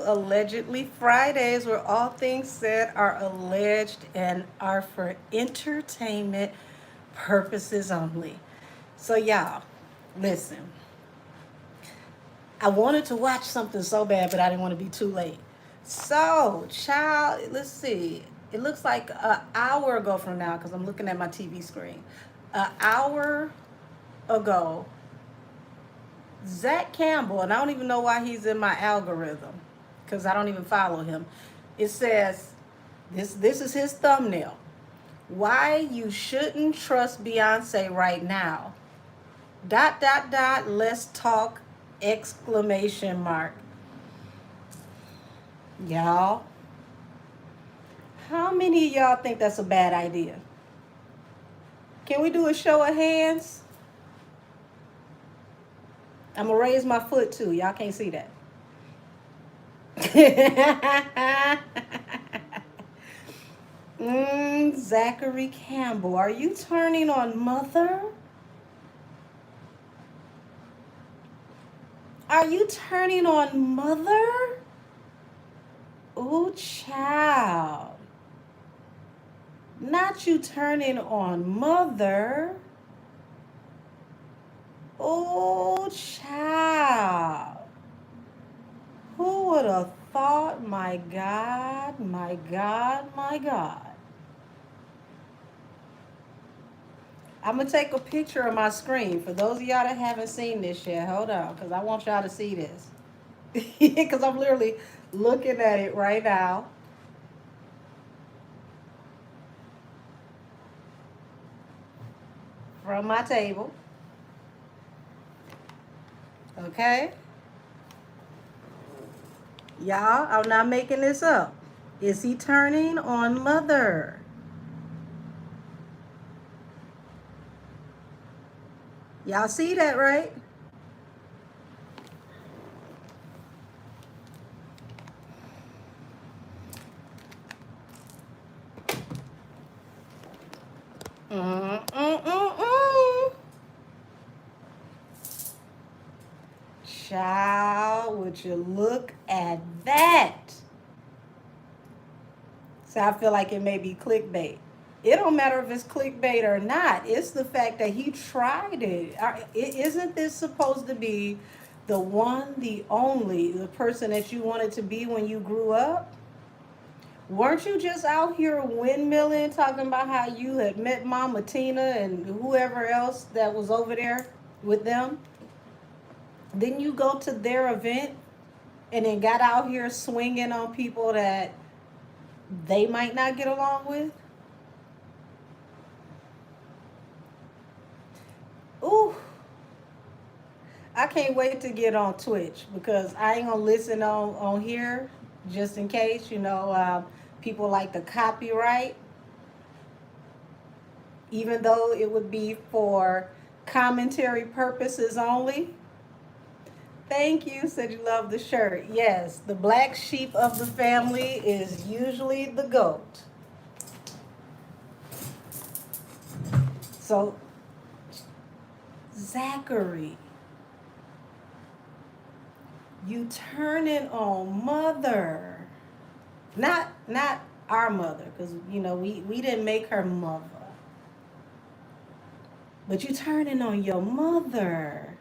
Allegedly Fridays, where all things said are alleged and are for entertainment purposes only. So, y'all, listen. I wanted to watch something so bad, but I didn't want to be too late. So, child, let's see. It looks like an hour ago from now, because I'm looking at my TV screen. An hour ago, Zach Campbell, and I don't even know why he's in my algorithm, because I don't even follow him. It says, this is his thumbnail. Why you shouldn't trust Beyonce right now. Dot dot dot. Let's talk! Exclamation mark. Y'all, how many of y'all think that's a bad idea? Can we do a show of hands? I'm gonna raise my foot too. Y'all can't see that. Zachary Campbell, are you turning on mother? Are you turning on mother? Ooh, child. Not you turning on mother. Oh, child. Who would have thought? My God, my God, my God. I'm going to take a picture of my screen. For those of y'all that haven't seen this yet, hold on, because I want y'all to see this. Because I'm literally looking at it right now. From my table. Okay? Y'all, I'm not making this up. Is he turning on mother? Y'all see that, right? Mm-mm-mm-mm. Child, would you look at that? So I feel like it may be clickbait. It don't matter if it's clickbait or not. It's the fact that he tried it. Isn't this supposed to be the one, the only, the person that you wanted to be when you grew up? Weren't you just out here windmilling, talking about how you had met Mama Tina and whoever else that was over there with them? Didn't you go to their event and then got out here swinging on people that they might not get along with? Ooh, I can't wait to get on Twitch because I ain't gonna listen on here just in case, people like the copyright, even though it would be for commentary purposes only. Thank you. Said you love the shirt. Yes, the black sheep of the family is usually the goat. So, Zachary, you turning on mother. Not our mother, because we didn't make her mother. But you turning on your mother.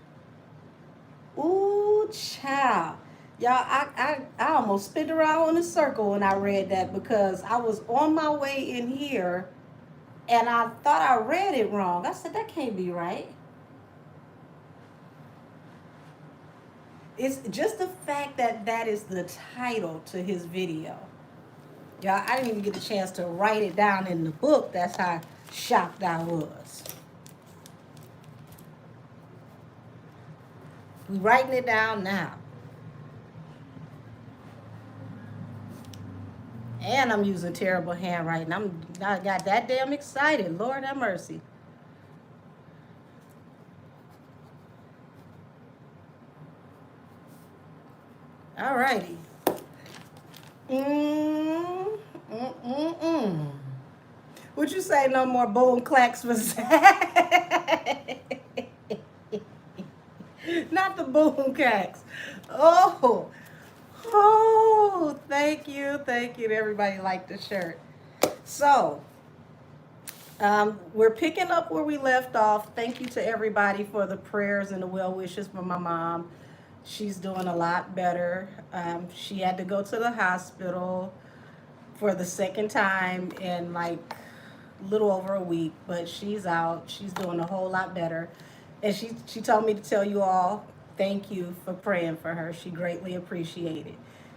Ooh, child. Y'all, I almost spit around in a circle when I read that because I was on my way in here and I thought I read it wrong. I said, that can't be right. It's just the fact that that is the title to his video. Y'all, I didn't even get a chance to write it down in the book. That's how shocked I was. We writing it down now. And I'm using terrible handwriting. I got that damn excited. Lord have mercy. All righty. Would you say no more boom clacks for Zach? Not the boom clacks. Oh, Thank you. Thank you to everybody liked the shirt. So, we're picking up where we left off. Thank you to everybody for the prayers and the well wishes for my mom. She's doing a lot better. She had to go to the hospital for the second time in like a little over a week, but she's out. She's doing a whole lot better. And she told me to tell you all thank you for praying for her. She greatly appreciated.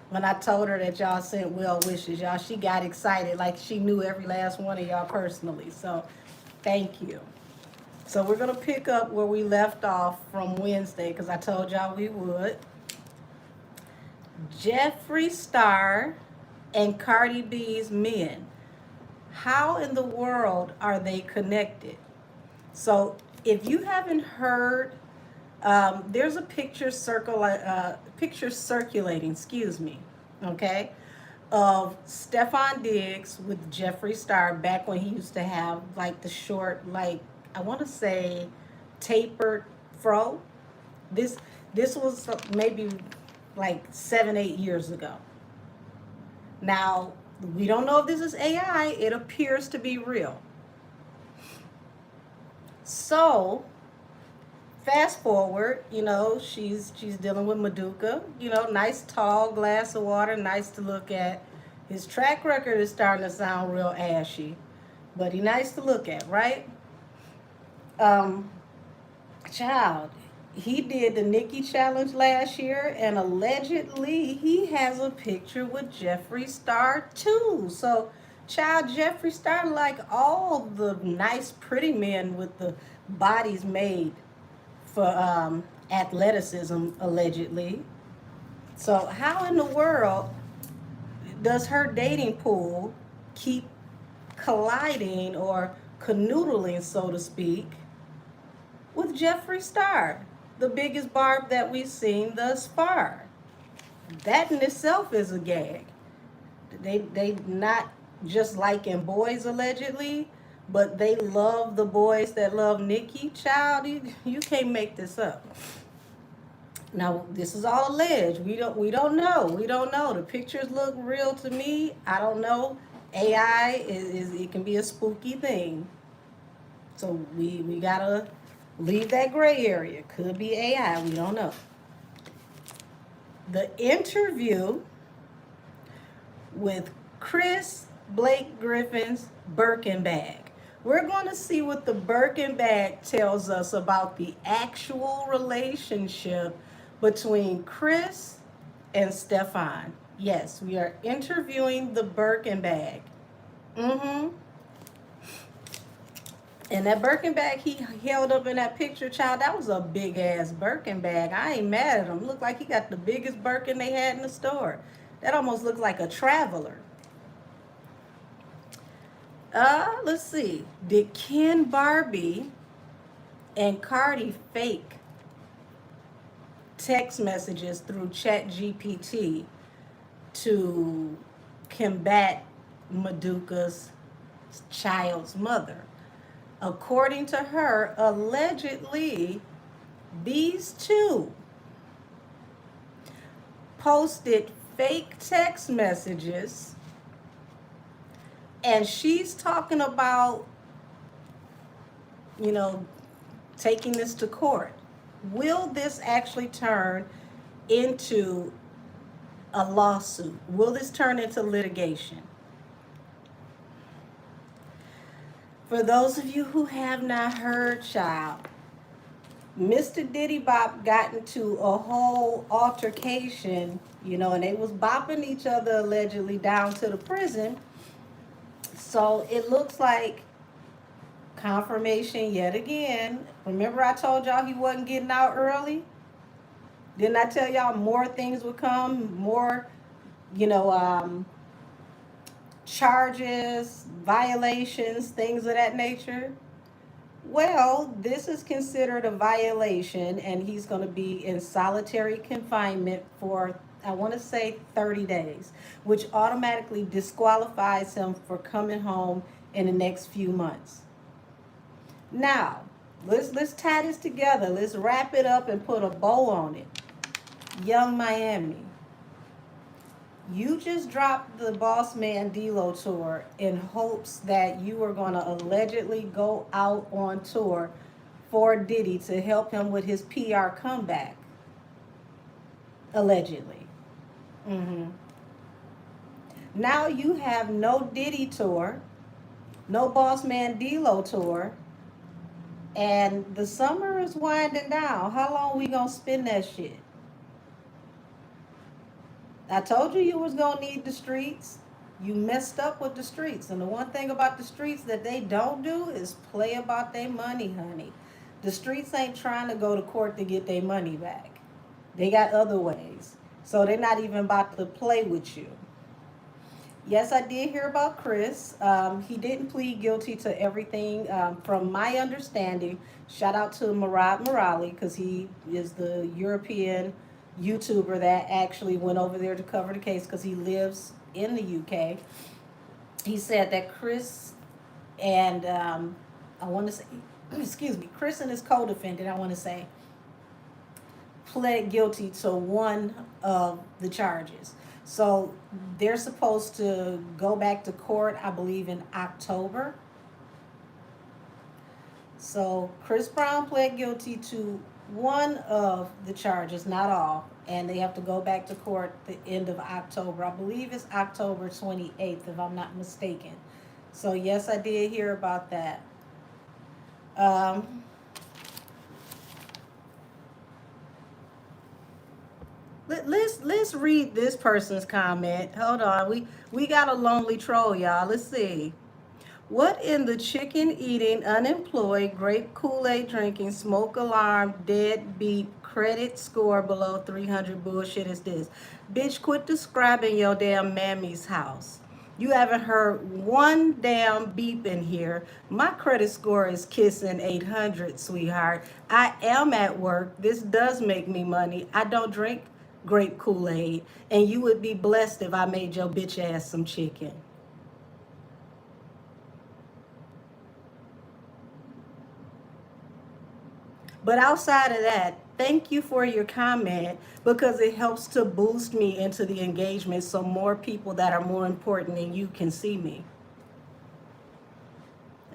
When I told her that y'all sent well wishes, y'all, she got excited like she knew every last one of y'all personally. So thank you. So we're going to pick up where we left off from Wednesday because I told y'all we would. Jeffree Star and Cardi B's men. How in the world are they connected? So if you haven't heard, there's a picture circulating, okay, of Stefon Diggs with Jeffree Star back when he used to have like the short, like I want to say tapered fro. This was maybe like 7-8 years ago. Now we don't know if this is AI. It appears to be real. So fast forward, she's dealing with Maduka, nice tall glass of water, nice to look at. His track record is starting to sound real ashy, but he nice to look at, right? Child, he did the Nikki challenge last year, and allegedly he has a picture with Jeffree Star too. So, child, Jeffree Star, like all the nice, pretty men with the bodies made for athleticism, allegedly. So, how in the world does her dating pool keep colliding or canoodling, so to speak, with Jeffree Star, the biggest barb that we've seen thus far? That in itself is a gag. They not just liking boys allegedly, but they love the boys that love Nikki. Child, you can't make this up. Now this is all alleged. We don't know. We don't know. The pictures look real to me. I don't know. AI is it can be a spooky thing. So we gotta leave that gray area. Could be AI. We don't know. The interview with Chris Blake Griffin's Birkin bag. We're going to see what the Birkin bag tells us about the actual relationship between Chris and Stefon. Yes, we are interviewing the Birkin bag. And that Birkin bag he held up in that picture, child, that was a big ass Birkin bag. I ain't mad at him. Looked like he got the biggest Birkin they had in the store. That almost looks like a Traveler. Let's see. Did Ken Barbie and Cardi fake text messages through ChatGPT to combat Maduka's child's mother? According to her, allegedly, these two posted fake text messages, and she's talking about, taking this to court. Will this actually turn into a lawsuit? Will this turn into litigation? For those of you who have not heard, child, Mr. Diddy Bop got into a whole altercation, and they was bopping each other allegedly down to the prison. So it looks like confirmation yet again. Remember I told y'all he wasn't getting out early? Didn't I tell y'all more things would come? More, charges, violations, things of that nature? Well, this is considered a violation, and he's going to be in solitary confinement for, I want to say, 30 days, which automatically disqualifies him for coming home in the next few months. Now, let's tie this together. Let's wrap it up and put a bow on it. Young Miami. You just dropped the Boss Man D'Lo tour in hopes that you were going to allegedly go out on tour for Diddy to help him with his PR comeback. Allegedly. Hmm. Now you have no Diddy tour, no Boss Man D'Lo tour, and the summer is winding down. How long we gonna spend that shit? I told you was gonna need the streets. You messed up with the streets. And the one thing about the streets that they don't do is play about their money, honey. The streets ain't trying to go to court to get their money back. They got other ways. So they're not even about to play with you. Yes, I did hear about Chris. He didn't plead guilty to everything. From my understanding, shout out to Murad Murali because he is the European YouTuber that actually went over there to cover the case because he lives in the UK. He said that Chris and I want to say, excuse me, Chris and his co-defendant, I want to say, pled guilty to one of the charges. So they're supposed to go back to court, I believe, in October. So Chris Brown pled guilty to one of the charges, not all, and they have to go back to court the end of October. I believe it's October 28th, if I'm not mistaken. So yes, I did hear about that. Um, let's read this person's comment. Hold on, we got a lonely troll, y'all. Let's see. What in the chicken eating, unemployed, grape Kool-Aid drinking, smoke alarm, deadbeat, credit score below 300 bullshit is this? Bitch, quit describing your damn mammy's house. You haven't heard one damn beep in here. My credit score is kissing 800, sweetheart. I am at work. This does make me money. I don't drink grape Kool-Aid. And you would be blessed if I made your bitch ass some chicken. But outside of that, thank you for your comment because it helps to boost me into the engagement so more people that are more important than you can see me.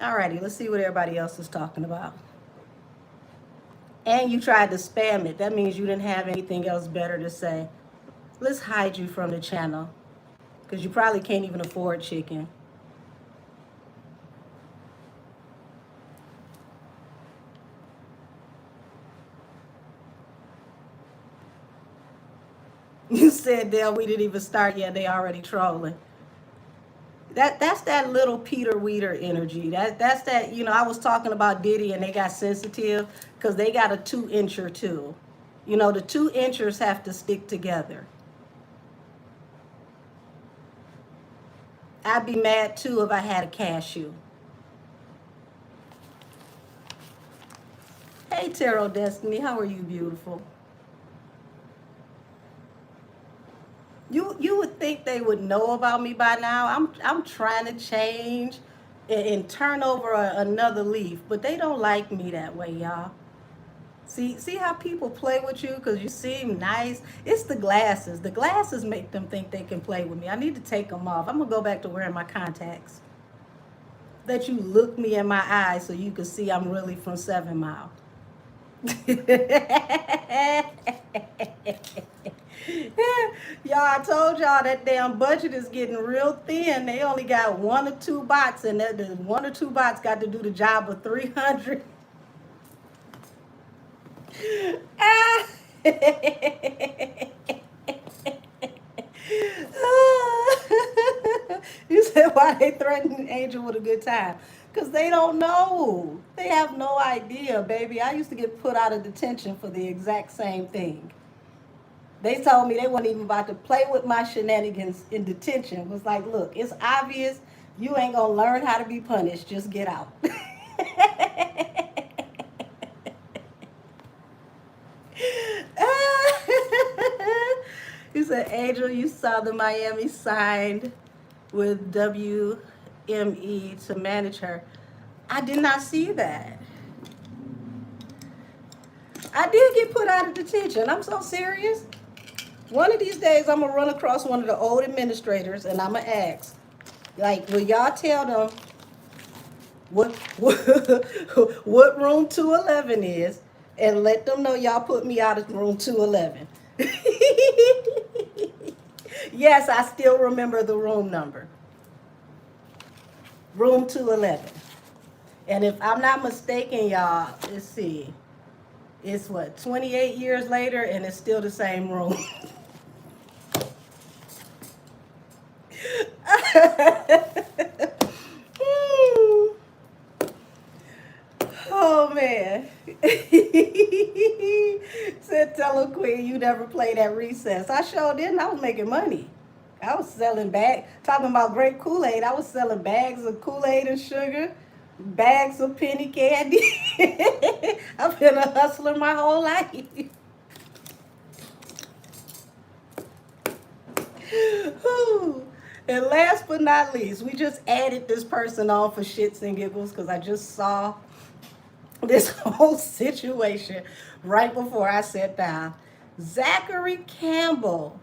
Alrighty, let's see what everybody else is talking about. And you tried to spam it. That means you didn't have anything else better to say. Let's hide you from the channel because you probably can't even afford chicken. You said, Dale, we didn't even start yet. They already trolling. That's that little Peter Weeder energy. That's that, I was talking about Diddy and they got sensitive because they got a 2-incher too. The 2-inchers have to stick together. I'd be mad too if I had a cashew. Hey Tarot Destiny, how are you, beautiful? You would think they would know about me by now. I'm trying to change and turn over another leaf, but they don't like me that way, y'all. See how people play with you because you seem nice. It's the glasses. The glasses make them think they can play with me. I need to take them off. I'm gonna go back to wearing my contacts. That you look me in my eyes so you can see I'm really from 7 Mile. Y'all, I told y'all that damn budget is getting real thin. They only got 1 or 2 bots, and that the 1 or 2 bots got to do the job of 300. You said why they threatened Angel with a good time? Because they don't know. They have no idea, baby. I used to get put out of detention for the exact same thing. They told me they weren't even about to play with my shenanigans in detention. It was like, look, it's obvious you ain't gonna learn how to be punished. Just get out. He said, Angel, you saw the Miami signed with WME to manage her. I did not see that. I did get put out of detention. I'm so serious. One of these days, I'm gonna run across one of the old administrators, and I'm gonna ask, like, will y'all tell them what what room 211 is, and let them know y'all put me out of room 211. Yes, I still remember the room number. Room 211. And if I'm not mistaken, y'all, let's see. It's what, 28 years later, and it's still the same room. Oh man. Said tell him Queen, you never played at recess. I sure didn't. I was making money. I was selling talking about grape Kool-Aid. I was selling bags of Kool-Aid and sugar, bags of penny candy. I've been a hustler my whole life. And last but not least, we just added this person on for shits and giggles because I just saw this whole situation right before I sat down. Zachary Campbell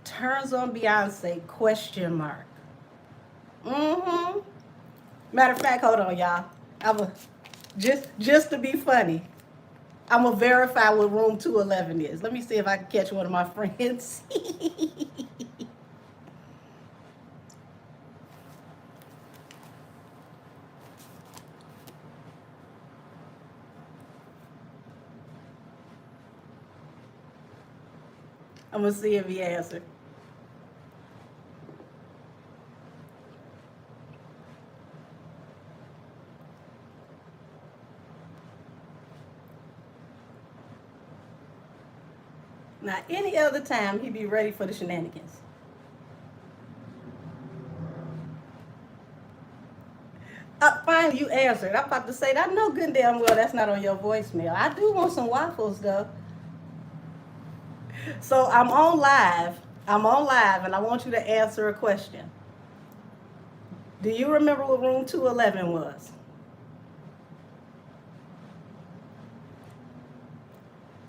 turns on Beyonce, question mark. Mm-hmm. Matter of fact, hold on, y'all. Just to be funny, I'm gonna verify what room 211 is. Let me see if I can catch one of my friends. I'm gonna see if he answered. Now, any other time, he'd be ready for the shenanigans. Finally, you answered. I'm about to say, I know good and damn well that's not on your voicemail. I do want some waffles, though. So I'm on live. And I want you to answer a question. Do you remember what room 211 was?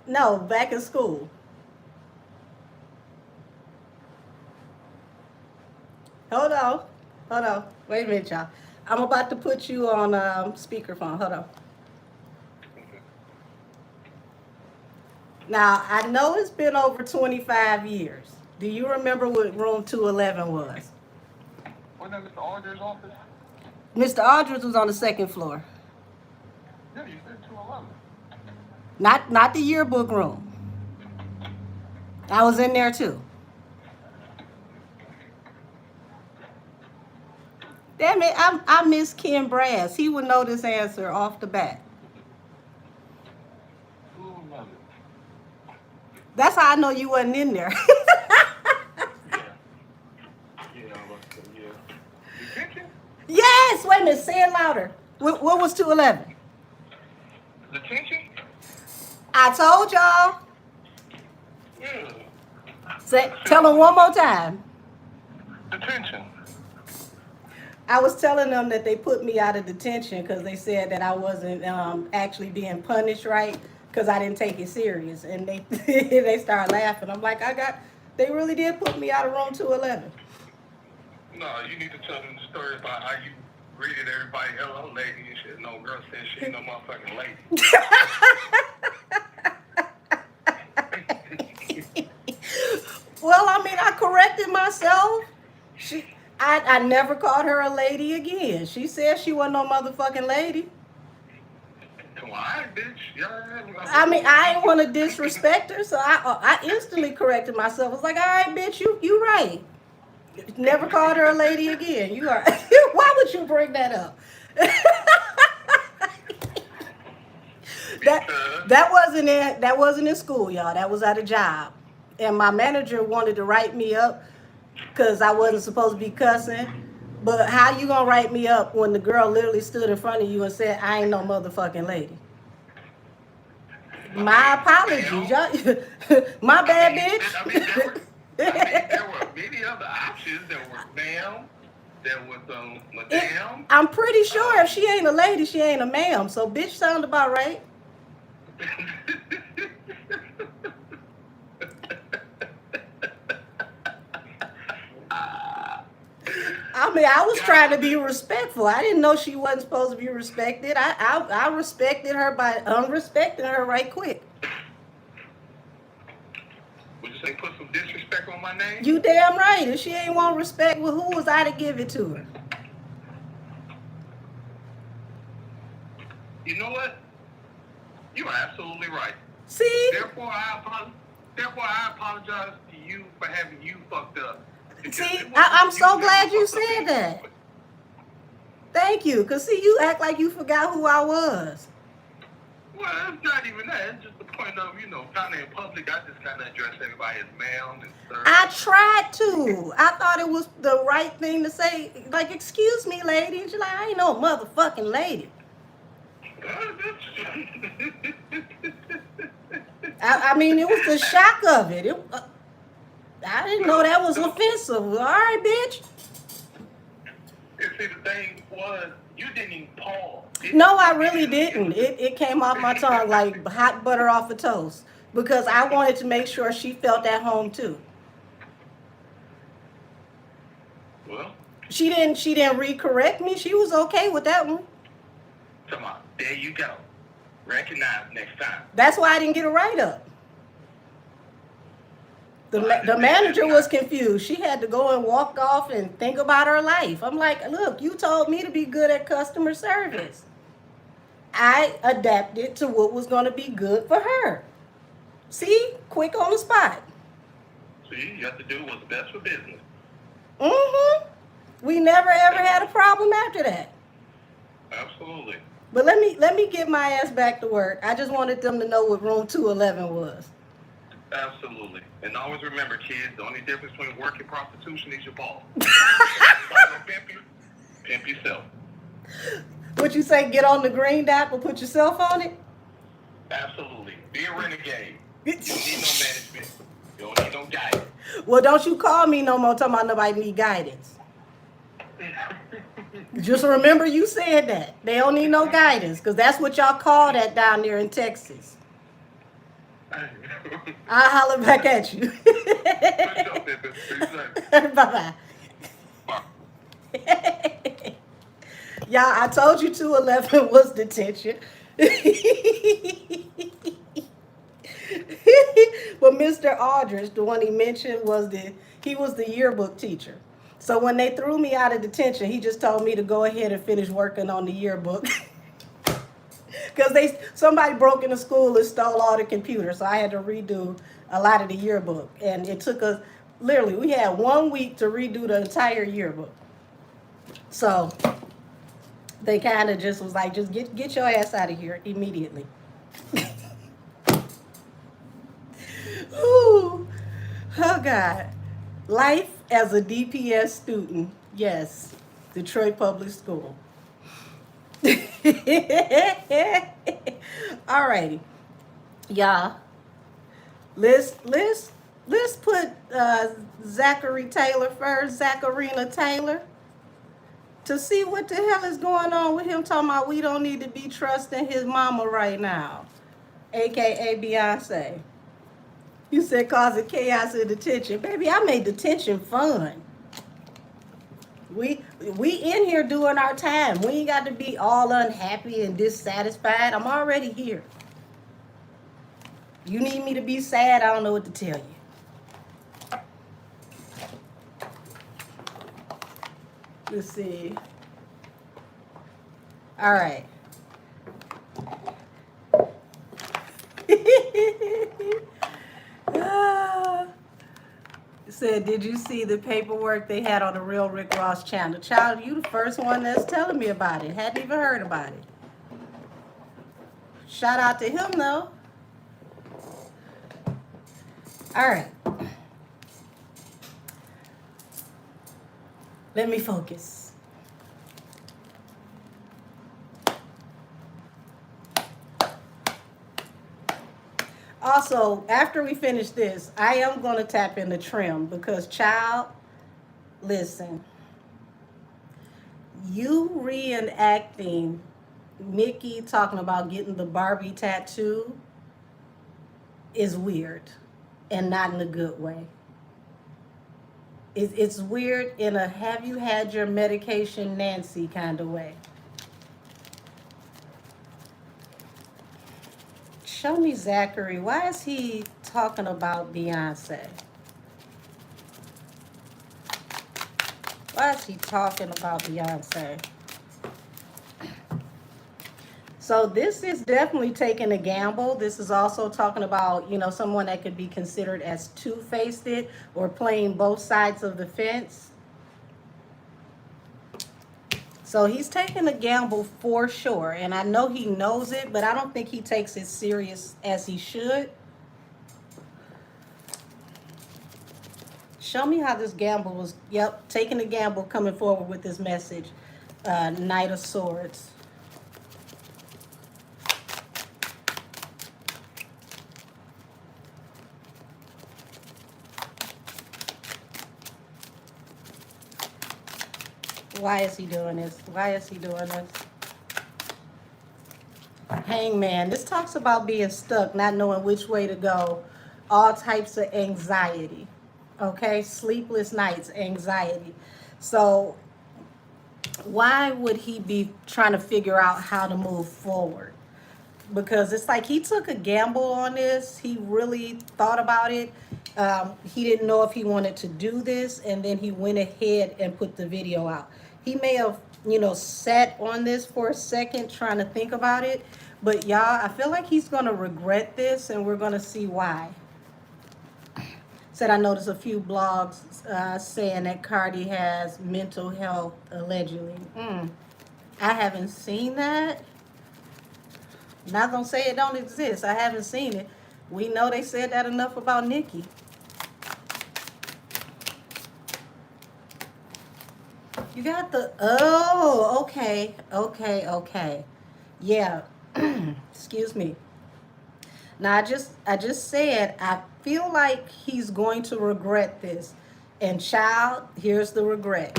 No, back in school. Hold on. Wait a minute, y'all. I'm about to put you on speakerphone. Hold on. Now, I know it's been over 25 years. Do you remember what room 211 was? Wasn't that Mr. Aldridge's office? Mr. Aldridge was on the second floor. Yeah, you said 211. Not the yearbook room. I was in there too. Damn it, I miss Ken Brass. He would know this answer off the bat. Who remembers? That's how I know you wasn't in there. Yeah. Yeah, yeah. Detention? Yes, wait a minute, say it louder. What was 211? Detention? I told y'all. Yeah. Tell them one more time. Detention. I was telling them that they put me out of detention because they said that I wasn't actually being punished right because I didn't take it serious, and they they started laughing. I'm like, they really did put me out of room 211. No, you need to tell them the story about how you greeted everybody, hello lady and shit. No girl said she ain't no motherfucking lady. Well, I mean, I corrected myself. I never called her a lady again. She said she wasn't no motherfucking lady. Why, bitch? Yeah, I mean, I didn't want to disrespect her, so I instantly corrected myself. I was like, all right, bitch, you right. Never called her a lady again. You are. Why would you bring that up? That wasn't in school, y'all. That was at a job, and my manager wanted to write me up because I wasn't supposed to be cussing. But how you gonna write me up when the girl literally stood in front of you and said, I ain't no motherfucking lady? My apologies, y'all. My bad, bitch. There were many other options. There was ma'am. There was madam. I'm pretty sure if she ain't a lady, she ain't a ma'am. So bitch sound about right. I mean, I was trying to be respectful. I didn't know she wasn't supposed to be respected. I respected her by unrespecting her right quick. Would you say put some disrespect on my name? You damn right. If she ain't want respect, well, who was I to give it to her? You know what? You are absolutely right. See? Therefore, I apologize to you for having you fucked up. See, I'm so glad you said that. Thank you. Because, see, you act like you forgot who I was. Well, it's not even that. It's just the point of, kind of in public, I just kind of address everybody as ma'am and sir. I tried to. I thought it was the right thing to say. Like, excuse me, lady. And she's like, I ain't no motherfucking lady. I mean, it was the shock of it. I didn't know that was offensive. All right, bitch. And see, the thing was, you didn't even pause. No, I really didn't. It came off my tongue like hot butter off a toast because I wanted to make sure she felt at home too. Well, she didn't recorrect me. She was okay with that one. Come on, there you go. Recognize next time. That's why I didn't get a write-up. The manager was confused. She had to go and walk off and think about her life. I'm like, look, you told me to be good at customer service. I adapted to what was going to be good for her. See? Quick on the spot. See, you have to do what's best for business. Mm-hmm. We never ever had a problem after that. Absolutely. But let me get my ass back to work. I just wanted them to know what room 211 was. Absolutely. And always remember, kids, the only difference between work and prostitution is your ball. Pimp yourself. What you say, get on the green dot or put yourself on it? Absolutely. Be a renegade. You don't need no management. You don't need no guidance. Well, don't you call me no more talking about nobody need guidance. Just remember you said that. They don't need no guidance because that's what y'all call that down there in Texas. I'll holler back at you. Bye-bye. Y'all, I told you 211 was detention. But Mr. Aldridge, the one he mentioned, he was the yearbook teacher. So when they threw me out of detention, he just told me to go ahead and finish working on the yearbook. Because somebody broke into school and stole all the computers, so I had to redo a lot of the yearbook. And it took us, literally, we had 1 week to redo the entire yearbook. So they kind of just was like, just get your ass out of here immediately. Ooh. Oh, God. Life as a DPS student. Yes, Detroit Public School. Alrighty, y'all. Let's put Zachary Taylor first, Zacharina Taylor, to see what the hell is going on with him talking about we don't need to be trusting his mama right now, aka Beyonce. You said causing chaos in detention. Baby, I made detention fun. We in here doing our time. We ain't got to be all unhappy and dissatisfied. I'm already here. You need me to be sad, I don't know what to tell you. Let's see. All right. Said, did you see the paperwork they had on the Real Rick Ross channel? Child, you the first one that's telling me about it. Hadn't even heard about it. Shout out to him, though. All right. Let me focus. Also, after we finish this, I am going to tap into Trim because, child, listen, you reenacting Mickey talking about getting the Barbie tattoo is weird and not in a good way. It's weird in a have you had your medication Nancy kind of way. Show me Zachary. Why is he talking about Beyonce? Why is he talking about Beyonce? So this is definitely taking a gamble. This is also talking about, someone that could be considered as two-faced or playing both sides of the fence. So he's taking a gamble for sure. And I know he knows it, but I don't think he takes it serious as he should. Show me how this gamble was, taking a gamble coming forward with this message. Knight of Swords. Why is he doing this? Why is he doing this? Hangman. This talks about being stuck, not knowing which way to go. All types of anxiety. Okay? Sleepless nights, anxiety. So why would he be trying to figure out how to move forward? Because it's like he took a gamble on this. He really thought about it. He didn't know if he wanted to do this, and then he went ahead and put the video out. He may have, sat on this for a second trying to think about it. But y'all, I feel like he's going to regret this, and we're going to see why. Said I noticed a few blogs saying that Cardi has mental health, allegedly. I haven't seen that. Not going to say it don't exist. I haven't seen it. We know they said that enough about Nicki. You got the, okay. Yeah, excuse me. Now, I just said, I feel like he's going to regret this. And child, here's the regret.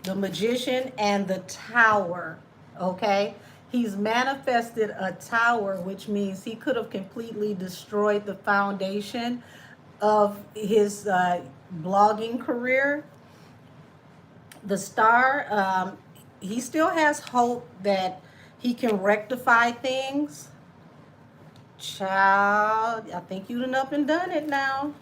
The Magician and the Tower, okay? He's manifested a tower, which means he could have completely destroyed the foundation of his blogging career. The Star, he still has hope that he can rectify things. Child, I think you done up and done it now.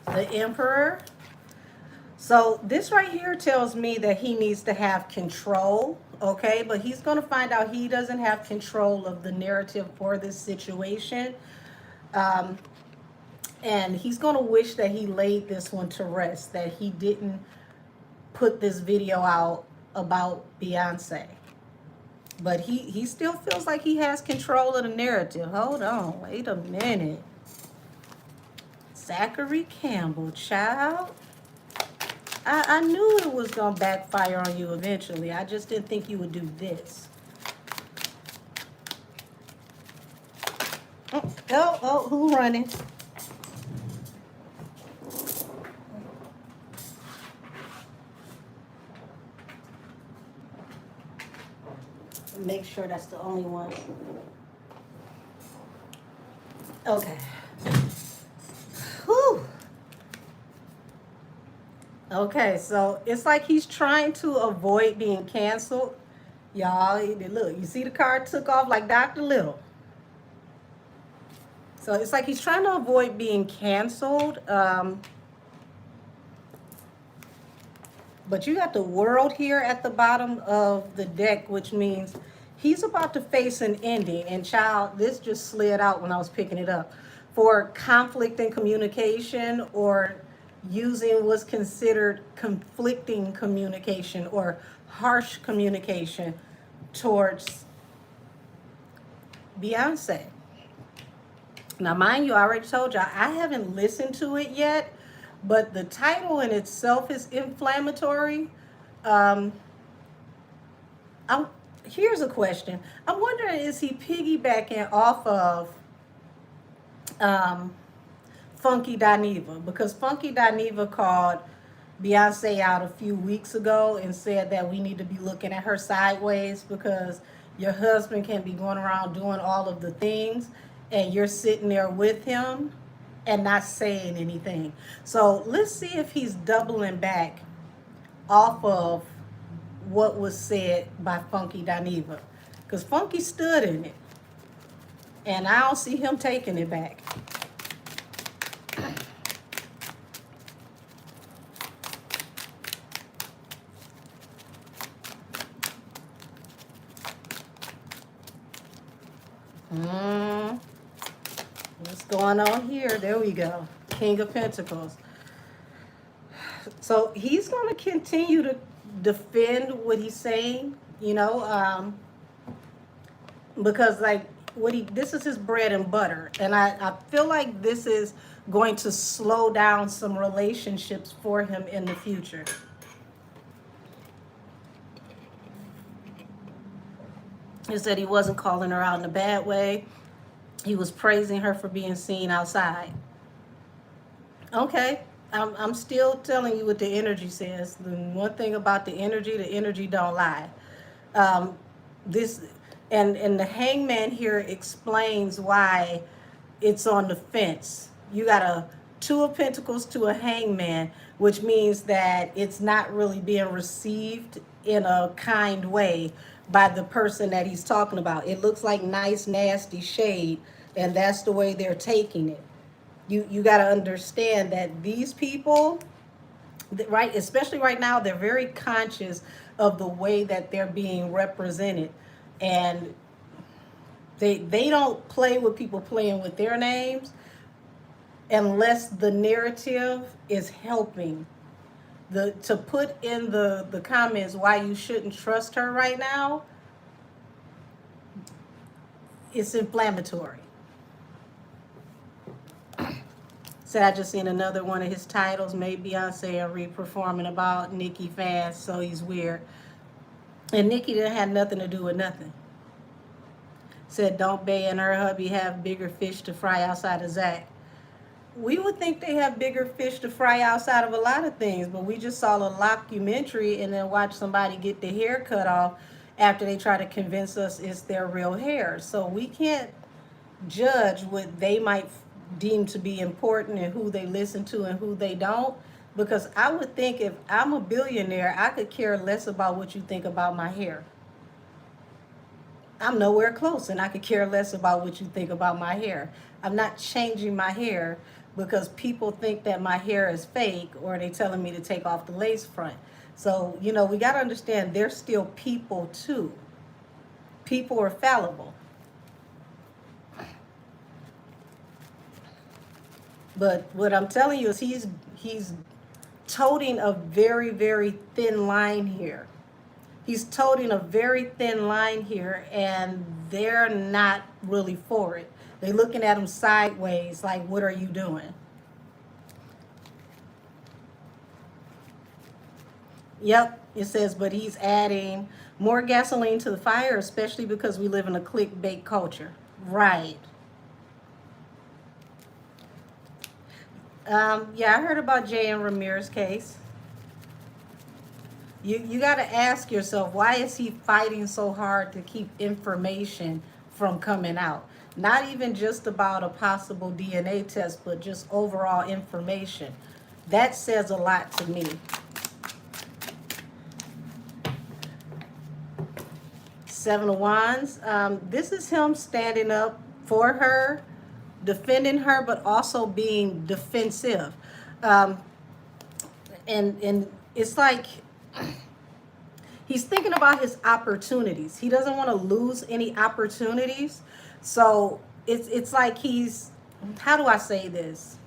The Emperor. So this right here tells me that he needs to have control, okay? But he's going to find out he doesn't have control of the narrative for this situation. And he's going to wish that he laid this one to rest, that he didn't put this video out about Beyonce. But he still feels like he has control of the narrative. Hold on, wait a minute. Zachary Campbell, child. I knew it was going to backfire on you eventually. I just didn't think you would do this. Oh, who running? Make sure that's the only one. Okay. Whew. Okay, so it's like he's trying to avoid being canceled. Y'all, look, you see the card took off like Dr. Little. So it's like he's trying to avoid being canceled. But you got the World here at the bottom of the deck, which means he's about to face an ending. And child, this just slid out when I was picking it up. For conflict in communication, or using what's considered conflicting communication or harsh communication towards Beyonce. Now, mind you, I already told y'all, I haven't listened to it yet, but the title in itself is inflammatory. Here's a question. I'm wondering, is he piggybacking off of Funky Dineva? Because Funky Dineva called Beyonce out a few weeks ago and said that we need to be looking at her sideways because Your husband can be going around doing all of the things, and you're sitting there with him and not saying anything. So let's see if he's doubling back off of what was said by Funky Dineva. Because Funky stood in it. And I don't see him taking it back. What's going on here? There we go. King of Pentacles. So he's going to continue to defend what he's saying, because like this is his bread and butter. And I feel like this is going to slow down some relationships for him in the future. He said he wasn't calling her out in a bad way. He was praising her for being seen outside. Okay, I'm still telling you what the energy says. The one thing about the energy don't lie. This and the hangman here explains why it's on the fence. You got a two of pentacles to a hangman, which means that it's not really being received in a kind way by the person that he's talking about. It looks like nice, nasty shade, and that's the way they're taking it. You got to understand that these people, right, especially right now, they're very conscious of the way that they're being represented. And they don't play with people playing with their names unless the narrative is helping. To put in the comments why you shouldn't trust her right now, it's inflammatory. Said I just seen another one of his titles, made Beyonce and re-performing about Nicki fans, so he's weird. And Nicki didn't have nothing to do with nothing. Said don't Bey and her hubby have bigger fish to fry outside of Zach. We would think they have bigger fish to fry outside of a lot of things, but we just saw a documentary and then watched somebody get their hair cut off after they try to convince us it's their real hair. So we can't judge what they might deem to be important and who they listen to and who they don't, because I would think if I'm a billionaire, I could care less about what you think about my hair. I'm nowhere close, and I could care less about what you think about my hair. I'm not changing my hair because people think that my hair is fake or they telling me to take off the lace front. So, we got to understand they're still people too. People are fallible. But what I'm telling you is he's toting a very, very thin line here. He's toting a very thin line here, and they're not really for it. They're looking at him sideways like, what are you doing? Yep, it says, but he's adding more gasoline to the fire, especially because we live in a clickbait culture. Right. Yeah, I heard about Jay and Ramirez's case. You got to ask yourself, why is he fighting so hard to keep information from coming out? Not even just about a possible DNA test, but just overall information. That says a lot to me. Seven of Wands. This is him standing up for her, defending her, but also being defensive. And it's like he's thinking about his opportunities. He doesn't want to lose any opportunities. So it's like he's, how do I say this?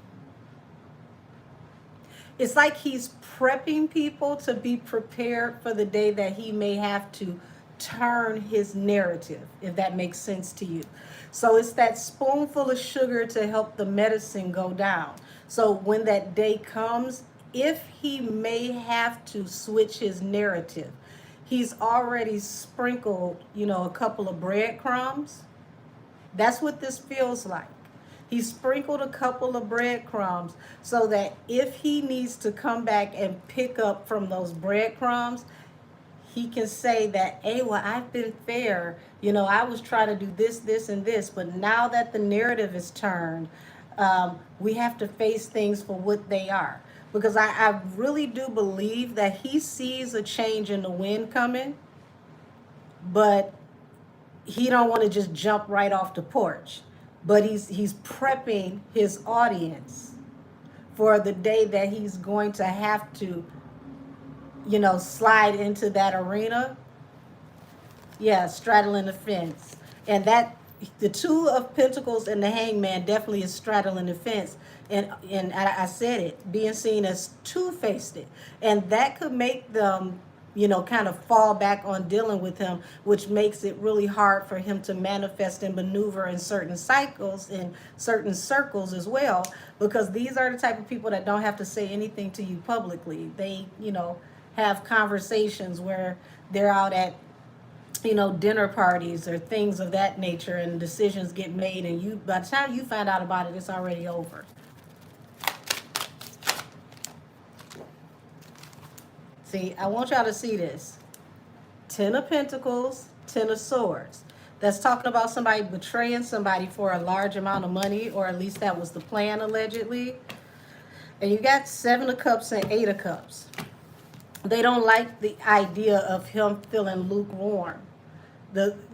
It's like he's prepping people to be prepared for the day that he may have to turn his narrative, if that makes sense to you. So it's that spoonful of sugar to help the medicine go down. So when that day comes, if he may have to switch his narrative, he's already sprinkled, a couple of breadcrumbs. That's what this feels like. He sprinkled a couple of breadcrumbs so that if he needs to come back and pick up from those breadcrumbs, he can say that, hey, well, I've been fair. I was trying to do this, this, and this, but now that the narrative is turned, we have to face things for what they are. Because I really do believe that he sees a change in the wind coming, but he don't want to just jump right off the porch. But he's prepping his audience for the day that he's going to have to, slide into that arena. Yeah, straddling the fence. And that the Two of Pentacles and the Hangman definitely is straddling the fence. And I said it, being seen as two-faced it. And that could make them, kind of fall back on dealing with him, which makes it really hard for him to manifest and maneuver in certain cycles, in certain circles as well, because these are the type of people that don't have to say anything to you publicly. They, have conversations where they're out at dinner parties or things of that nature, and decisions get made, and you, by the time you find out about it, it's already over. See, I want y'all to see this. 10 of Pentacles, 10 of Swords. That's talking about somebody betraying somebody for a large amount of money, or at least that was the plan, allegedly. And you got 7 of Cups and 8 of Cups. They don't like the idea of him feeling lukewarm.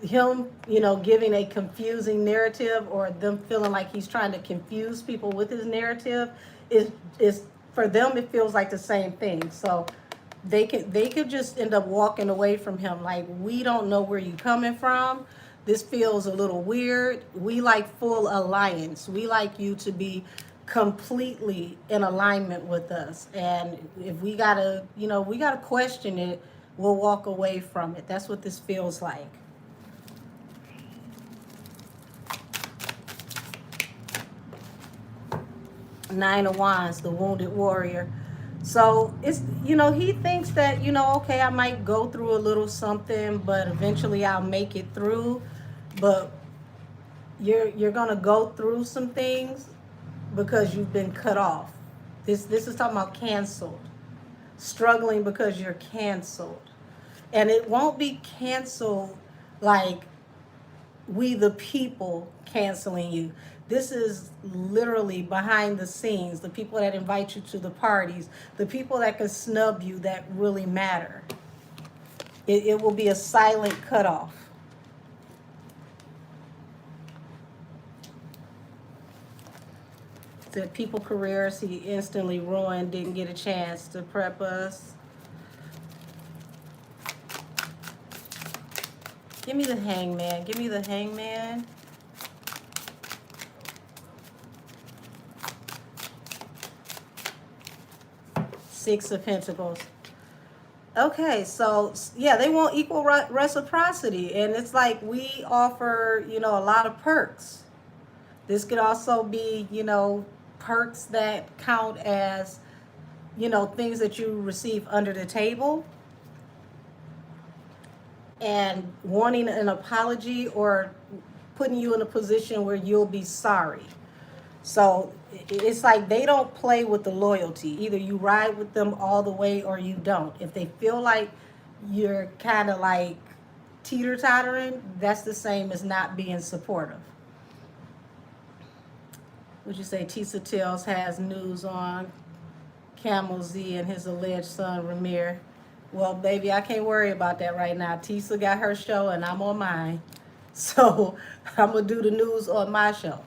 Him, giving a confusing narrative, or them feeling like he's trying to confuse people with his narrative, is for them, it feels like the same thing. So they could just end up walking away from him like, we don't know where you're coming from. This feels a little weird. We like full alliance. We like you to be completely in alignment with us. And if we gotta question it, we'll walk away from it. That's what this feels like. Nine of Wands, the wounded warrior. So it's, he thinks that, okay, I might go through a little something, but eventually I'll make it through. But you're gonna go through some things because you've been cut off. This is talking about canceled. Struggling because you're canceled. And it won't be canceled like we the people canceling you. This is literally behind the scenes, the people that invite you to the parties, the people that can snub you that really matter. It will be a silent cutoff. Said people careers he instantly ruined, didn't get a chance to prep us. Give me the Hangman. Give me the Hangman. Six of Pentacles. Okay, so yeah, they want equal reciprocity, and it's like we offer, a lot of perks. This could also be, perks that count as, things that you receive under the table, and wanting an apology or putting you in a position where you'll be sorry. So it's like they don't play with the loyalty. Either you ride with them all the way or you don't. If they feel like you're kind of like teeter-tottering, that's the same as not being supportive. Would you say Tisa Tills has news on Camel Z and his alleged son, Ramir? Well, baby, I can't worry about that right now. Tisa got her show and I'm on mine. So I'm going to do the news on my show.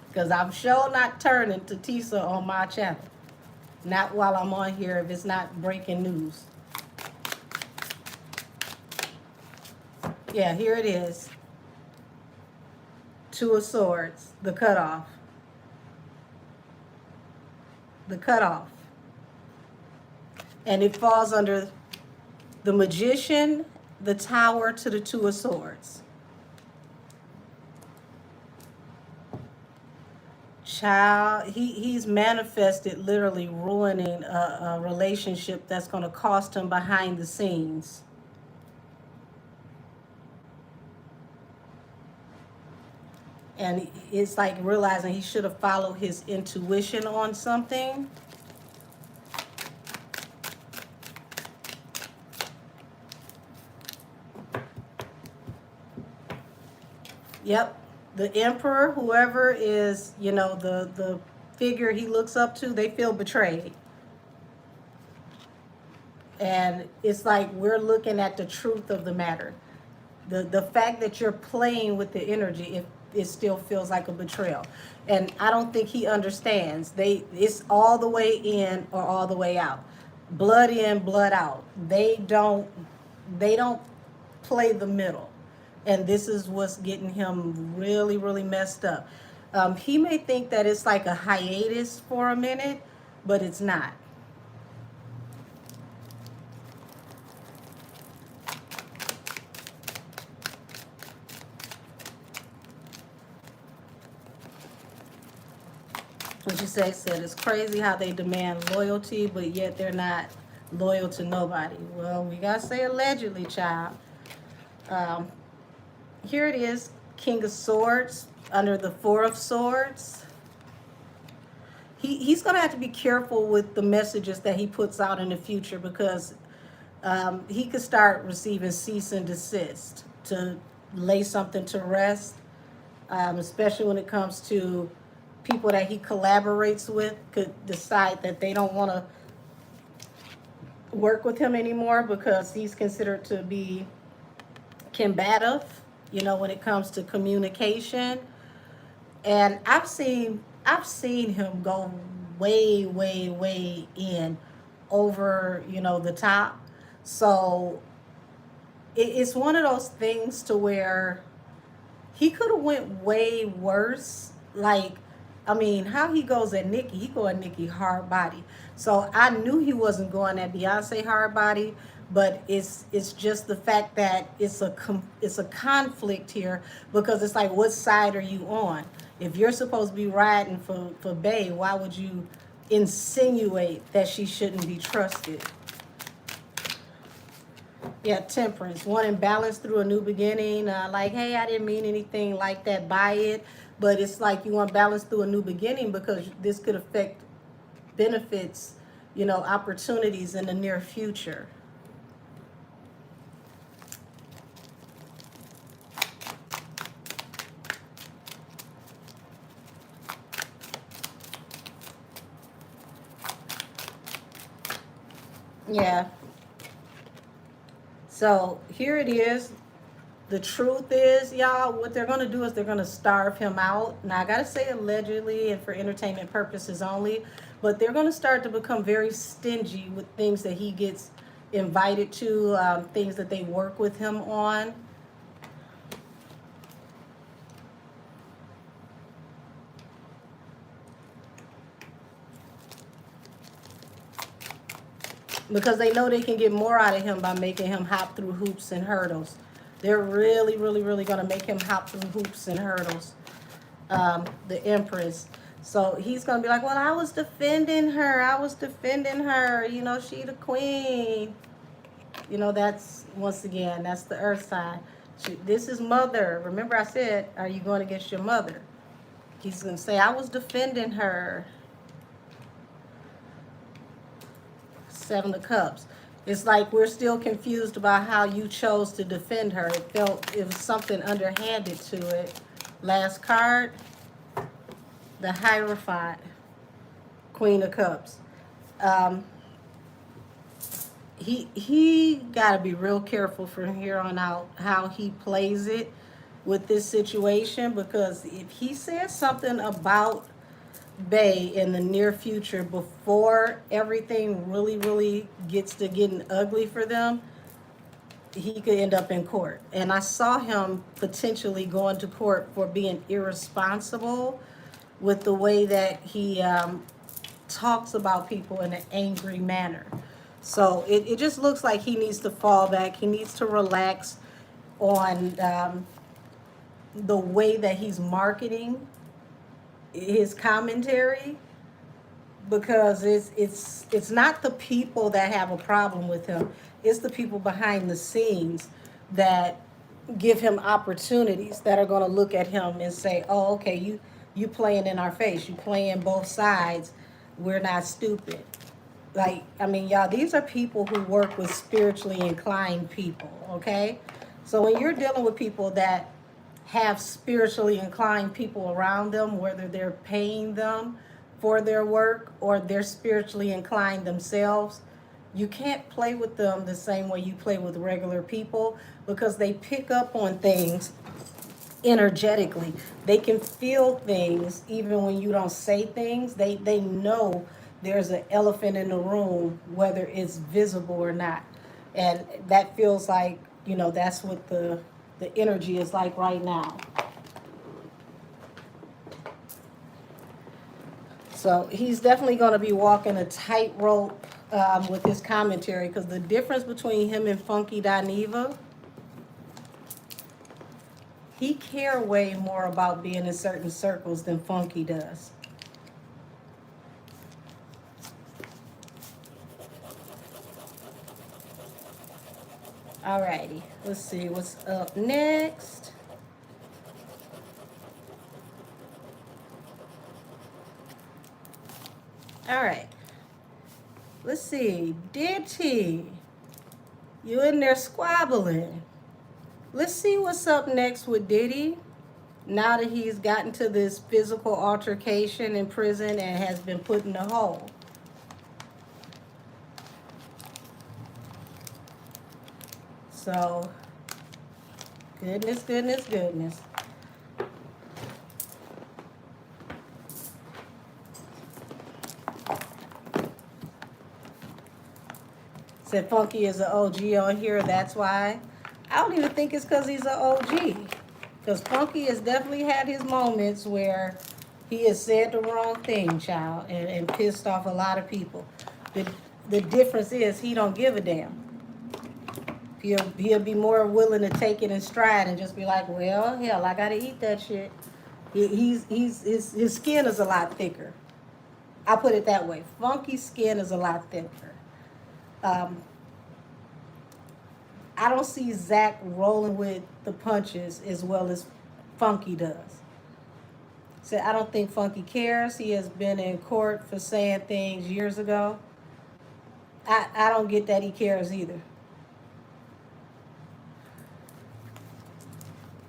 Because I'm sure not turning to Tisa on my channel. Not while I'm on here if it's not breaking news. Yeah, here it is. Two of Swords, the cutoff. The cutoff. And it falls under the Magician, the Tower to the Two of Swords. Child, he's manifested literally ruining a relationship that's going to cost him behind the scenes. And it's like realizing he should have followed his intuition on something. Yep. The emperor, whoever is, the figure he looks up to, they feel betrayed. And it's like we're looking at the truth of the matter. The fact that you're playing with the energy, it still feels like a betrayal. And I don't think he understands. It's all the way in or all the way out. Blood in, blood out. They don't play the middle. And this is what's getting him really, really messed up. He may think that it's like a hiatus for a minute, but it's not. What you said it's crazy how they demand loyalty, but yet they're not loyal to nobody. Well, we gotta say allegedly, child. Um, Here it is, King of Swords under the Four of Swords. He's gonna have to be careful with the messages that he puts out in the future, because he could start receiving cease and desist to lay something to rest, especially when it comes to people that he collaborates with could decide that they don't want to work with him anymore because he's considered to be combative, when it comes to communication. And I've seen him go way, way, way in over, the top. So it's one of those things to where he could have went way worse. Like, I mean, how he goes at Nicki, he go at Nicki hard body. So I knew he wasn't going at Beyonce hard body, but it's just the fact that it's a conflict here, because it's like, what side are you on? If you're supposed to be riding for Bey, why would you insinuate that she shouldn't be trusted? Yeah, Temperance. Wanting balance through a new beginning. Like, hey, I didn't mean anything like that by it. But it's like you want balance through a new beginning because this could affect benefits, opportunities in the near future. Yeah. So here it is. The truth is, y'all, what they're going to do is they're going to starve him out. Now, I got to say allegedly and for entertainment purposes only, but they're going to start to become very stingy with things that he gets invited to, things that they work with him on. Because they know they can get more out of him by making him hop through hoops and hurdles. They're really, really, really going to make him hop through hoops and hurdles. The Empress. So he's going to be like, well, I was defending her. She the queen. That's, once again, that's the earth sign. This is mother. Remember I said, are you going against your mother? He's going to say, I was defending her. Seven of Cups. It's like we're still confused about how you chose to defend her. It was something underhanded to it. Last card, the Hierophant, Queen of Cups. He got to be real careful from here on out how he plays it with this situation, because if he says something about Bey in the near future before everything really, really gets to getting ugly for them, he could end up in court. And I saw him potentially going to court for being irresponsible with the way that he talks about people in an angry manner. So it just looks like he needs to fall back. He needs to relax on the way that he's marketing his commentary, because it's not the people that have a problem with him. It's the people behind the scenes that give him opportunities, that are going to look at him and say, oh, okay, you playing in our face. You playing both sides. We're not stupid. Like, I mean, y'all, these are people who work with spiritually inclined people, okay? So when you're dealing with people that have spiritually inclined people around them, whether they're paying them for their work or they're spiritually inclined themselves. You can't play with them the same way you play with regular people, because they pick up on things energetically. They can feel things even when you don't say things. They know there's an elephant in the room, whether it's visible or not. And that feels like, that's what the energy is like right now. So he's definitely going to be walking a tightrope with his commentary, because the difference between him and Funky Dineva, he care way more about being in certain circles than Funky does. Alrighty, let's see what's up next. All right, let's see. Diddy, you in there squabbling? Let's see what's up next with Diddy. Now that he's gotten to this physical altercation in prison and has been put in a hole. So, goodness. Said Funky is an OG on here, that's why. I don't even think it's because he's an OG. Because Funky has definitely had his moments where he has said the wrong thing, child, and pissed off a lot of people. The difference is he don't give a damn. He'll be more willing to take it in stride and just be like, well, hell, I gotta eat that shit. His skin is a lot thicker. I'll put it that way. Funky's skin is a lot thicker. I don't see Zach rolling with the punches as well as Funky does. So I don't think Funky cares. He has been in court for saying things years ago. I don't get that he cares either.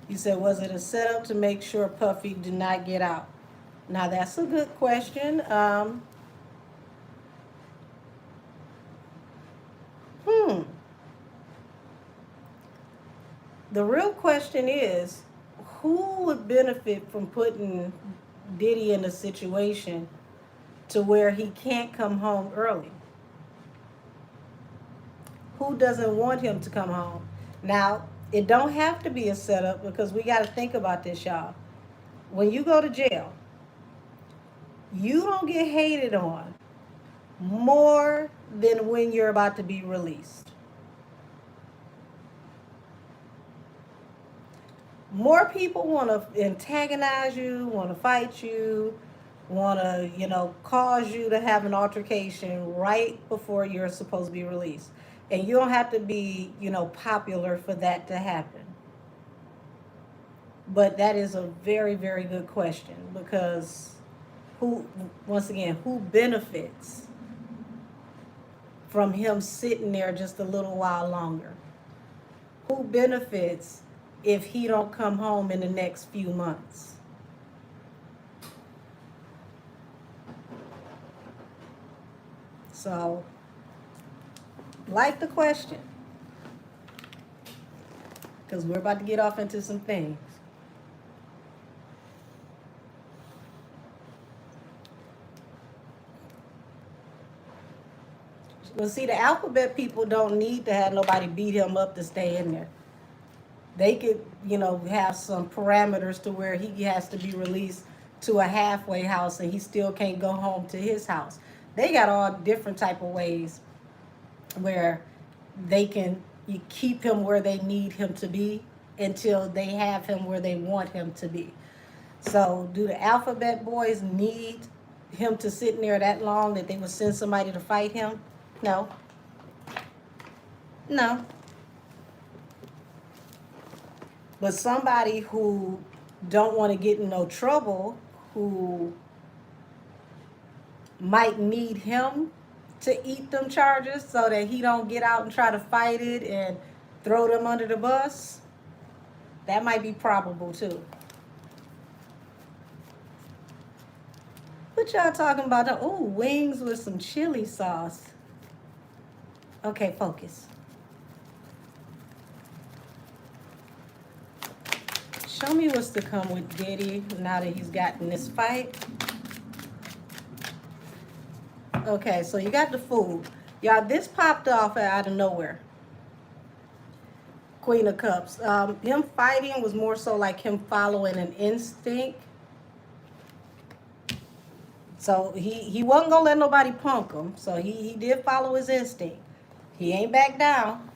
You said, was it a setup to make sure Puffy did not get out? Now, that's a good question. The real question is, who would benefit from putting Diddy in a situation to where he can't come home early? Who doesn't want him to come home? Now, it don't have to be a setup, because we got to think about this, y'all. When you go to jail, you don't get hated on more than when you're about to be released. More people want to antagonize you, want to fight you, want to, cause you to have an altercation right before you're supposed to be released. And you don't have to be, popular for that to happen. But that is a very, very good question, because who benefits from him sitting there just a little while longer? Who benefits if he don't come home in the next few months? So, like the question, because we're about to get off into some things. Well, see, the alphabet people don't need to have nobody beat him up to stay in there. They could, have some parameters to where he has to be released to a halfway house and he still can't go home to his house. They got all different type of ways where they can keep him where they need him to be until they have him where they want him to be. So do the alphabet boys need him to sit in there that long that they would send somebody to fight him? No. But somebody who don't want to get in no trouble, who might need him to eat them charges so that he don't get out and try to fight it and throw them under the bus, That might be probable too. What y'all talking about? Oh, wings with some chili sauce. Okay, focus. Show me what's to come with Diddy now that he's gotten this fight. Okay, so you got the food. Y'all, this popped off out of nowhere. Queen of Cups. Him fighting was more so like him following an instinct. So he wasn't gonna let nobody punk him. So he did follow his instinct. He ain't back down.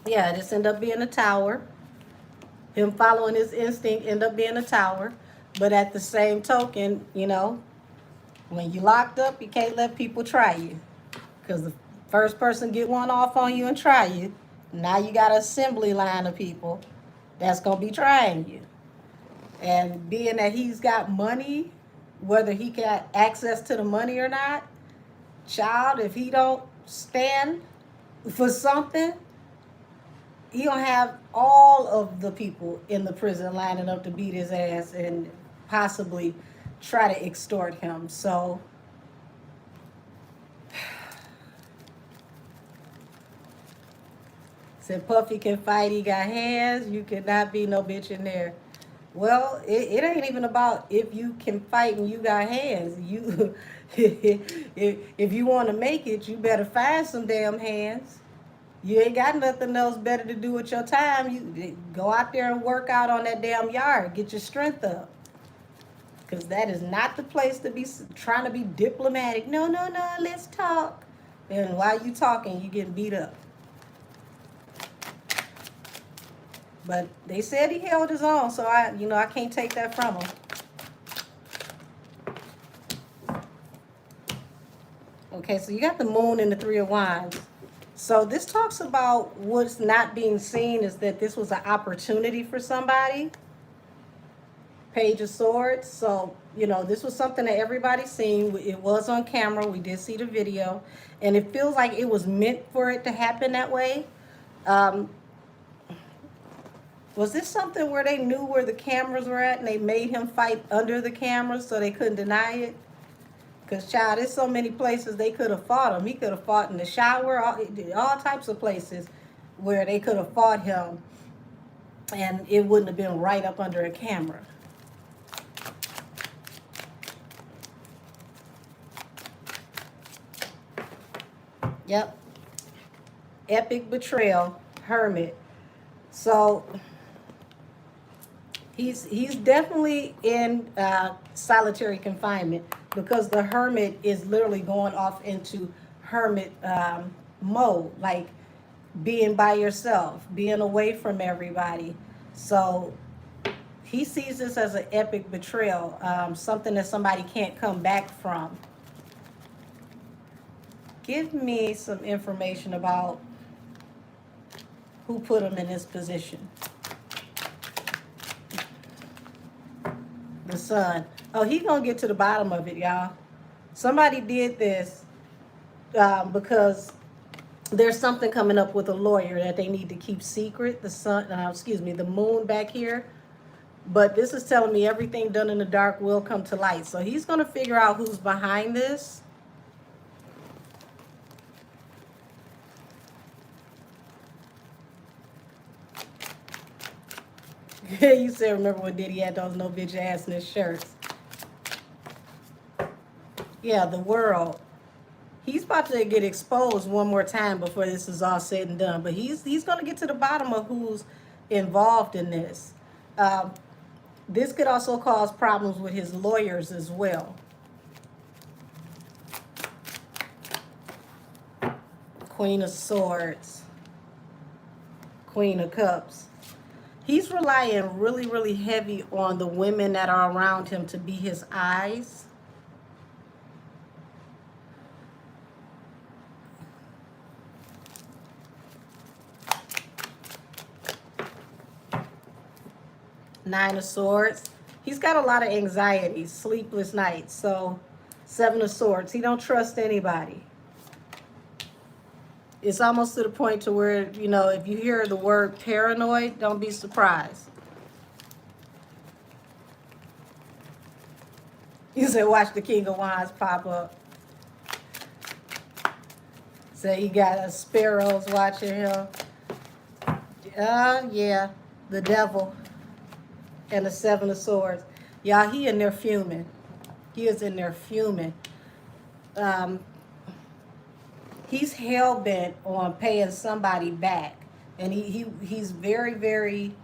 Yeah, this ended up being a tower. Him following his instinct ended up being a tower. But at the same token, you know, when you locked up, you can't let people try you. Because the first person get one off on you and try you, now you got an assembly line of people that's going to be trying you. And being that he's got money, whether he got access to the money or not, child, if he don't stand for something, he gonna have all of the people in the prison lining up to beat his ass and possibly try to extort him. So said Puffy can fight, he got hands, you cannot be no bitch in there. Well, it ain't even about if you can fight and you got hands. You if you want to make it, you better find some damn hands. You ain't got nothing else better to do with your time. You go out there and work out on that damn yard. Get your strength up. Because that is not the place to be trying to be diplomatic. No, let's talk. And while you talking, you getting beat up. But they said he held his own, so I can't take that from him. Okay, so you got the Moon and the Three of Wands. So this talks about what's not being seen is that this was an opportunity for somebody. Page of Swords. So, this was something that everybody's seen. It was on camera. We did see the video. And it feels like it was meant for it to happen that way. Was this something where they knew where the cameras were at and they made him fight under the cameras so they couldn't deny it? Because, child, there's so many places they could have fought him. He could have fought in the shower, all types of places where they could have fought him and it wouldn't have been right up under a camera. Yep. Epic betrayal, Hermit. So he's definitely in solitary confinement because the Hermit is literally going off into hermit mode, like being by yourself, being away from everybody. So he sees this as an epic betrayal, something that somebody can't come back from. Give me some information about who put him in this position. The Sun. Oh, he's going to get to the bottom of it, y'all. Somebody did this because there's something coming up with a lawyer that they need to keep secret. The Sun, the Moon back here. But this is telling me everything done in the dark will come to light. So he's going to figure out who's behind this. You said, remember when Diddy had those no bitch ass in his shirts? Yeah, the world. He's about to get exposed one more time before this is all said and done. But he's going to get to the bottom of who's involved in this. This could also cause problems with his lawyers as well. Queen of Swords. Queen of Cups. He's relying really, really heavy on the women that are around him to be his eyes. Nine of Swords. He's got a lot of anxiety, sleepless nights. So Seven of Swords. He don't trust anybody. It's almost to the point to where, you know, if you hear the word paranoid, don't be surprised. You said, watch the King of Wands pop up. Say he got sparrows watching him. Yeah, the devil and the Seven of Swords. Y'all, he in there fuming. He is in there fuming. He's hell-bent on paying somebody back. And he's very, very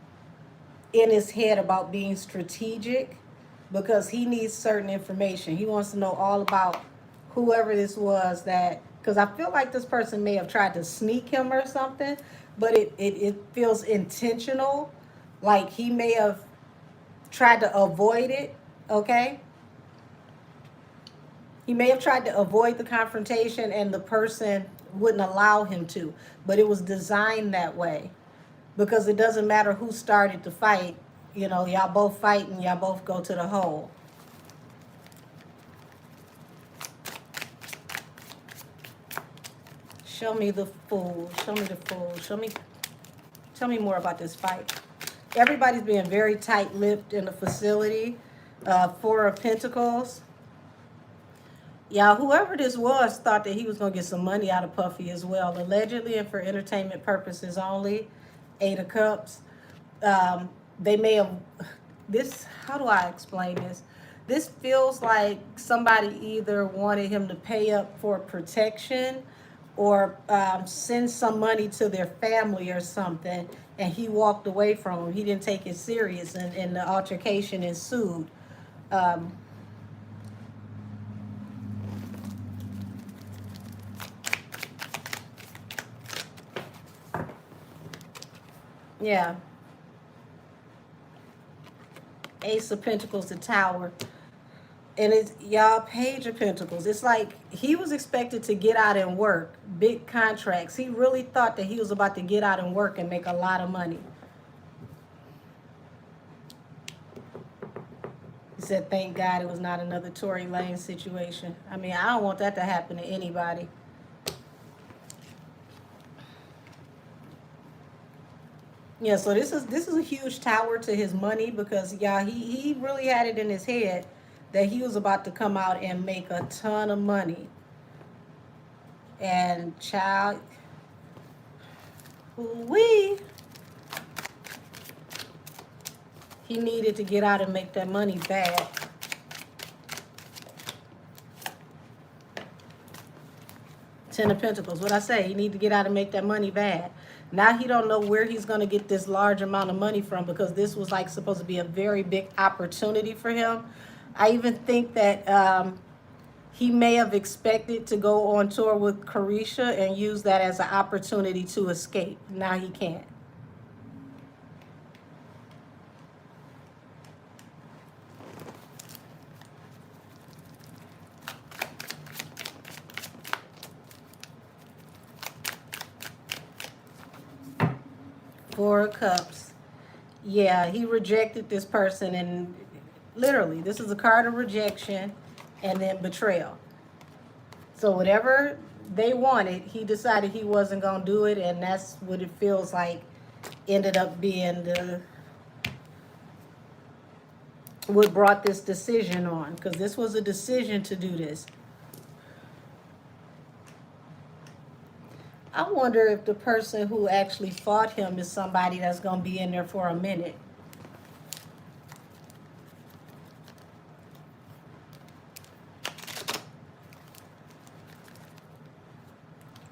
in his head about being strategic because he needs certain information. He wants to know all about whoever this was that, because I feel like this person may have tried to sneak him or something, but it feels intentional. Like he may have tried to avoid it, okay? He may have tried to avoid the confrontation and the person wouldn't allow him to, but it was designed that way because it doesn't matter who started the fight. You know, y'all both fight and y'all both go to the hole. Show me the Fool. Show me the Fool. Tell me more about this fight. Everybody's being very tight-lipped in the facility. Four of Pentacles. Y'all, whoever this was thought that he was going to get some money out of Puffy as well. Allegedly and for entertainment purposes only. Eight of Cups. They may have... This, how do I explain this? This feels like somebody either wanted him to pay up for protection or send some money to their family or something, and he walked away from him. He didn't take it serious, and the altercation ensued. Yeah. Ace of Pentacles, the Tower. And it's, y'all, Page of Pentacles. It's like he was expected to get out and work. Big contracts. He really thought that he was about to get out and work and make a lot of money. He said, thank God it was not another Tory Lane situation. I mean, I don't want that to happen to anybody. Yeah, so this is a huge tower to his money because, y'all, he really had it in his head that he was about to come out and make a ton of money. And child, he needed to get out and make that money bad. Ten of Pentacles. What I say, he need to get out and make that money bad. Now he don't know where he's going to get this large amount of money from because this was like supposed to be a very big opportunity for him. I even think that he may have expected to go on tour with Carisha and use that as an opportunity to escape. Now he can't. Four of Cups. Yeah, he rejected this person, and literally, this is a card of rejection and then betrayal. So whatever they wanted, he decided he wasn't going to do it, and that's what it feels like ended up being what brought this decision on, because this was a decision to do this. I wonder if the person who actually fought him is somebody that's going to be in there for a minute.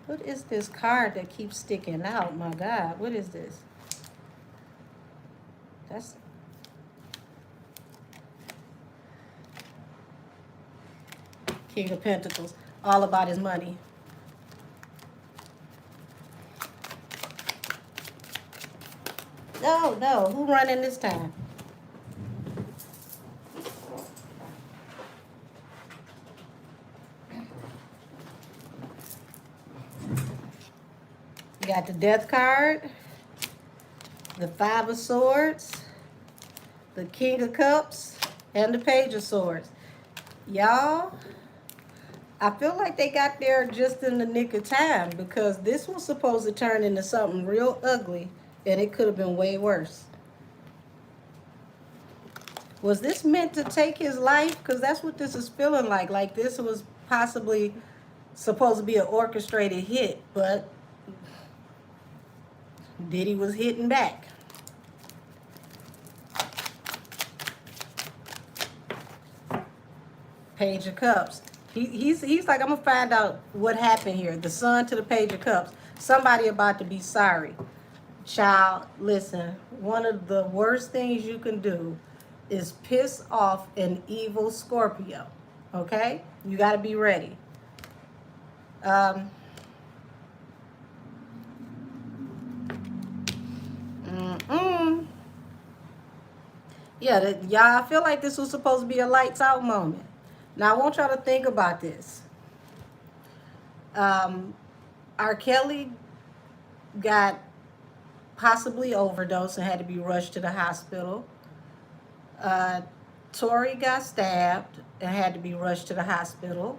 What is this card that keeps sticking out? My God, what is this? That's... King of Pentacles. All about his money. No, no. Who running this time? You got the Death card, the Five of Swords, the King of Cups, and the Page of Swords. Y'all, I feel like they got there just in the nick of time because this was supposed to turn into something real ugly and it could have been way worse. Was this meant to take his life? Because that's what this is feeling like. Like this was possibly supposed to be an orchestrated hit, but Diddy was hitting back. Page of Cups. He's like, I'm gonna find out what happened here. The Sun to the Page of Cups. Somebody about to be sorry. Child, listen, one of the worst things you can do is piss off an evil Scorpio. Okay? You gotta be ready. Yeah, y'all, I feel like this was supposed to be a lights out moment. Now I want y'all to think about this. R. Kelly got possibly overdosed and had to be rushed to the hospital. Tory got stabbed and had to be rushed to the hospital.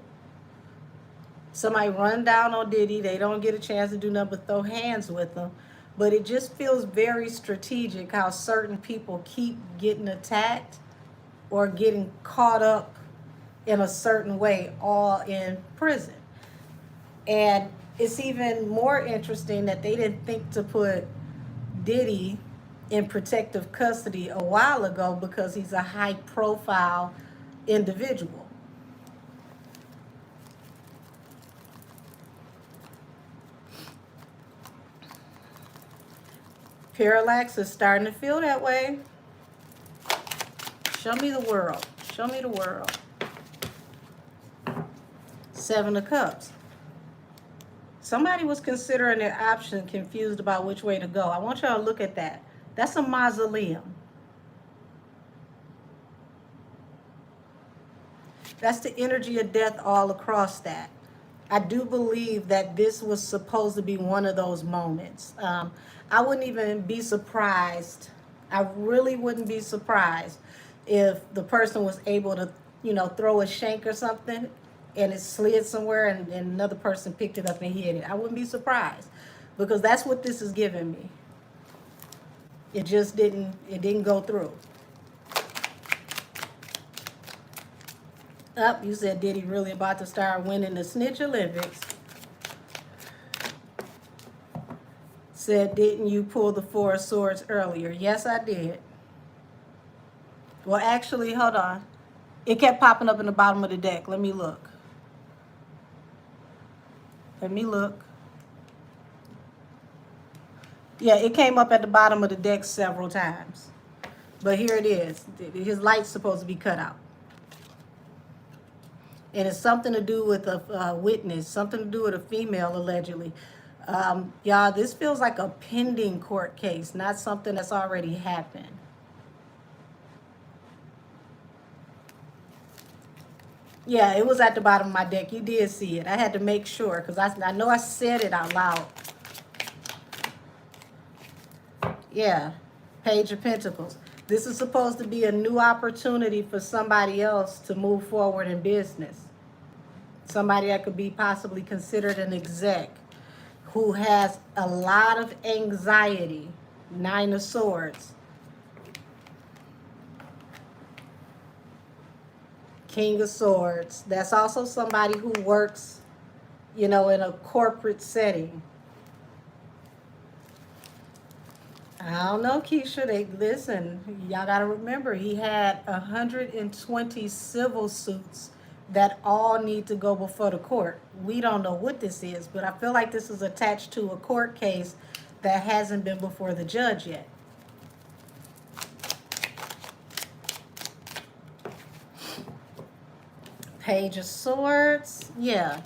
Somebody run down on Diddy. They don't get a chance to do nothing but throw hands with him. But it just feels very strategic how certain people keep getting attacked or getting caught up in a certain way, all in prison. And it's even more interesting that they didn't think to put Diddy in protective custody a while ago because he's a high profile individual. Parallax is starting to feel that way. Show me the world. Show me the world. Seven of Cups. Somebody was considering their option, confused about which way to go. I want y'all to look at that. That's a mausoleum. That's the energy of death all across that. I do believe that this was supposed to be one of those moments. I wouldn't even be surprised. I really wouldn't be surprised if the person was able to, throw a shank or something and it slid somewhere and another person picked it up and hit it. I wouldn't be surprised because that's what this is giving me. It just didn't go through. You said Diddy really about to start winning the Snitch Olympics. Said, didn't you pull the Four of Swords earlier? Yes, I did. Well, actually, hold on. It kept popping up in the bottom of the deck. Let me look. Yeah, it came up at the bottom of the deck several times. But here it is. His light's supposed to be cut out. And it's something to do with a witness, something to do with a female, allegedly. Y'all, this feels like a pending court case, not something that's already happened. Yeah, it was at the bottom of my deck. You did see it. I had to make sure because I know I said it out loud. Yeah, Page of Pentacles. This is supposed to be a new opportunity for somebody else to move forward in business. Somebody that could be possibly considered an exec who has a lot of anxiety. Nine of Swords. King of Swords. That's also somebody who works, in a corporate setting. I don't know, Keisha. Listen, y'all got to remember, he had 120 civil suits that all need to go before the court. We don't know what this is, but I feel like this is attached to a court case that hasn't been before the judge yet. Page of Swords. Yeah.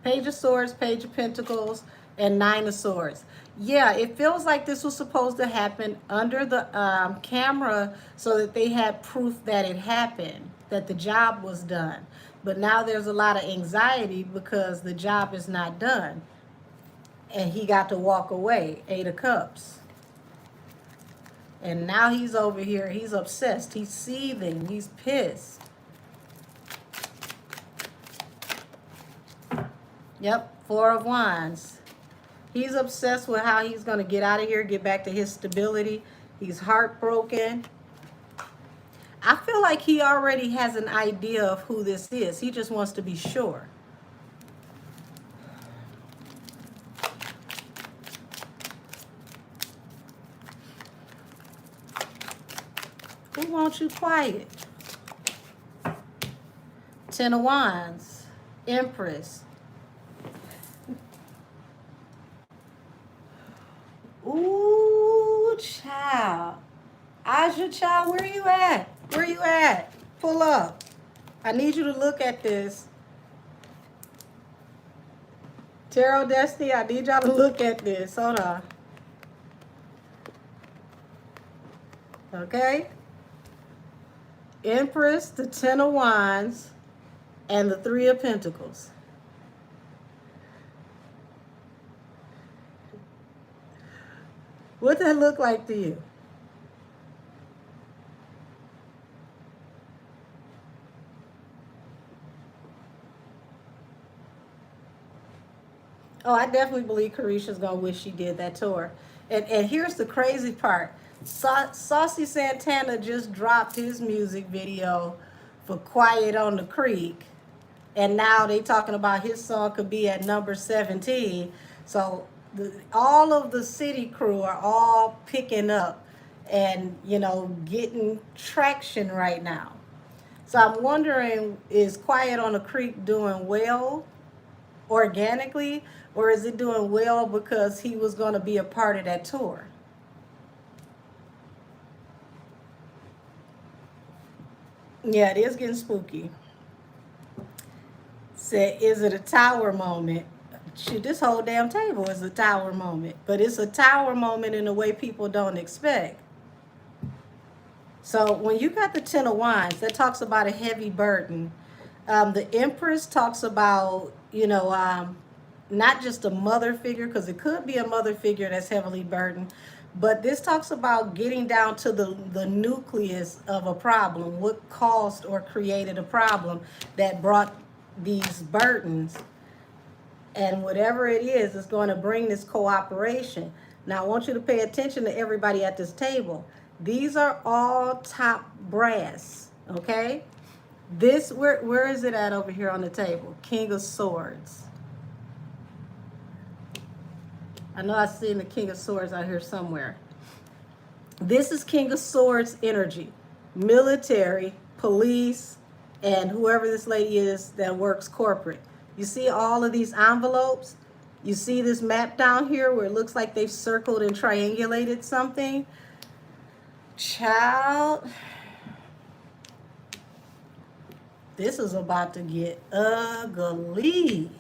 Page of Swords, Page of Pentacles, and Nine of Swords. Yeah, it feels like this was supposed to happen under the camera so that they had proof that it happened, that the job was done. But now there's a lot of anxiety because the job is not done. And he got to walk away. Eight of Cups. And now he's over here. He's obsessed. He's seething. He's pissed. Yep, Four of Wands. He's obsessed with how he's going to get out of here, get back to his stability. He's heartbroken. I feel like he already has an idea of who this is. He just wants to be sure. Who wants you quiet? Ten of Wands. Empress. Ooh, child. Aja, child, where you at? Where you at? Pull up. I need you to look at this. Tarot Destiny, I need y'all to look at this. Hold on. Okay? Empress, the Ten of Wands, and the Three of Pentacles. What that look like to you? Oh, I definitely believe Carisha's gonna wish she did that to her. And here's the crazy part. Saucy Santana just dropped his music video for Quiet on the Creek. And now they talking about his song could be at number 17. So all of the city crew are all picking up and, getting traction right now. So I'm wondering, is Quiet on the Creek doing well organically, or is it doing well because he was going to be a part of that tour? Yeah, it is getting spooky. Said, is it a tower moment? Shoot, this whole damn table is a tower moment. But it's a tower moment in a way people don't expect. So when you got the Ten of Wands, that talks about a heavy burden. The Empress talks about, not just a mother figure, because it could be a mother figure that's heavily burdened, but this talks about getting down to the nucleus of a problem, what caused or created a problem that brought these burdens. And whatever it is going to bring this cooperation. Now, I want you to pay attention to everybody at this table. These are all top brass, okay? This, where is it at over here on the table? King of Swords. I know I've seen the King of Swords out here somewhere. This is King of Swords energy. Military, police, and whoever this lady is that works corporate. You see all of these envelopes? You see this map down here where it looks like they've circled and triangulated something? Child, this is about to get ugly.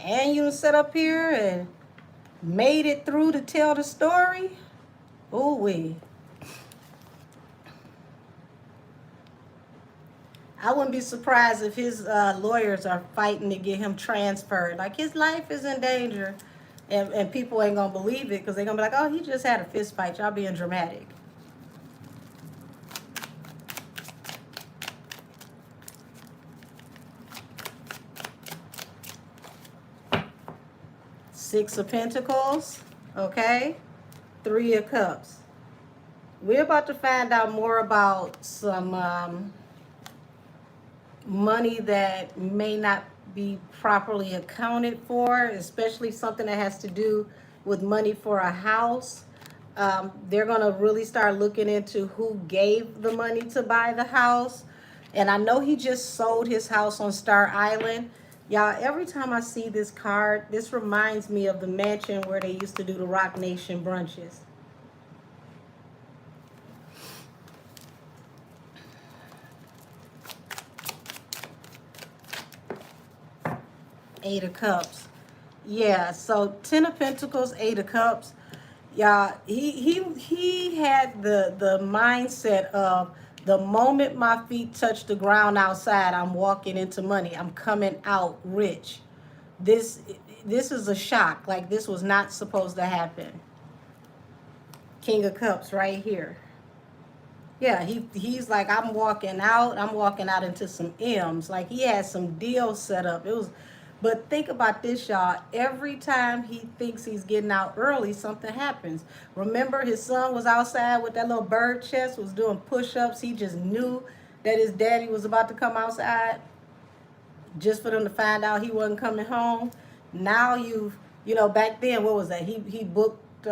And you sit up here and made it through to tell the story? Ooh wee. I wouldn't be surprised if his lawyers are fighting to get him transferred. Like, his life is in danger. And people ain't going to believe it because they're going to be like, oh, he just had a fist fight. Y'all being dramatic. Six of Pentacles. Okay. Three of Cups. We're about to find out more about some money that may not be properly accounted for, especially something that has to do with money for a house. They're going to really start looking into who gave the money to buy the house. And I know he just sold his house on Star Island. Y'all, every time I see this card, this reminds me of the mansion where they used to do the Rock Nation brunches. Eight of Cups. Yeah, so Ten of Pentacles, Eight of Cups. Yeah, he had the mindset of, the moment my feet touch the ground outside, I'm walking into money. I'm coming out rich. This is a shock. Like, this was not supposed to happen. King of Cups right here. Yeah, he's like, I'm walking out. I'm walking out into some M's. Like he had some deals set up. It was, but think about this, y'all. Every time he thinks he's getting out early, something happens. Remember, his son was outside with that little bird chest, was doing push-ups. He just knew that his daddy was about to come outside, just for them to find out he wasn't coming home. Now you know, back then, what was that? He booked.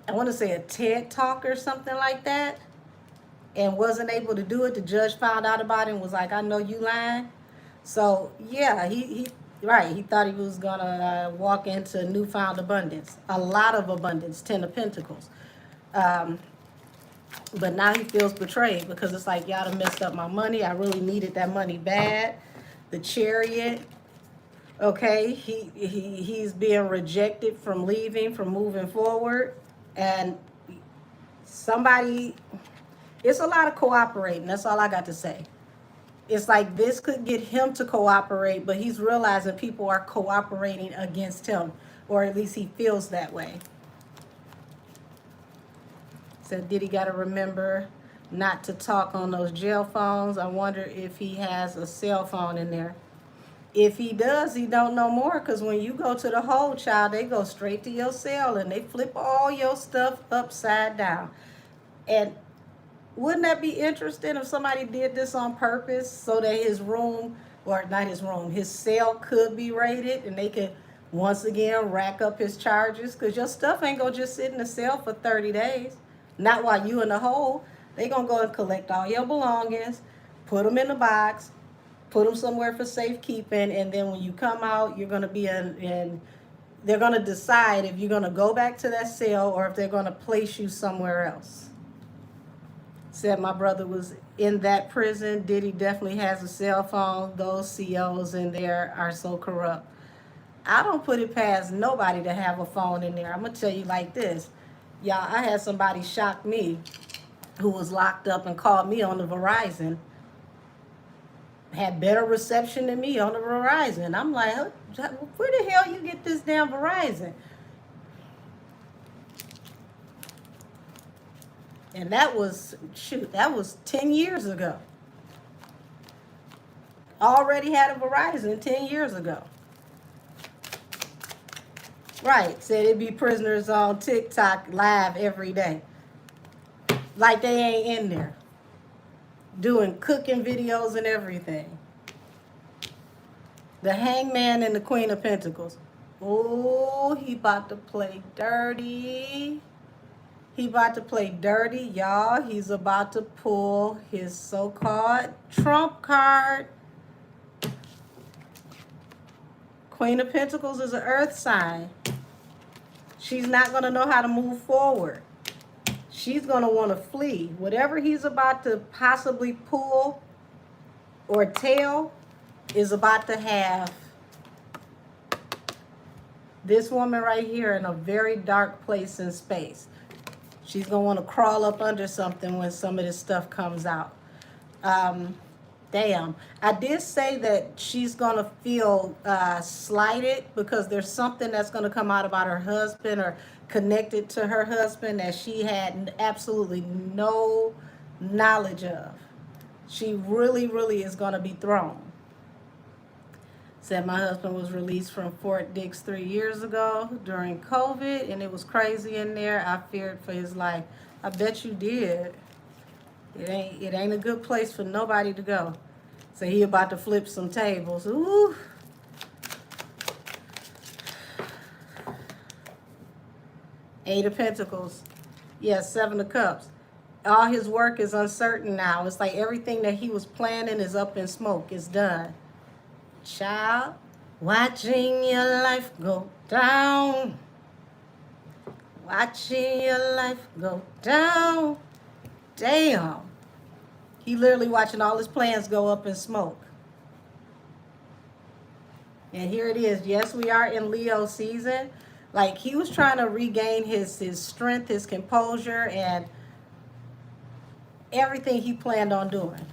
I want to say a TED talk or something like that, and wasn't able to do it. The judge found out about it and was like, I know you lying. So yeah, he right, he thought he was gonna walk into newfound abundance, a lot of abundance, 10 of Pentacles. um, but now he feels betrayed because it's like, y'all done messed up my money. I really needed that money bad. The Chariot. Okay, he's being rejected from leaving, from moving forward. And somebody, it's a lot of cooperating. That's all I got to say. It's like this could get him to cooperate, but he's realizing people are cooperating against him, or at least he feels that way. So Diddy got to remember not to talk on those jail phones. I wonder if he has a cell phone in there. If he does, he don't know more, because when you go to the whole child, they go straight to your cell and they flip all your stuff upside down. And wouldn't that be interesting if somebody did this on purpose so that his room, or not his room, his cell could be raided and they could once again rack up his charges? Because your stuff ain't gonna just sit in the cell for 30 days. Not while you in the hole. They gonna go and collect all your belongings, put them in the box, put them somewhere for safekeeping, and then when you come out, you're going to be in, they're going to decide if you're going to go back to that cell or if they're going to place you somewhere else. Said my brother was in that prison. Diddy definitely has a cell phone. Those COs in there are so corrupt. I don't put it past nobody to have a phone in there. I'm going to tell you like this. Y'all, I had somebody shock me who was locked up and called me on the Verizon. Had better reception than me on the Verizon. I'm like, where the hell you get this damn Verizon? And that was, that was 10 years ago. Already had a Verizon 10 years ago. Right, said it'd be prisoners on TikTok live every day. Like they ain't in there. Doing cooking videos and everything. The Hangman and the Queen of Pentacles. Oh, he about to play dirty. He about to play dirty, y'all. He's about to pull his so-called trump card. Queen of Pentacles is an earth sign. She's not going to know how to move forward. She's going to want to flee. Whatever he's about to possibly pull or tell is about to have this woman right here in a very dark place in space. She's going to want to crawl up under something when some of this stuff comes out. Damn. I did say that she's going to feel slighted because there's something that's going to come out about her husband or connected to her husband that she had absolutely no knowledge of. She really, really is going to be thrown. Said my husband was released from Fort Dix 3 years ago during COVID, and it was crazy in there. I feared for his life. I bet you did. It ain't a good place for nobody to go. So he about to flip some tables. Ooh. Eight of Pentacles. Yes, Seven of Cups. All his work is uncertain now. It's like everything that he was planning is up in smoke. It's done. Child, watching your life go down. Watching your life go down. Damn. He literally watching all his plans go up in smoke. And here it is. Yes, we are in Leo season. Like he was trying to regain his strength, his composure, and everything he planned on doing.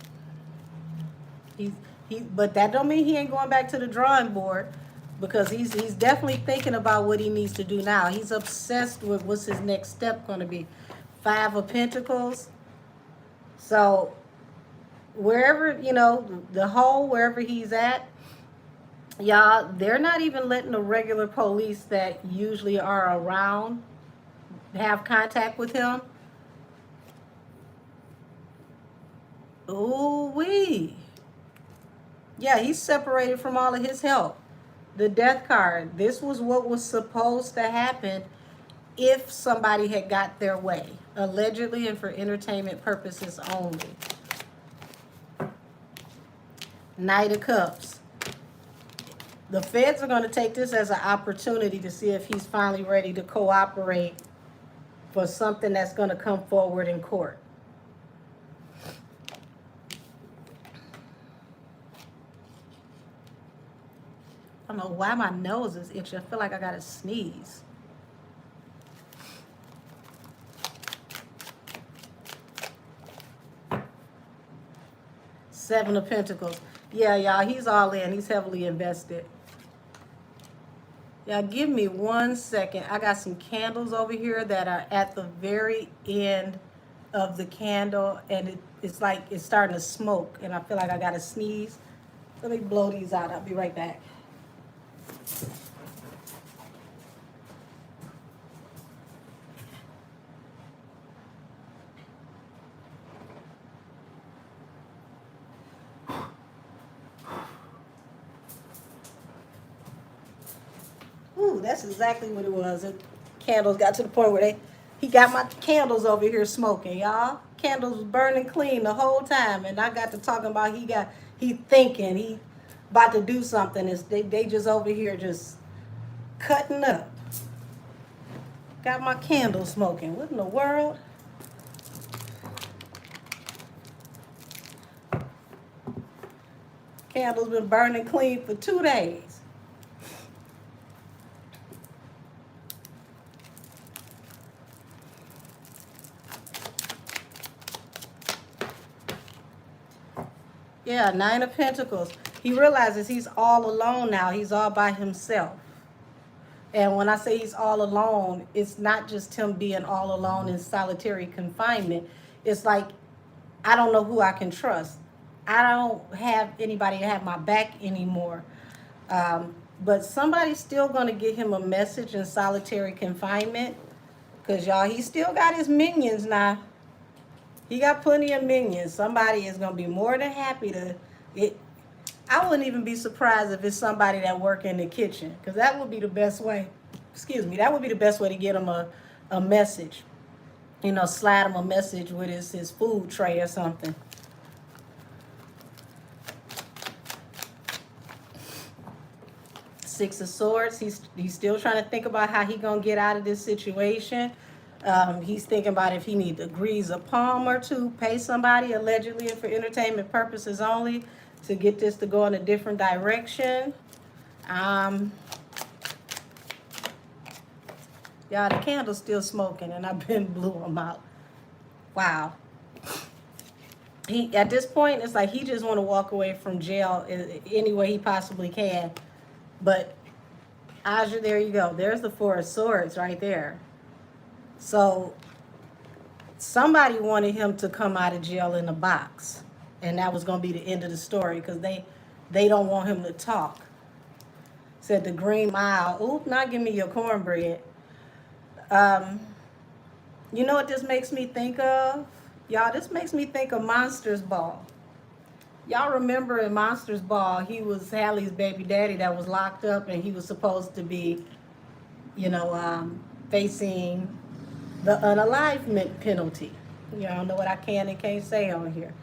But that don't mean he ain't going back to the drawing board, because he's definitely thinking about what he needs to do now. He's obsessed with what's his next step going to be. Five of Pentacles. So wherever, the hole, wherever he's at, y'all, they're not even letting the regular police that usually are around have contact with him. Ooh wee. Yeah, he's separated from all of his help. The Death card. This was what was supposed to happen if somebody had got their way. Allegedly and for entertainment purposes only. Knight of Cups. The feds are going to take this as an opportunity to see if he's finally ready to cooperate for something that's going to come forward in court. I don't know why my nose is itchy. I feel like I got to sneeze. Seven of Pentacles. Yeah, y'all, he's all in. He's heavily invested. Y'all, give me 1 second. I got some candles over here that are at the very end of the candle, and it's like it's starting to smoke, and I feel like I got to sneeze. Let me blow these out. I'll be right back. Ooh, that's exactly what it was. The candles got to the point where he got my candles over here smoking, y'all. Candles was burning clean the whole time, and I got to talking about he thinking he about to do something. They just over here just cutting up. Got my candles smoking. What in the world? Candles been burning clean for 2 days. Yeah, Nine of Pentacles. He realizes he's all alone now. He's all by himself. And when I say he's all alone, it's not just him being all alone in solitary confinement. It's like, I don't know who I can trust. I don't have anybody to have my back anymore. But somebody's still going to get him a message in solitary confinement. Because, y'all, he still got his minions now. He got plenty of minions. Somebody is going to be more than happy to... I wouldn't even be surprised if it's somebody that work in the kitchen, because that would be the best way. Excuse me. That would be the best way to get him a message. Slide him a message with his food tray or something. Six of Swords. He's still trying to think about how he gonna get out of this situation. He's thinking about if he need to grease a palm or two, pay somebody allegedly and for entertainment purposes only to get this to go in a different direction. Y'all, the candle's still smoking, and I've been blew them out. Wow. He at this point, it's like he just want to walk away from jail any way he possibly can. But Aja, there you go. There's the Four of Swords right there. So somebody wanted him to come out of jail in a box, and that was going to be the end of the story, because they don't want him to talk. Said the Green Mile. Oop, not give me your cornbread. You know what this makes me think of? Y'all, this makes me think of Monsters Ball. Y'all remember in Monsters Ball, he was Hallie's baby daddy that was locked up, and he was supposed to be, facing the unalivement penalty. Y'all know what I can and can't say on here.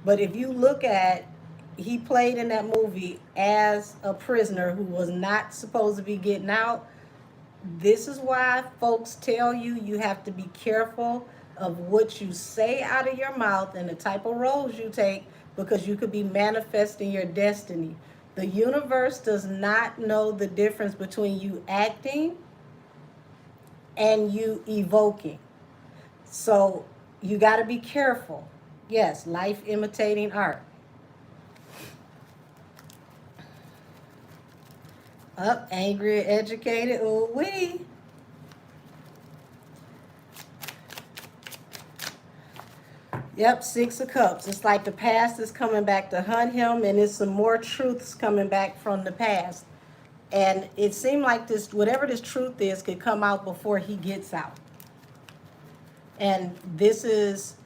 But if you look at, he played in that movie as a prisoner who was not supposed to be getting out. This is why folks tell you have to be careful of what you say out of your mouth and the type of roles you take, because you could be manifesting your destiny. The universe does not know the difference between you acting and you evoking. So you got to be careful. Yes, life imitating art. Up, angry, educated. Ooh wee. Yep, Six of Cups. It's like the past is coming back to hunt him, and it's some more truths coming back from the past. And it seemed like this, whatever this truth is, could come out before he gets out. And this is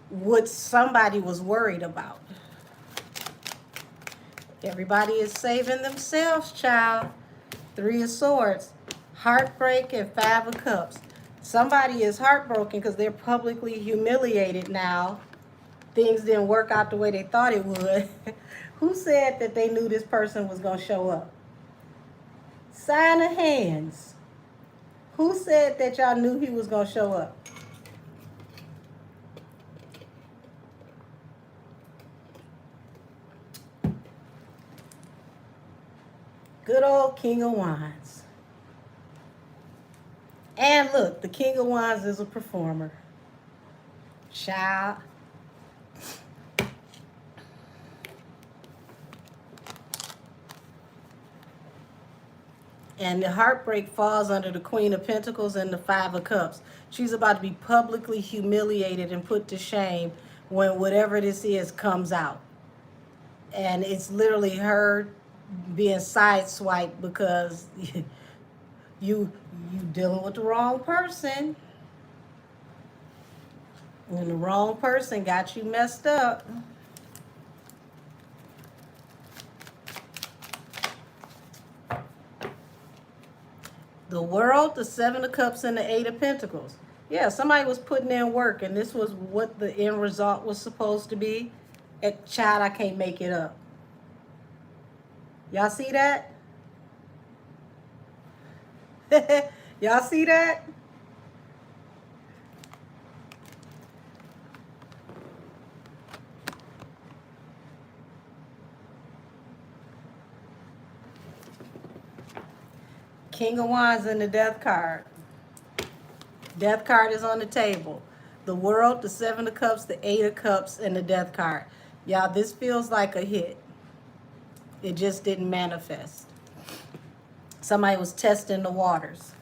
what somebody was worried about. Everybody is saving themselves, child. Three of Swords, heartbreak, and Five of Cups. Somebody is heartbroken because they're publicly humiliated now. Things didn't work out the way they thought it would. Who said that they knew this person was going to show up? Sign of Hands. Who said that y'all knew he was going to show up? Good old King of Wands. And look, the King of Wands is a performer. Child. And the heartbreak falls under the Queen of Pentacles and the Five of Cups. She's about to be publicly humiliated and put to shame when whatever this is comes out. And it's literally her being sideswiped because you dealing with the wrong person. And the wrong person got you messed up. The World, the Seven of Cups, and the Eight of Pentacles. Yeah, somebody was putting in work, and this was what the end result was supposed to be. Child, I can't make it up. Y'all see that? Y'all see that? King of Wands and the Death card. Death card is on the table. The World, the Seven of Cups, the Eight of Cups, and the Death card. Y'all, this feels like a hit. It just didn't manifest. Somebody was testing the waters.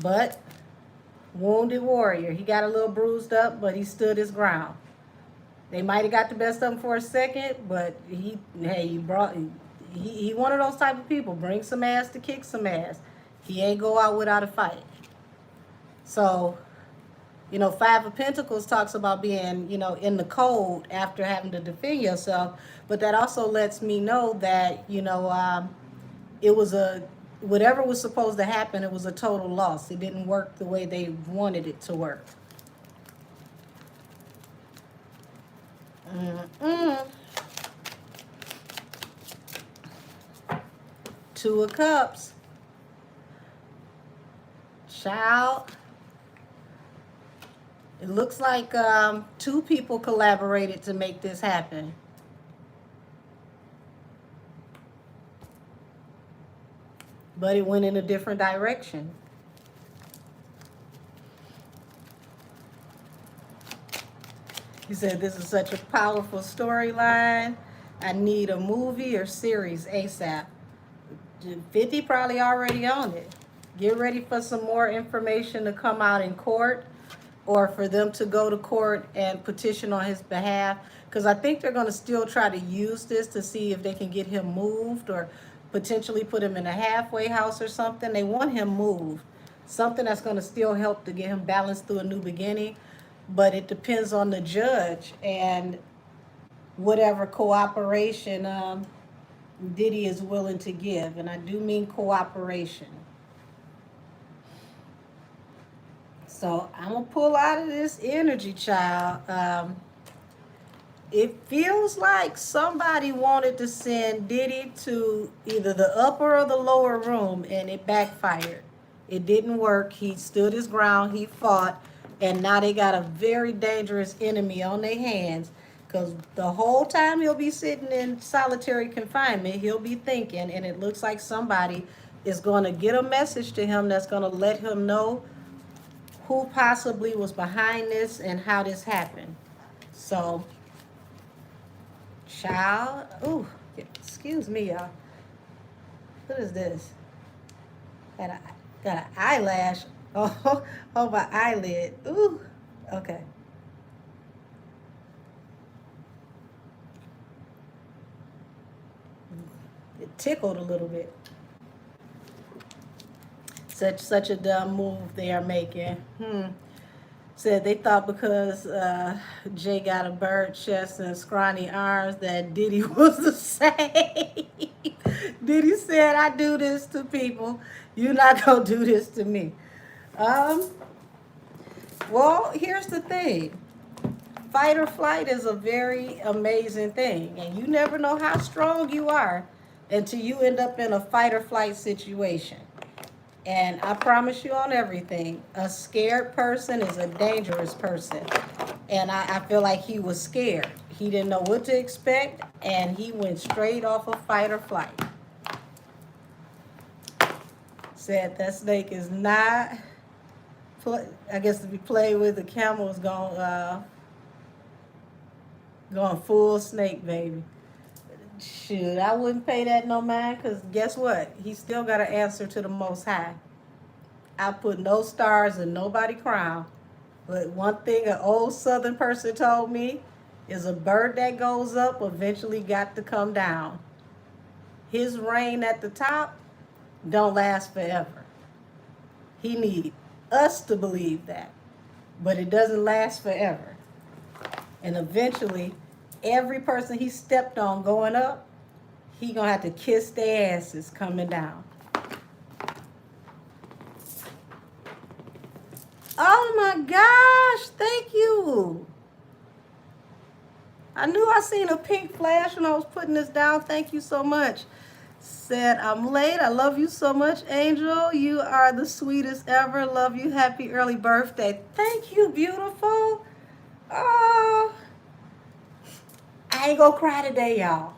But, wounded warrior. He got a little bruised up, but he stood his ground. They might have got the best of him for a second, but he one of those type of people. Bring some ass to kick some ass. He ain't go out without a fight. So, Five of Pentacles talks about being, in the cold after having to defend yourself. But that also lets me know that, it was whatever was supposed to happen, it was a total loss. It didn't work the way they wanted it to work. Two of Cups. Child. It looks like two people collaborated to make this happen. But it went in a different direction. He said, this is such a powerful storyline. I need a movie or series ASAP. 50 probably already on it. Get ready for some more information to come out in court, or for them to go to court and petition on his behalf. Because I think they're going to still try to use this to see if they can get him moved, or potentially put him in a halfway house or something. They want him moved. Something that's going to still help to get him balanced through a new beginning. But it depends on the judge and whatever cooperation Diddy is willing to give. And I do mean cooperation. So I'm going to pull out of this energy, child. It feels like somebody wanted to send Diddy to either the upper or the lower room, and it backfired. It didn't work. He stood his ground. He fought. And now they got a very dangerous enemy on their hands, because the whole time he'll be sitting in solitary confinement, he'll be thinking, and it looks like somebody is going to get a message to him that's going to let him know who possibly was behind this and how this happened. So, child, excuse me, y'all. What is this? Got an eyelash on my eyelid. Ooh, okay. It tickled a little bit. Such a dumb move they are making. Said they thought because Jay got a bird chest and scrawny arms that Diddy was the same. Diddy said, "I do this to people. You're not gonna do this to me." Um. Well, here's the thing. Fight or flight is a very amazing thing, and you never know how strong you are until you end up in a fight or flight situation. And I promise you on everything, a scared person is a dangerous person. And I feel like he was scared. He didn't know what to expect, and he went straight off of fight or flight. Said that snake is not, I guess to be played with, the camel is going full snake, baby. Shoot, I wouldn't pay that no mind, because guess what? He still got to answer to the Most High. I put no stars in nobody's crown. But one thing an old Southern person told me is a bird that goes up eventually got to come down. His reign at the top don't last forever. He need us to believe that. But it doesn't last forever. And eventually, every person he stepped on going up, he gonna have to kiss their asses coming down. Oh my gosh, thank you. I knew I seen a pink flash when I was putting this down. Thank you so much. Said, I'm late. I love you so much, Angel. You are the sweetest ever. Love you. Happy early birthday. Thank you, beautiful. Oh, I ain't gonna cry today, y'all.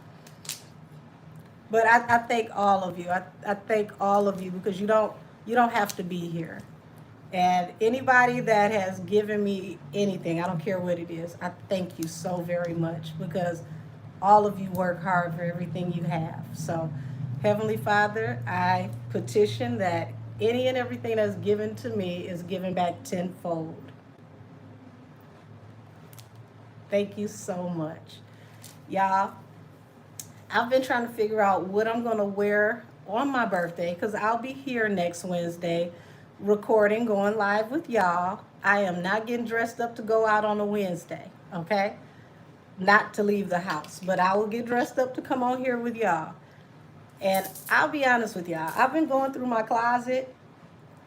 But I thank all of you. I thank all of you because you don't have to be here. And anybody that has given me anything, I don't care what it is, I thank you so very much because all of you work hard for everything you have. So, Heavenly Father, I petition that any and everything that's given to me is given back tenfold. Thank you so much. Y'all, I've been trying to figure out what I'm going to wear on my birthday because I'll be here next Wednesday recording, going live with y'all. I am not getting dressed up to go out on a Wednesday, okay? Not to leave the house, but I will get dressed up to come on here with y'all. And I'll be honest with y'all, I've been going through my closet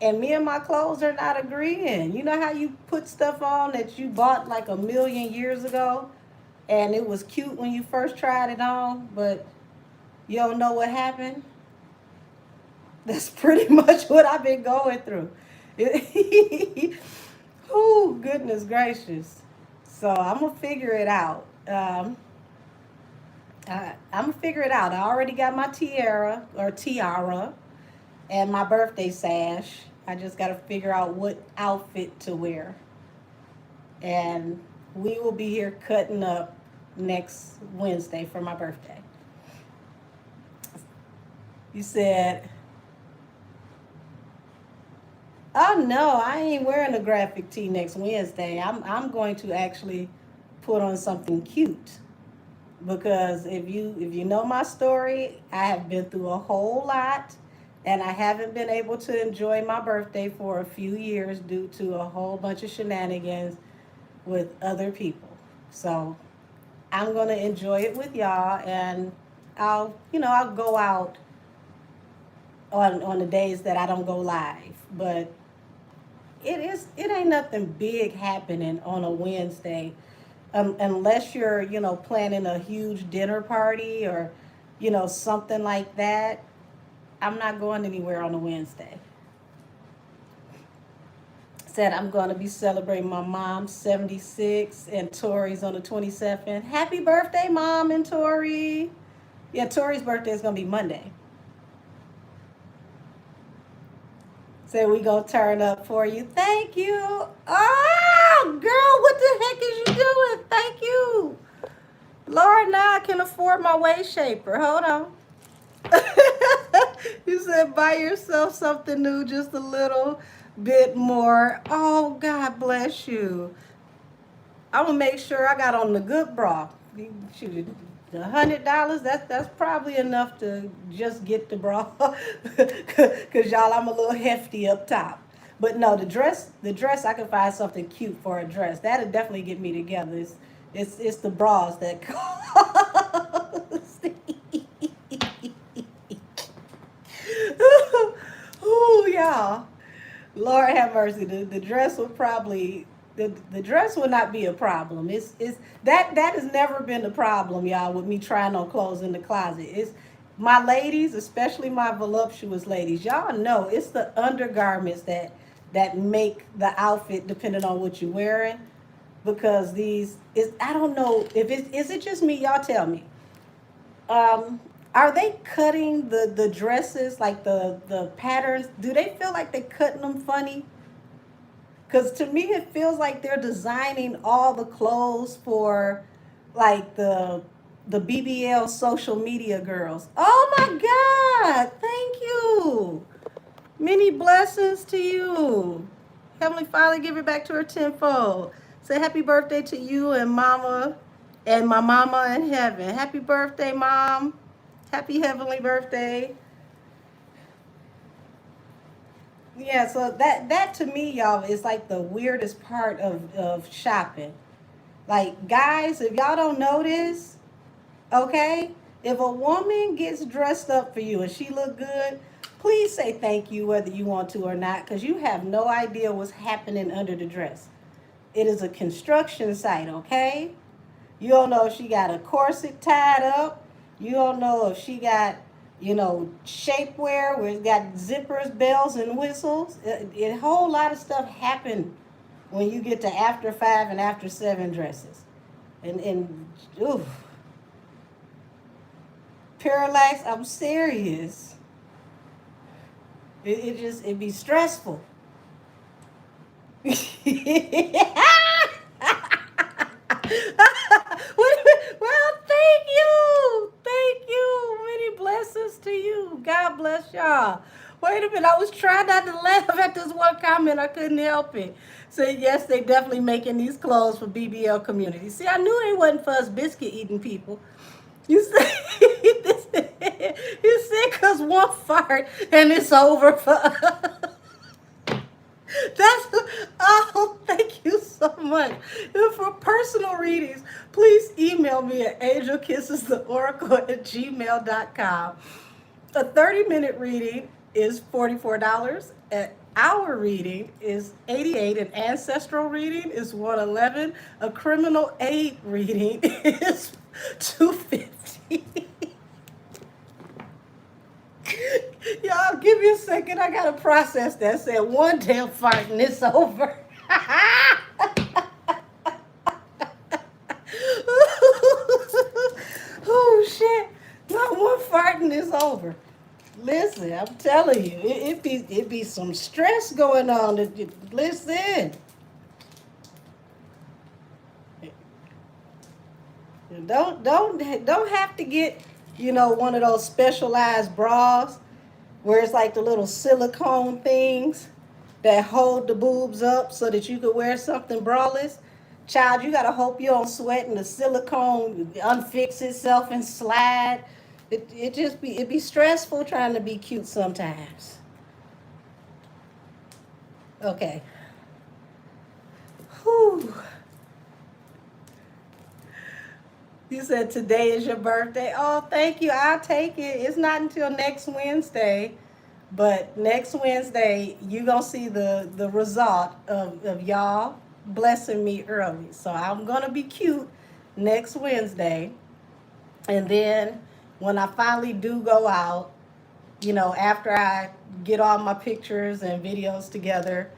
and me and my clothes are not agreeing. You know how you put stuff on that you bought like a million years ago and it was cute when you first tried it on, but you don't know what happened? That's pretty much what I've been going through. Oh, goodness gracious. So I'm going to figure it out. I'm going to figure it out. I already got my tiara and my birthday sash. I just got to figure out what outfit to wear. And we will be here cutting up next Wednesday for my birthday. You said, oh no, I ain't wearing a graphic tee next Wednesday. I'm going to actually put on something cute. Because if you know my story, I have been through a whole lot and I haven't been able to enjoy my birthday for a few years due to a whole bunch of shenanigans with other people. So I'm going to enjoy it with y'all and I'll go out on the days that I don't go live. But it ain't nothing big happening on a Wednesday. Unless you're, planning a huge dinner party or, something like that, I'm not going anywhere on a Wednesday. Said I'm going to be celebrating my mom's 76 and Tori's on the 27th. Happy birthday, Mom and Tori. Yeah, Tori's birthday is going to be Monday. Say we gonna turn up for you. Thank you. Oh, girl, what the heck is you doing? Thank you. Lord, now I can afford my waist shaper. Hold on. You said buy yourself something new, just a little bit more. Oh, God bless you. I'm gonna make sure I got on the good bra. Shoot, $100. That's probably enough to just get the bra. Cause y'all, I'm a little hefty up top. But no, the dress, I can find something cute for a dress. That'll definitely get me together. It's the bras that cost. Ooh, y'all. Lord have mercy. The dress would probably the dress would not be a problem. It's that has never been the problem, y'all, with me trying on clothes in the closet. It's my ladies, especially my voluptuous ladies, y'all know it's the undergarments that make the outfit depending on what you're wearing. Because these is I don't know if it is it just me, y'all tell me. Um, are they cutting the dresses like the patterns? Do they feel like they're cutting them funny? Because to me, it feels like they're designing all the clothes for like the BBL social media girls. Oh my God! Thank you. Many blessings to you. Heavenly Father, give it back to her tenfold. Say happy birthday to you and Mama and my mama in heaven. Happy birthday, Mom. Happy heavenly birthday. Yeah, so that to me, y'all, is like the weirdest part of shopping. Like, guys, if y'all don't know this, okay? If a woman gets dressed up for you and she look good, please say thank you whether you want to or not, because you have no idea what's happening under the dress. It is a construction site, okay? You don't know if she got a corset tied up. You don't know if she got, shapewear where it's got zippers, bells, and whistles. A whole lot of stuff happen when you get to after 5 and after 7 dresses. And ooh, Parallax, I'm serious. It be stressful. Well, thank you. Thank you. Many blessings to you. God bless y'all. Wait a minute. I was trying not to laugh at this one comment. I couldn't help it. So, yes, they definitely making these clothes for BBL community. See, I knew they wasn't for us biscuit eating people. You said, you said because one fart and it's over for us. That's oh, thank you so much. And for personal readings, please email me at angelkissestheoracle@gmail.com. A 30-minute reading is $44. An hour reading is $88. An ancestral reading is $111. A criminal aid reading is $250. Y'all, give me a second. I gotta process that. Said one damn fart and it's over. Oh shit! Not one fart and it's over. Listen, I'm telling you, it be some stress going on. Listen, don't have to get one of those specialized bras where it's like the little silicone things that hold the boobs up so that you could wear something braless. Child, you gotta hope you don't sweat and the silicone unfix itself and slide. It be stressful trying to be cute sometimes. Okay. Whew. You said today is your birthday. Oh, thank you. I'll take it. It's not until next Wednesday. But next Wednesday, you're going to see the result of y'all blessing me early. So I'm going to be cute next Wednesday. And then when I finally do go out, after I get all my pictures and videos together,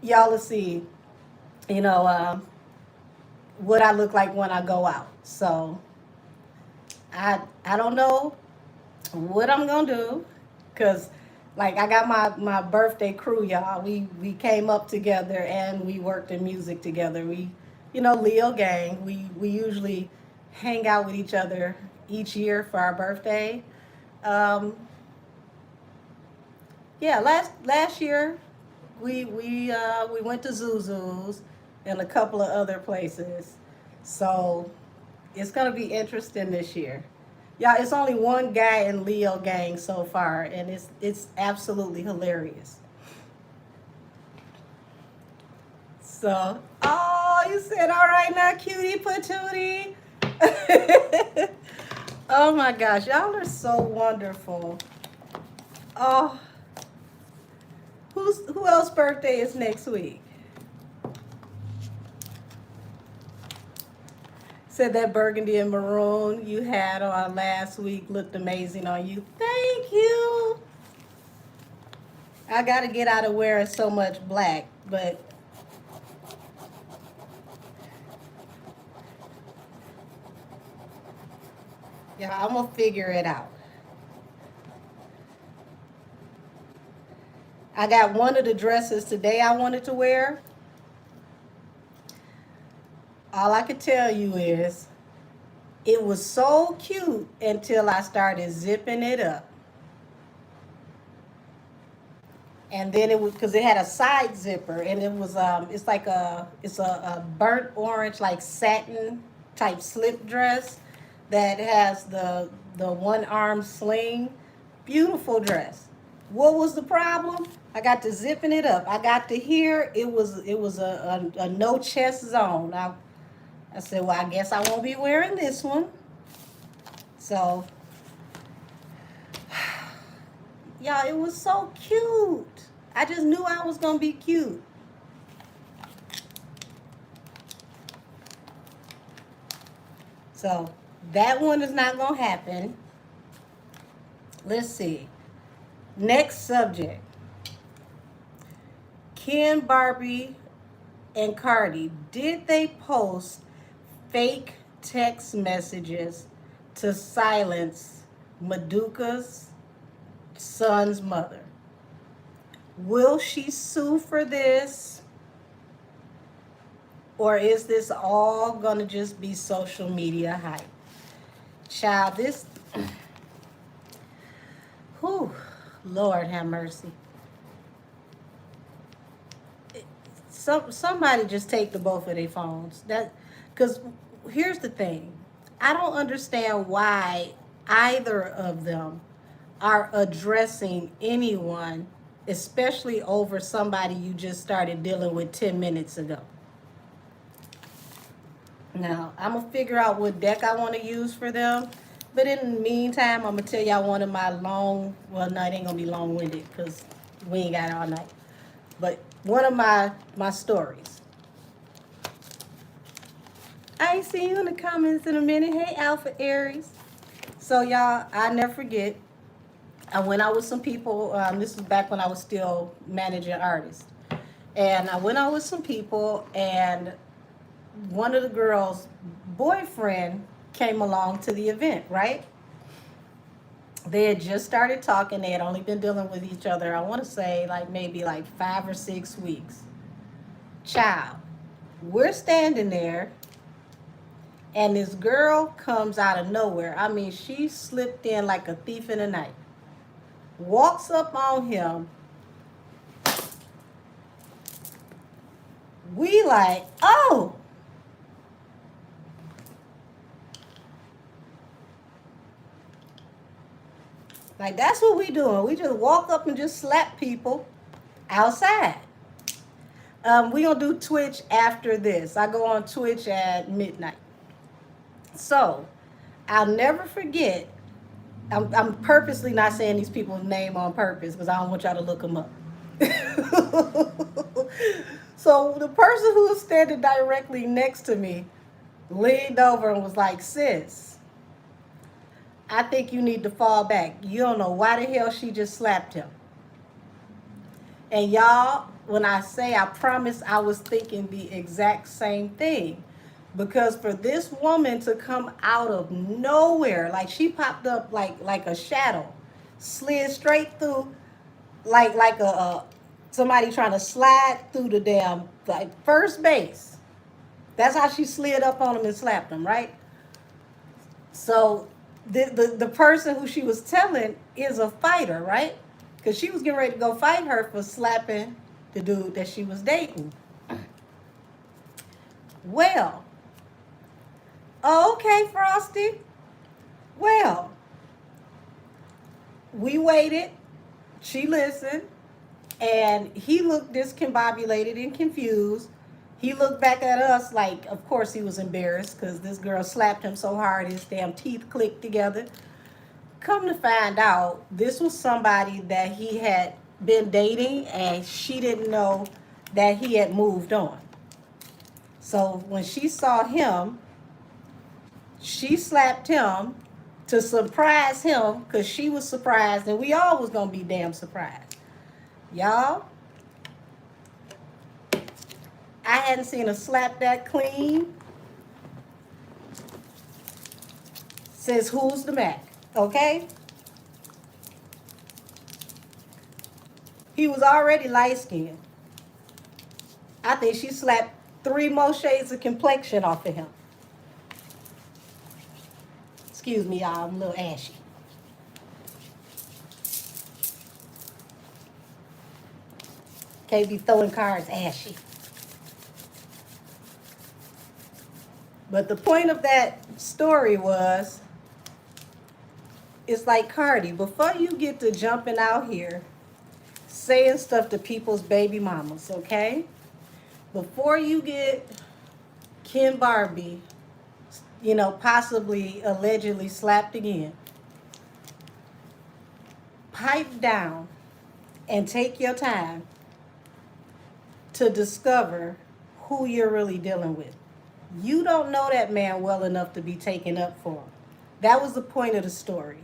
y'all will see, you know, um, what I look like when I go out. So I don't know what I'm gonna do, cause like I got my birthday crew, y'all. We came up together and we worked in music together. Leo Gang. We usually hang out with each other each year for our birthday. Um, Yeah, last year we went to Zuzu's and a couple of other places. So it's gonna be interesting this year. Yeah, it's only one guy in Leo gang so far, and it's absolutely hilarious. So, oh, you said all right now, cutie patootie. Oh my gosh, y'all are so wonderful. Oh, who else birthday is next week? Said that burgundy and maroon you had on last week looked amazing on you. Thank you. I gotta get out of wearing so much black, but yeah, I'm gonna figure it out. I got one of the dresses today I wanted to wear. All I could tell you is it was so cute until I started zipping it up. And then it was because it had a side zipper and it was it's like a burnt orange like satin type slip dress that has the one arm sling. Beautiful dress. What was the problem? I got to zipping it up. I got to here. It was a no chest zone. I said, well, I guess I won't be wearing this one. So, yeah, it was so cute. I just knew I was gonna be cute. So that one is not gonna happen. Let's see. Next subject. Ken, Barbie, and Cardi, did they post fake text messages to silence Maduka's son's mother? Will she sue for this? Or is this all gonna just be social media hype? Child, this, whew, Lord have mercy. Somebody just take the both of their phones. Because here's the thing, I don't understand why either of them are addressing anyone, especially over somebody you just started dealing with 10 minutes ago. Now, I'm going to figure out what deck I want to use for them. But in the meantime, I'm going to tell y'all one of my well, no, it ain't going to be long-winded because we ain't got it all night. But one of my stories. I ain't seen you in the comments in a minute. Hey, Alpha Aries. So, y'all, I never forget. I went out with some people. This was back when I was still managing artists. And I went out with some people, and one of the girls' boyfriend came along to the event, right? They had just started talking. They had only been dealing with each other, I want to say, like maybe like 5 or 6 weeks. Child, we're standing there, and this girl comes out of nowhere. I mean, she slipped in like a thief in the night. Walks up on him. We like, oh. Like, that's what we doing. We just walk up and just slap people outside. We gonna do Twitch after this. I go on Twitch at midnight. So, I'll never forget. I'm purposely not saying these people's name on purpose because I don't want y'all to look them up. So the person who was standing directly next to me leaned over and was like, sis, I think you need to fall back. You don't know why the hell she just slapped him. And y'all, when I say I promise, I was thinking the exact same thing. Because for this woman to come out of nowhere, like she popped up like a shadow, slid straight through, like a somebody trying to slide through the damn like first base. That's how she slid up on him and slapped him, right? So the person who she was telling is a fighter, right? because she was getting ready to go fight her for slapping the dude that she was dating. Well, okay, Frosty. Well, we waited. She listened. And he looked discombobulated and confused. He looked back at us like, of course he was embarrassed because this girl slapped him so hard his damn teeth clicked together. Come to find out, this was somebody that he had been dating and she didn't know that he had moved on. So when she saw him, she slapped him to surprise him because she was surprised and we all was going to be damn surprised. Y'all, I hadn't seen her slap that clean since Who's the Mac, okay? He was already light-skinned. I think she slapped 3 more shades of complexion off of him. Excuse me, y'all, I'm a little ashy. Can't be throwing cards ashy. But the point of that story was, it's like Cardi, before you get to jumping out here, saying stuff to people's baby mamas, okay? Before you get Ken Barbie, possibly allegedly slapped again, pipe down and take your time to discover who you're really dealing with. You don't know that man well enough to be taken up for him. That was the point of the story.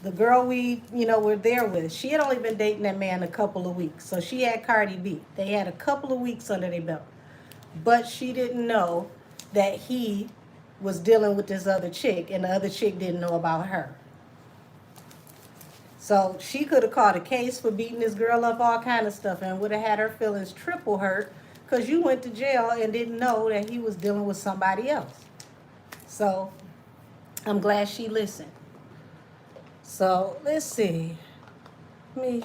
The girl we, were there with, she had only been dating that man a couple of weeks. So she had Cardi B. They had a couple of weeks under their belt. But she didn't know that he was dealing with this other chick, and the other chick didn't know about her. So she could have caught a case for beating this girl up, all kind of stuff, and would have had her feelings triple hurt because you went to jail and didn't know that he was dealing with somebody else. So I'm glad she listened. So let's see. Let me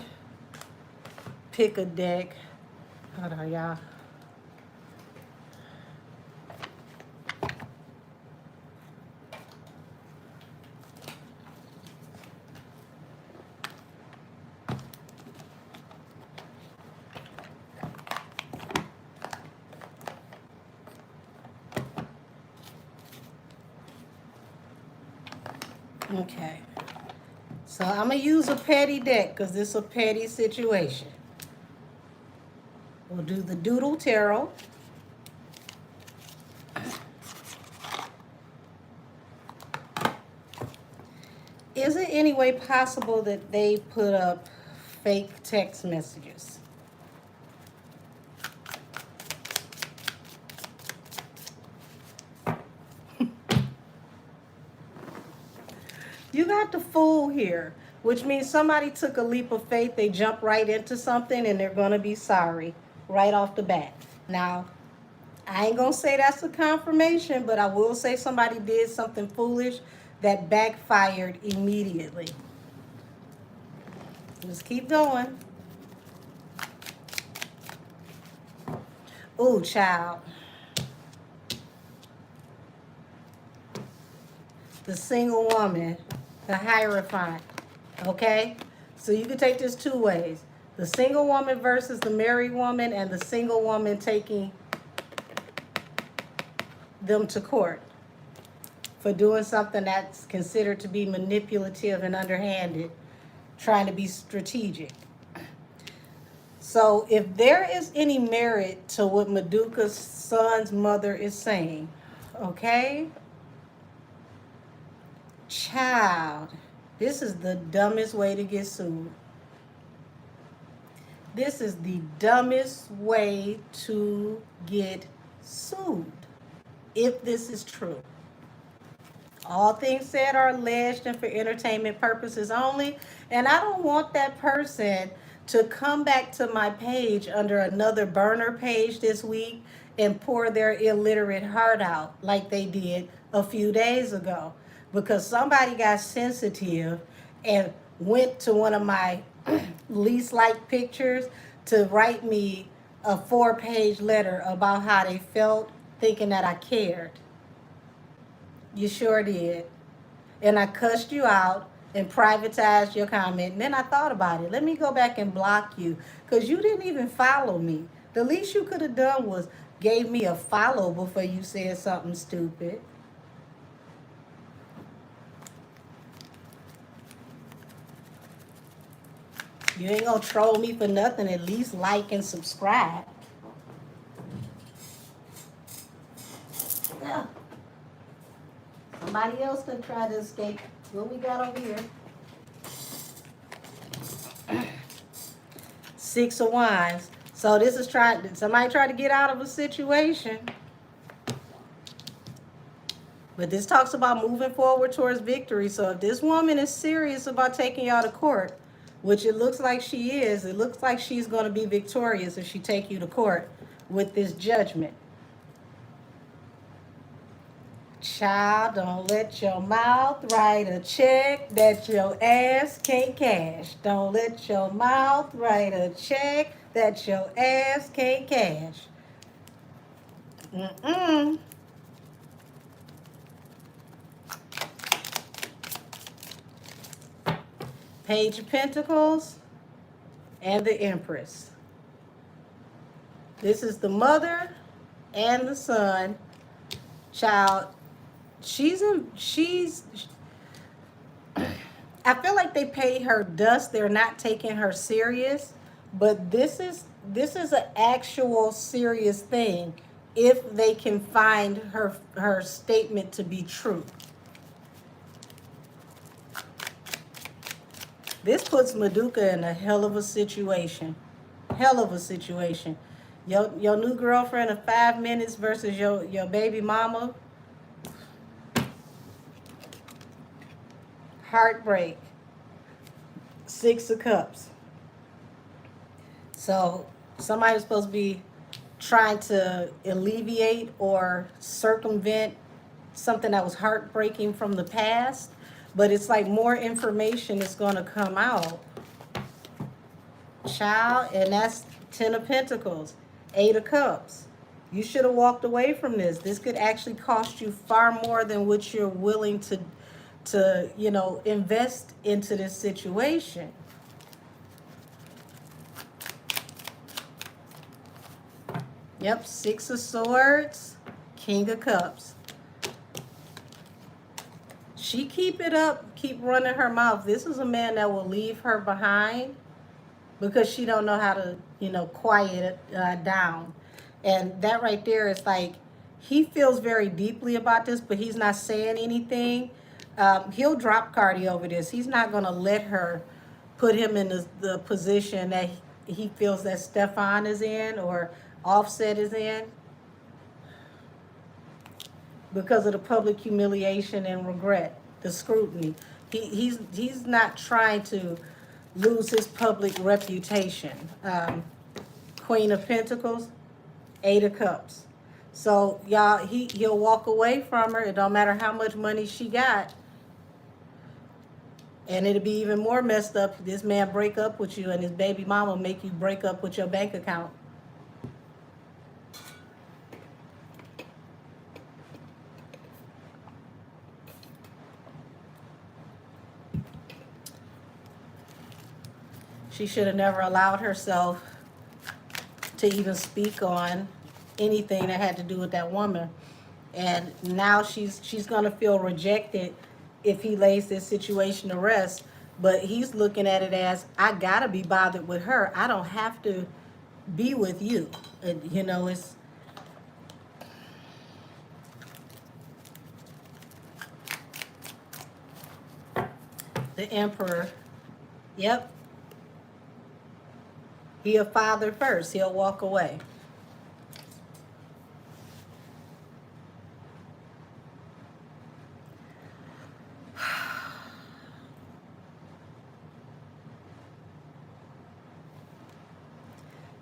pick a deck. Hold on, y'all. Okay, so I'm going to use a petty deck because this is a petty situation. We'll do the Doodle Tarot. Is it any way possible that they put up fake text messages? You got the Fool here, which means somebody took a leap of faith. They jumped right into something and they're going to be sorry right off the bat. Now, I ain't going to say that's a confirmation, but I will say somebody did something foolish that backfired immediately. Just keep going. Ooh, child. The single woman, the Hierophant, okay? So you can take this 2 ways. The single woman versus the married woman, and the single woman taking them to court for doing something that's considered to be manipulative and underhanded, trying to be strategic. So if there is any merit to what Maduka's son's mother is saying, okay? Child, this is the dumbest way to get sued. This is the dumbest way to get sued, if this is true. All things said are alleged and for entertainment purposes only, and I don't want that person to come back to my page under another burner page this week and pour their illiterate heart out like they did a few days ago. Because somebody got sensitive and went to one of my least liked pictures to write me a 4-page letter about how they felt, thinking that I cared. You sure did. And I cussed you out and privatized your comment. And then I thought about it. Let me go back and block you because you didn't even follow me. The least you could have done was gave me a follow before you said something stupid. You ain't gonna troll me for nothing. At least like and subscribe. Yeah. Somebody else can try to escape. What we got over here? Six of Wands. So this is somebody try to get out of a situation. But this talks about moving forward towards victory. So if this woman is serious about taking y'all to court, which it looks like she is, it looks like she's going to be victorious if she take you to court with this judgment. Child, don't let your mouth write a check that your ass can't cash. Don't let your mouth write a check that your ass can't cash. Mm-mm. Page of Pentacles and the Empress. This is the mother and the son. Child, I feel like they paid her dust. They're not taking her serious, but this is an actual serious thing if they can find her statement to be true. This puts Maduka in a hell of a situation. Hell of a situation. Your new girlfriend of 5 minutes versus your baby mama. Heartbreak. 6 of Cups. So somebody's supposed to be trying to alleviate or circumvent something that was heartbreaking from the past, but it's like more information is going to come out. Child, and that's 10 of Pentacles, 8 of Cups. You should have walked away from this. This could actually cost you far more than what you're willing to invest into this situation. Yep, 6 of Swords, King of Cups. She keep it up, keep running her mouth. This is a man that will leave her behind because she don't know how to, quiet it down. And that right there is like, he feels very deeply about this, but he's not saying anything. He'll drop Cardi over this. He's not going to let her put him in the position that he feels that Stefan is in or Offset is in because of the public humiliation and regret, the scrutiny. He's not trying to lose his public reputation. Queen of Pentacles, 8 of Cups. So y'all, he'll walk away from her. It don't matter how much money she got. And it'll be even more messed up if this man break up with you and his baby mama make you break up with your bank account. She should have never allowed herself to even speak on anything that had to do with that woman. And now she's going to feel rejected if he lays this situation to rest. But he's looking at it as, I got to be bothered with her. I don't have to be with you. And, it's... The Emperor. Yep. He a father first. He'll walk away.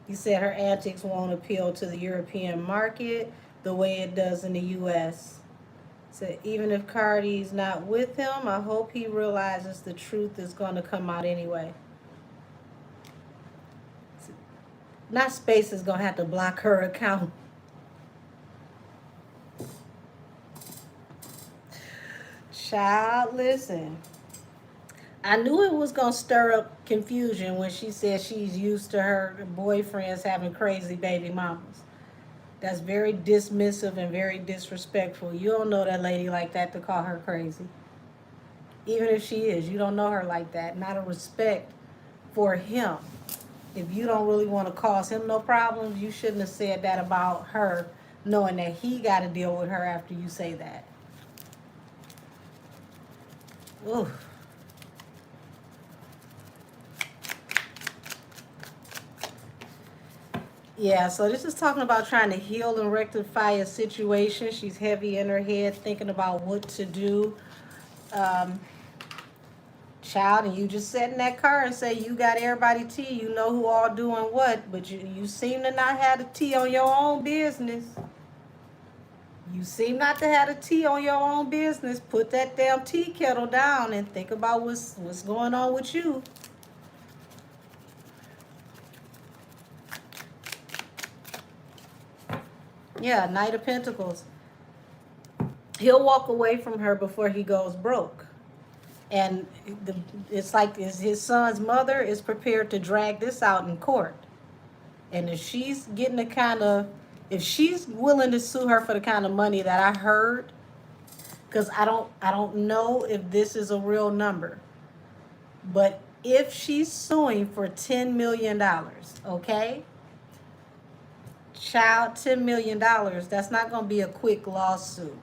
You said her antics won't appeal to the European market the way it does in the U.S. So even if Cardi's not with him, I hope he realizes the truth is going to come out anyway. Not Space is going to have to block her account. Child, listen. I knew it was going to stir up confusion when she said she's used to her boyfriends having crazy baby mamas. That's very dismissive and very disrespectful. You don't know that lady like that to call her crazy. Even if she is, you don't know her like that. Not a respect for him. If you don't really want to cause him no problems, you shouldn't have said that about her, knowing that he got to deal with her after you say that. Ooh. Yeah, so this is talking about trying to heal and rectify a situation. She's heavy in her head, thinking about what to do. Child, and you just sit in that car and say you got everybody tea, you know who all doing what, but you seem to not have the tea on your own business. You seem not to have the tea on your own business. Put that damn tea kettle down and think about what's going on with you. Yeah, Knight of Pentacles. He'll walk away from her before he goes broke. And it's like his son's mother is prepared to drag this out in court. And if she's getting the kind of, if she's willing to sue her for the kind of money that I heard, because I don't know if this is a real number, but if she's suing for $10 million, okay? Child, $10 million, that's not going to be a quick lawsuit.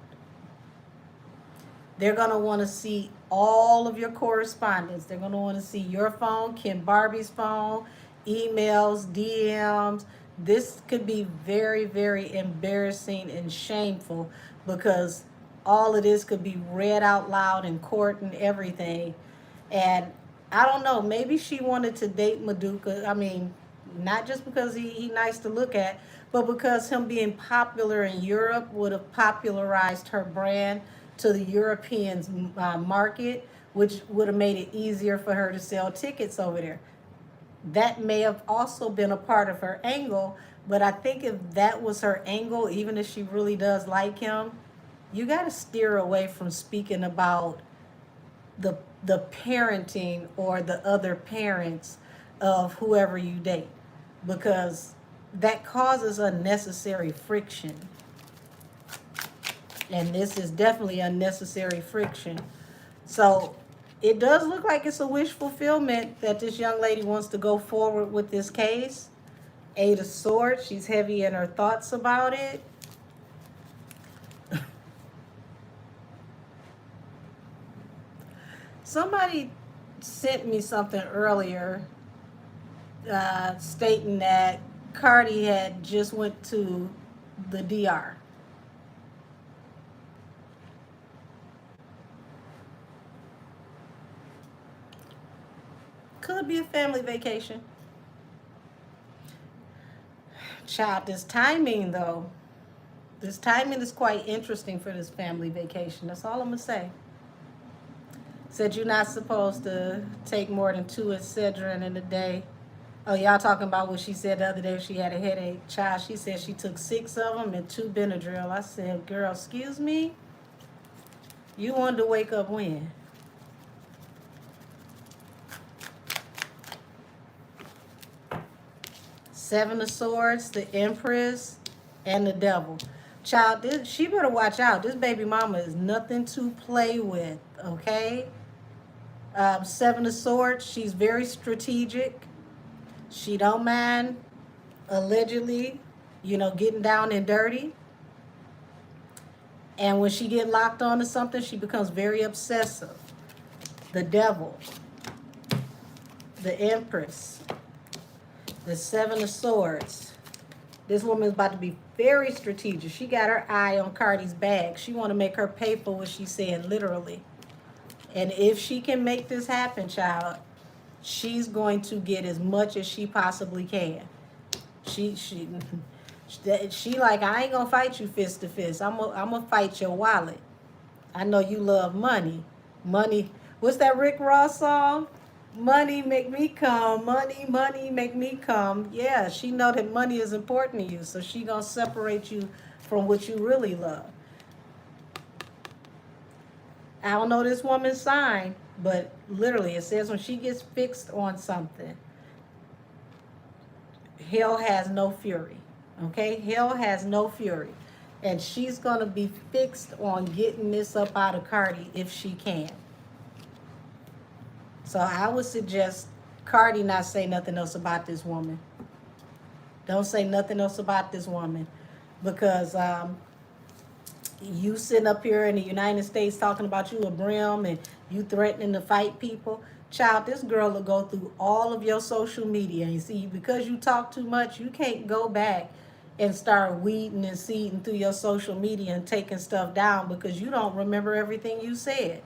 They're going to want to see all of your correspondence. They're going to want to see your phone, Kim Barbie's phone, emails, DMs. This could be very, very embarrassing and shameful because all of this could be read out loud in court and everything. And I don't know, maybe she wanted to date Maduka. I mean, not just because he nice to look at, but because him being popular in Europe would have popularized her brand to the European market, which would have made it easier for her to sell tickets over there. That may have also been a part of her angle, but I think if that was her angle, even if she really does like him, you got to steer away from speaking about the parenting or the other parents of whoever you date, because that causes unnecessary friction. And this is definitely unnecessary friction. So it does look like it's a wish fulfillment that this young lady wants to go forward with this case. Eight of Swords, she's heavy in her thoughts about it. Somebody sent me something earlier stating that Cardi had just went to the DR. Could be a family vacation. Child, this timing though, this timing is quite interesting for this family vacation. That's all I'm gonna say. Said you're not supposed to take more than 2 Excedrin in a day. Oh, y'all talking about what she said the other day she had a headache. Child, she said she took 6 of them and 2 Benadryl. I said, girl, excuse me? You wanted to wake up when? Seven of Swords, the Empress, and the Devil. Child, she better watch out. This baby mama is nothing to play with, okay? Seven of Swords, she's very strategic. She don't mind, allegedly, getting down and dirty. And when she get locked onto something, she becomes very obsessive. The Devil, the Empress, the Seven of Swords. This woman is about to be very strategic. She got her eye on Cardi's bag. She want to make her pay for what she said, literally. And if she can make this happen, child, she's going to get as much as she possibly can. She like, I ain't gonna fight you fist to fist. I'm gonna fight your wallet. I know you love money. Money, what's that Rick Ross song? Money make me come, money make me come. Yeah, she know that money is important to you, so she gonna separate you from what you really love. I don't know this woman's sign, but literally it says when she gets fixed on something, hell has no fury. Okay? Hell has no fury. And she's going to be fixed on getting this up out of Cardi if she can. So I would suggest Cardi not say nothing else about this woman. Don't say nothing else about this woman. Because you sitting up here in the United States talking about you a brim and you threatening to fight people. Child, this girl will go through all of your social media. And see, because you talk too much, you can't go back and start weeding and seeding through your social media and taking stuff down because you don't remember everything you said.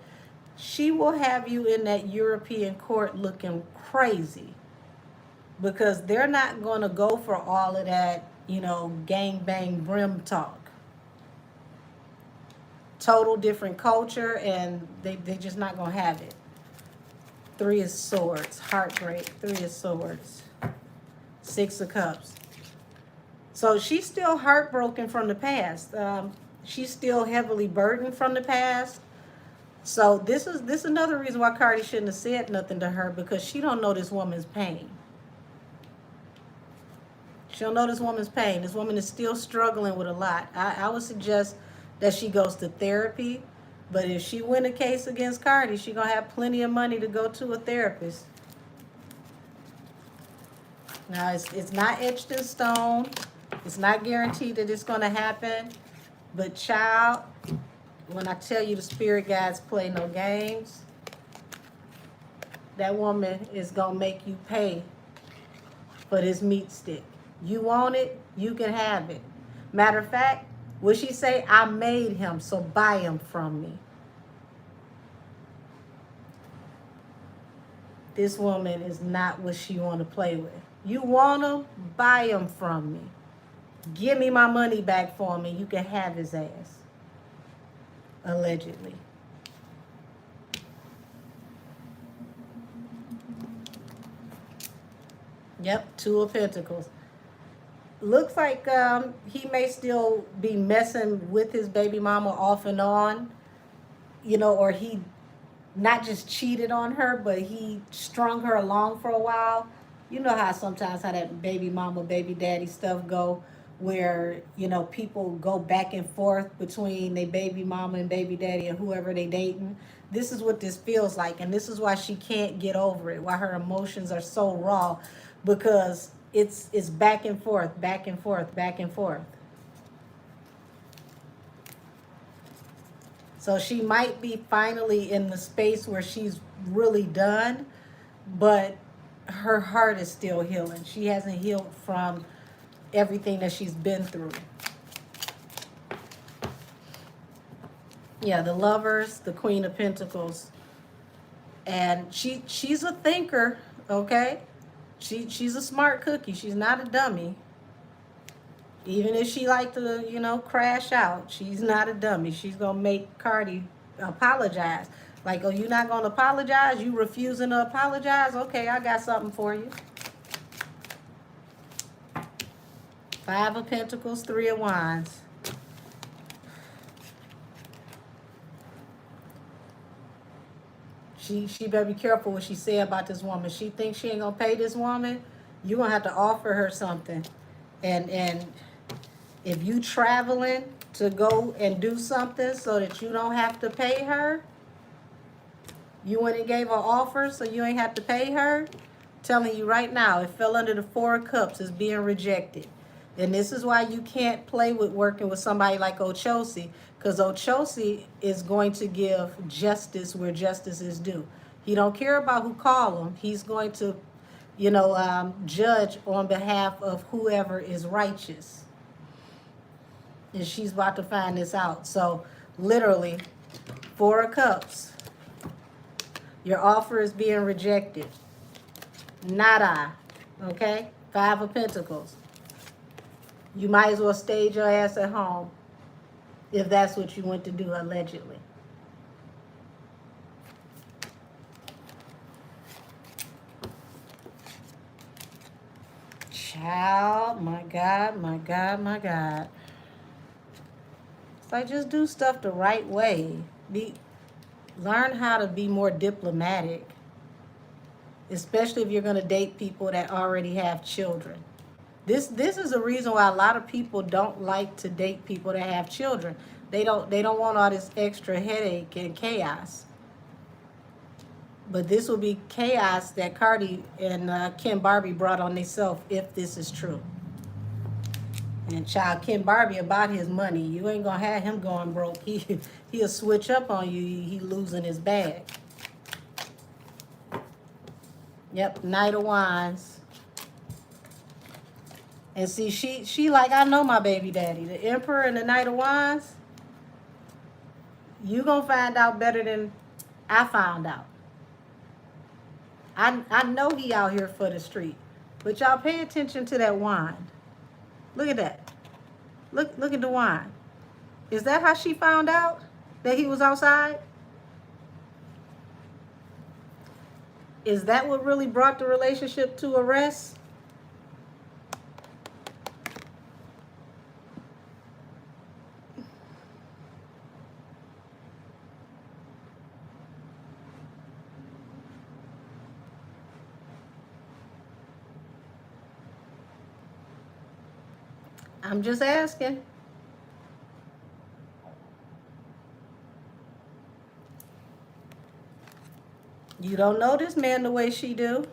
She will have you in that European court looking crazy because they're not going to go for all of that, gang bang brim talk. Total different culture, and they're just not going to have it. 3 of Swords, heartbreak. 3 of Swords, 6 of Cups. So she's still heartbroken from the past. She's still heavily burdened from the past. So this is another reason why Cardi shouldn't have said nothing to her, because she don't know this woman's pain. She don't know this woman's pain. This woman is still struggling with a lot. I would suggest that she goes to therapy. But if she win a case against Cardi, she's going to have plenty of money to go to a therapist. Now, it's not etched in stone. It's not guaranteed that it's going to happen. But child, when I tell you the spirit guides play no games, that woman is going to make you pay for this meat stick. You want it, you can have it. Matter of fact, will she say, I made him, so buy him from me? This woman is not what she want to play with. You want him, buy him from me. Give me my money back for him and you can have his ass. Allegedly. Yep, 2 of Pentacles. Looks like he may still be messing with his baby mama off and on, or he not just cheated on her, but he strung her along for a while. You know how sometimes how that baby mama, baby daddy stuff go, where, people go back and forth between their baby mama and baby daddy and whoever they dating. This is what this feels like, and this is why she can't get over it, why her emotions are so raw, because it's back and forth, back and forth, back and forth. So she might be finally in the space where she's really done, but her heart is still healing. She hasn't healed from everything that she's been through. Yeah, the Lovers, the Queen of Pentacles. And she's a thinker, okay? She's a smart cookie. She's not a dummy. Even if she like to, crash out, she's not a dummy. She's going to make Cardi apologize. Like, oh, you not going to apologize? You refusing to apologize? Okay, I got something for you. 5 of Pentacles, 3 of Wands. She better be careful what she say about this woman. She thinks she ain't going to pay this woman. You're going to have to offer her something. And if you traveling to go and do something so that you don't have to pay her, you went and gave her offer so you ain't have to pay her, telling you right now, it fell under the 4 of Cups. It's being rejected. And this is why you can't play with working with somebody like Ochosi, because Ochosi is going to give justice where justice is due. He don't care about who call him. He's going to, judge on behalf of whoever is righteous. And she's about to find this out. So literally, 4 of Cups. Your offer is being rejected. Nada. Okay? 5 of Pentacles. You might as well stay your ass at home if that's what you went to do, allegedly. Child, my God, my God, my God. It's like just do stuff the right way. Learn how to be more diplomatic, especially if you're gonna date people that already have children. This is the reason why a lot of people don't like to date people that have children. They don't want all this extra headache and chaos. But this will be chaos that Cardi and Ken Barbie brought on themselves if this is true. And child, Ken Barbie about his money. You ain't gonna have him going broke. He'll switch up on you. He losing his bag. Yep, Knight of Wands. And see, she like, I know my baby daddy. The Emperor and the Knight of Wands, you gonna find out better than I found out. I know he out here for the street. But y'all pay attention to that wand. Look at that. Look at the wand. Is that how she found out that he was outside? Is that what really brought the relationship to a rest? I'm just asking. You don't know this man the way she do.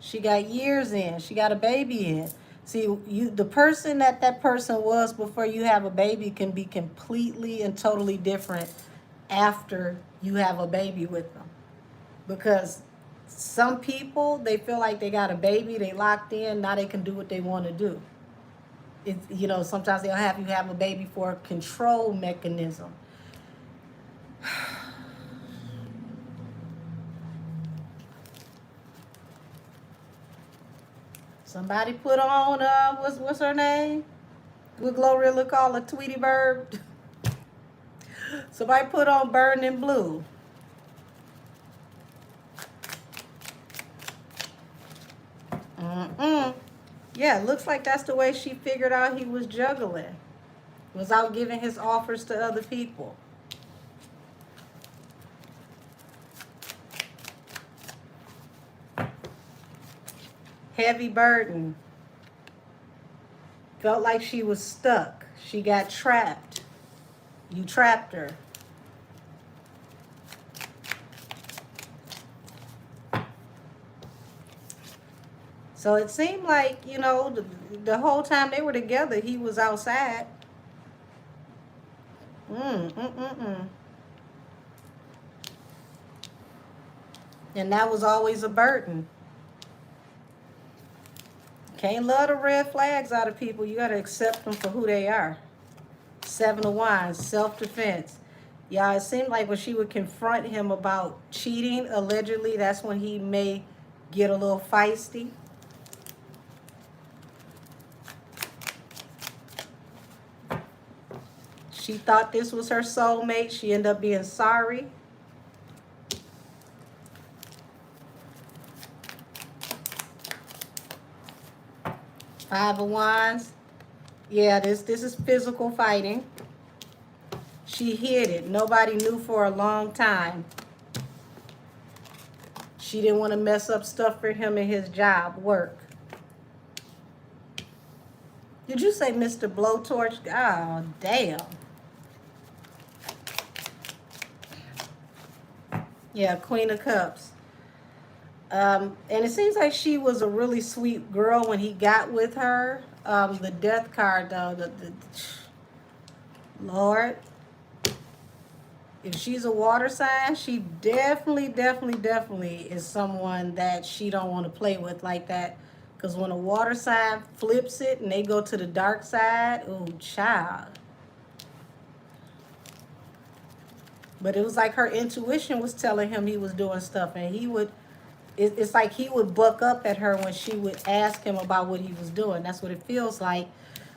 She got years in. She got a baby in. See, the person that person was before you have a baby can be completely and totally different after you have a baby with them. Because some people, they feel like they got a baby, they locked in, now they can do what they want to do. Sometimes they'll have you have a baby for a control mechanism. Somebody put on what's her name? What Glorilla call a Tweety Bird? Somebody put on Burning Blue. Yeah, it looks like that's the way she figured out he was juggling. Was out giving his offers to other people. Heavy burden. Felt like she was stuck. She got trapped. You trapped her. So it seemed like, the whole time they were together, he was outside. And that was always a burden. Can't love the red flags out of people. You got to accept them for who they are. 7 of Wands, self-defense. Yeah, it seemed like when she would confront him about cheating, allegedly, that's when he may get a little feisty. She thought this was her soulmate. She ended up being sorry. Five of Wands. Yeah, this is physical fighting. She hid it. Nobody knew for a long time. She didn't want to mess up stuff for him in his job, work. Did you say Mr. Blowtorch? Oh, damn. Yeah, Queen of Cups. And it seems like she was a really sweet girl when he got with her. The death card, though, Lord. If she's a water sign, she definitely is someone that she don't want to play with like that. Because when a water sign flips it and they go to the dark side, oh, child. But it was like her intuition was telling him he was doing stuff, and it's like he would buck up at her when she would ask him about what he was doing. That's what it feels like.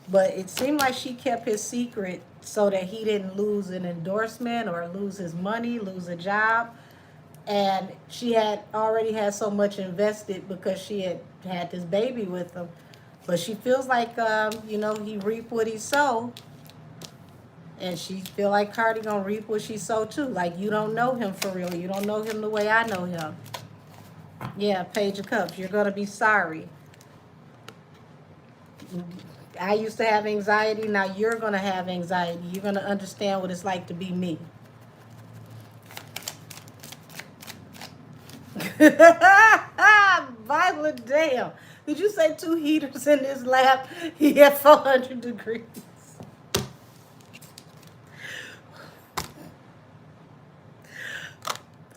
But it seemed like she kept his secret so that he didn't lose an endorsement or lose his money, lose a job. And she had already had so much invested because she had this baby with him. But she feels like, you know, he reap what he sow. And she feel like Cardi gonna reap what she sow too. Like, you don't know him for real. You don't know him the way I know him. Yeah, Page of Cups. You're gonna be sorry. I used to have anxiety. Now you're gonna have anxiety. You're gonna understand what it's like to be me. Violet, damn. Did you say 2 heaters in this lab? He at 400 degrees.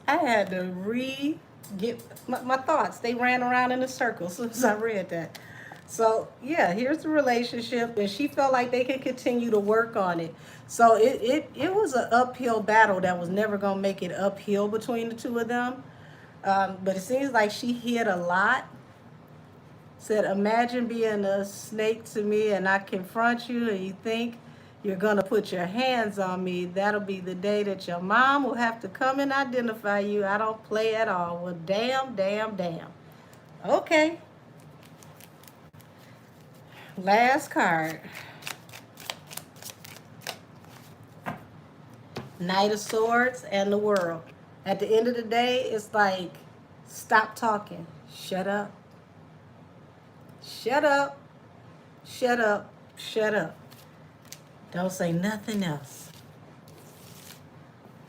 I had to get my thoughts. They ran around in a circle as soon as I read that. So yeah, here's the relationship, and she felt like they could continue to work on it. So it was an uphill battle that was never gonna make it uphill between the two of them. But it seems like she hid a lot. Said, imagine being a snake to me and I confront you and you think you're gonna put your hands on me. That'll be the day that your mom will have to come and identify you. I don't play at all. Well, damn, damn, damn. Okay. Last card. Knight of Swords and the World. At the end of the day, it's like, stop talking. Shut up. Shut up. Shut up. Shut up. Don't say nothing else.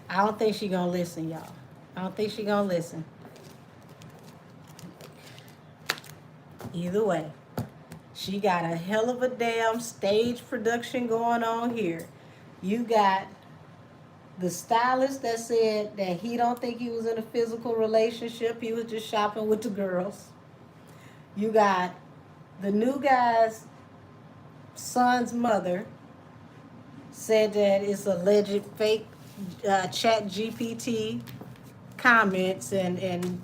I don't think she gonna listen, y'all. I don't think she gonna listen. Either way, she got a hell of a damn stage production going on here. You got the stylist that said that he don't think he was in a physical relationship. He was just shopping with the girls. You got the new guy's son's mother said that it's alleged fake chat GPT comments and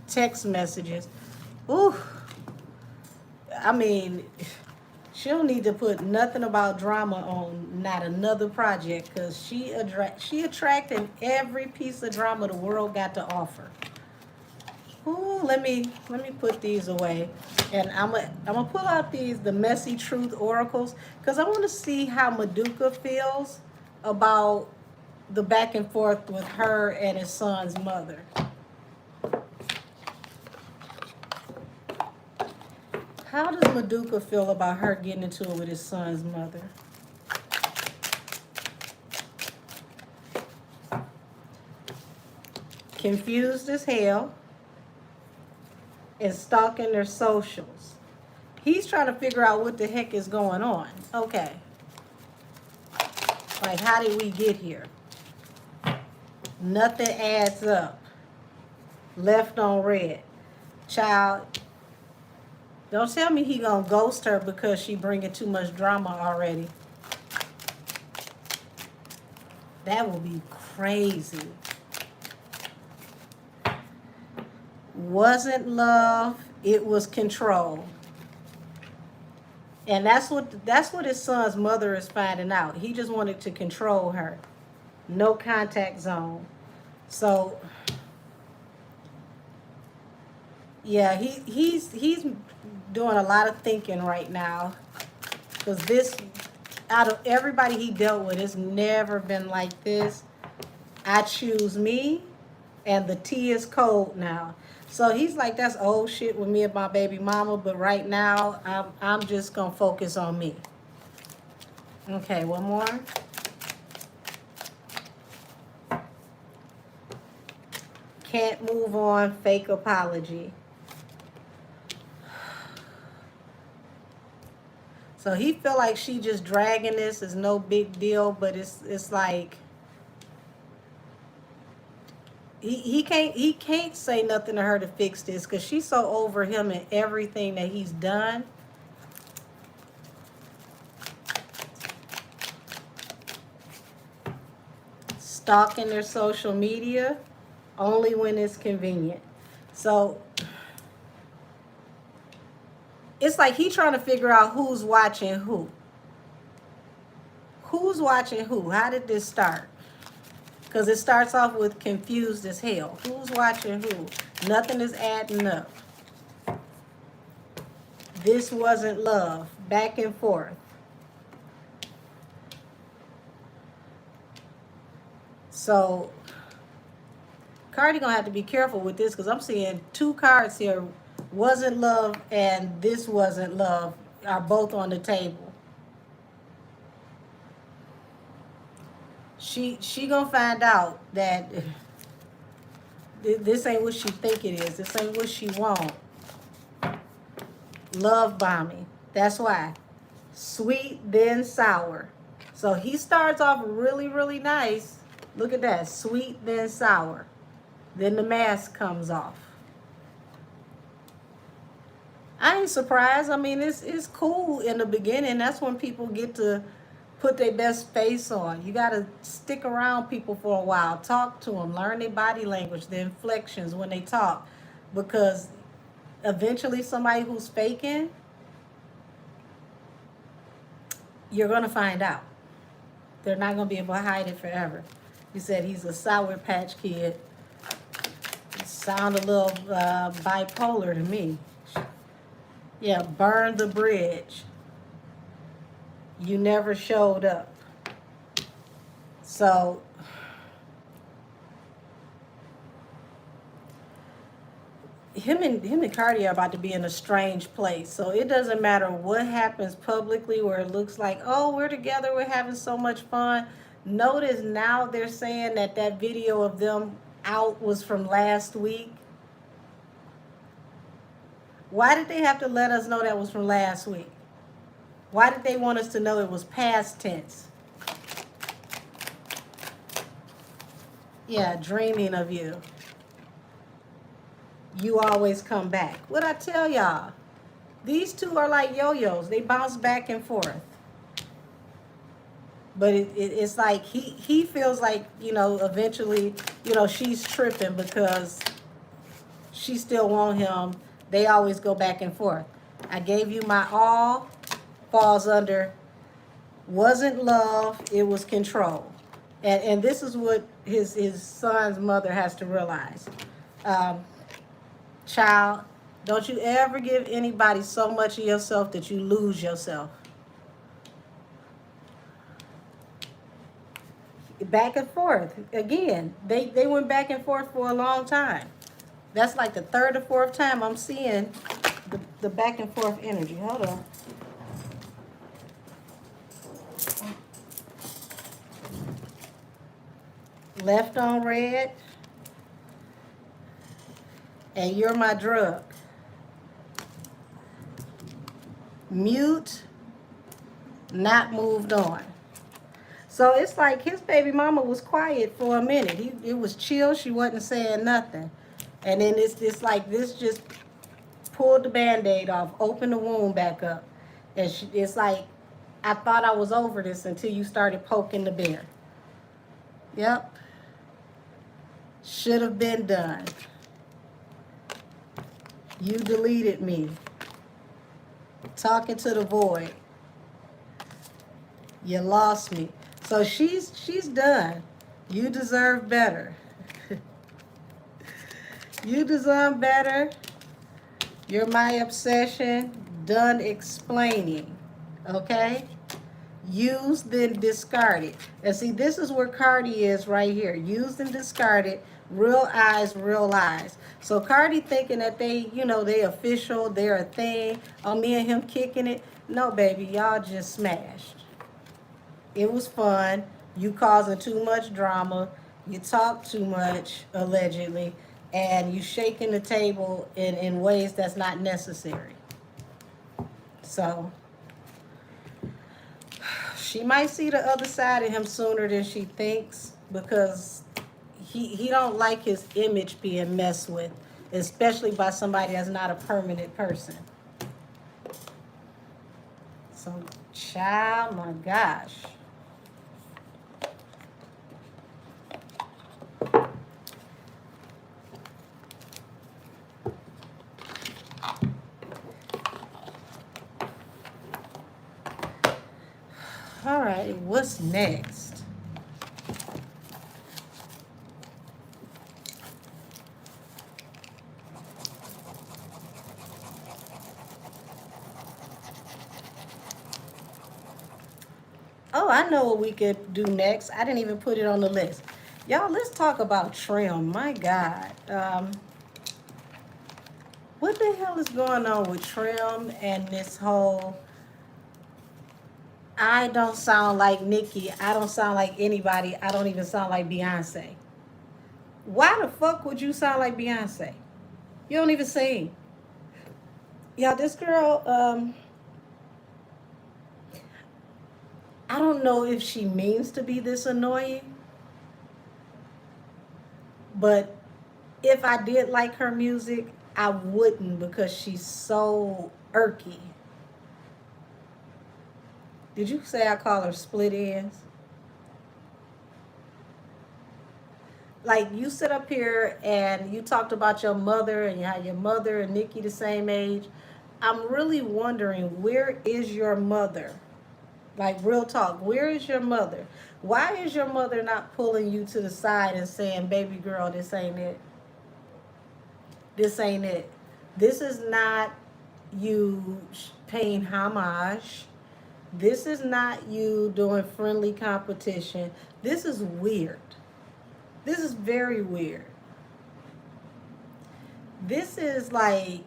text messages. Ooh, I mean, she'll need to put nothing about drama on not another project, because she attracting every piece of drama the world got to offer. Ooh, let me put these away, and I'm gonna pull out the Messy Truth oracles, because I want to see how Maduka feels about the back and forth with her and his son's mother. How does Maduka feel about her getting into it with his son's mother? Confused as hell and stalking their socials. He's trying to figure out what the heck is going on. Okay. Like, how did we get here? Nothing adds up. Left on red. Child, don't tell me he gonna ghost her because she bringing too much drama already. That would be crazy. Wasn't love, it was control. And that's what his son's mother is finding out. He just wanted to control her. No contact zone. So yeah, he's doing a lot of thinking right now, because this, out of everybody he dealt with, it's never been like this. I choose me, and the tea is cold now. So he's like, that's old shit with me and my baby mama, but right now I'm just gonna focus on me. Okay, one more. Can't move on, fake apology. So he feel like she just dragging this, is no big deal, but it's like he can't say nothing to her to fix this, because she's so over him and everything that he's done. Stalking their social media only when it's convenient. So it's like he trying to figure out who's watching who. Who's watching who? How did this start? Because it starts off with confused as hell. Who's watching who? Nothing is adding up. this wasn't love. Back and forth. So Cardi gonna have to be careful with this because I'm seeing two cards here. Wasn't love and this wasn't love are both on the table. She gonna find out that this ain't what she think it is. This ain't what she want. Love bombing. That's why. Sweet, then sour. So he starts off really, really nice. Look at that. Sweet, then sour. Then the mask comes off. I ain't surprised. I mean, it's cool in the beginning. That's when people get to put their best face on. You got to stick around people for a while. Talk to them. Learn their body language, their inflections when they talk. Because eventually somebody who's faking, you're going to find out. They're not going to be able to hide it forever. He said he's a Sour Patch Kid. Sound a little bipolar to me. Yeah, burn the bridge. You never showed up. So him and Cardi are about to be in a strange place. So it doesn't matter what happens publicly where it looks like, oh, we're together, we're having so much fun. Notice now they're saying that video of them out was from last week. Why did they have to let us know that was from last week? Why did they want us to know it was past tense? Yeah, dreaming of you. You always come back. What I tell y'all? These two are like yo-yos. They bounce back and forth. But it's like he feels like, eventually, she's tripping because she still wants him. They always go back and forth. I gave you my all, falls under, wasn't love, it was control. And this is what his son's mother has to realize. Child, don't you ever give anybody so much of yourself that you lose yourself. Back and forth. Again, they went back and forth for a long time. That's like the third or fourth time I'm seeing the back and forth energy. Hold on. Left on red. And you're my drug. Mute. Not moved on. So it's like his baby mama was quiet for a minute. It was chill. She wasn't saying nothing. And then it's like this just pulled the Band-Aid off, opened the wound back up. And it's like, I thought I was over this until you started poking the bear. Yep. Should have been done. You deleted me. Talking to the void. You lost me. So she's done. You deserve better. You deserve better. You're my obsession. Done explaining. Okay? Used, then discarded. And see, this is where Cardi is right here. Used and discarded. Real eyes, real lies. So Cardi thinking that they official, they're a thing. Oh, me and him kicking it. No, baby, y'all just smashed. It was fun. You causing too much drama. You talk too much, allegedly. And you shaking the table in ways that's not necessary. So she might see the other side of him sooner than she thinks because he don't like his image being messed with, especially by somebody that's not a permanent person. So, child, my gosh. All right, what's next? Oh, I know what we could do next. I didn't even put it on the list. Y'all, let's talk about Trim. My God. What the hell is going on with Trim and this whole I don't sound like Nicki. I don't sound like anybody. I don't even sound like Beyonce. Why the fuck would you sound like Beyonce? You don't even sing. Yeah, this girl, I don't know if she means to be this annoying, but if I did like her music, I wouldn't because she's so irky. Did you say I call her split ends? Like you sit up here and you talked about your mother and how your mother and Nikki the same age. I'm really wondering, where is your mother? Like real talk, where is your mother? Why is your mother not pulling you to the side and saying, baby girl, this ain't it? This ain't it. This is not you paying homage. This is not you doing friendly competition. This is weird. This is very weird. This is like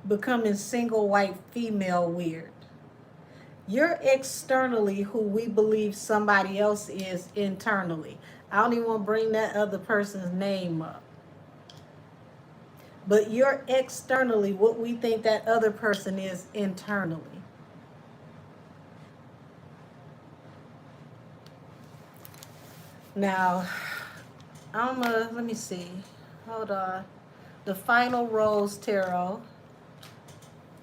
becoming single white female weird. You're externally who we believe somebody else is internally. I don't even want to bring that other person's name up. But you're externally what we think that other person is internally. Now, let me see. Hold on. The Final Rose Tarot.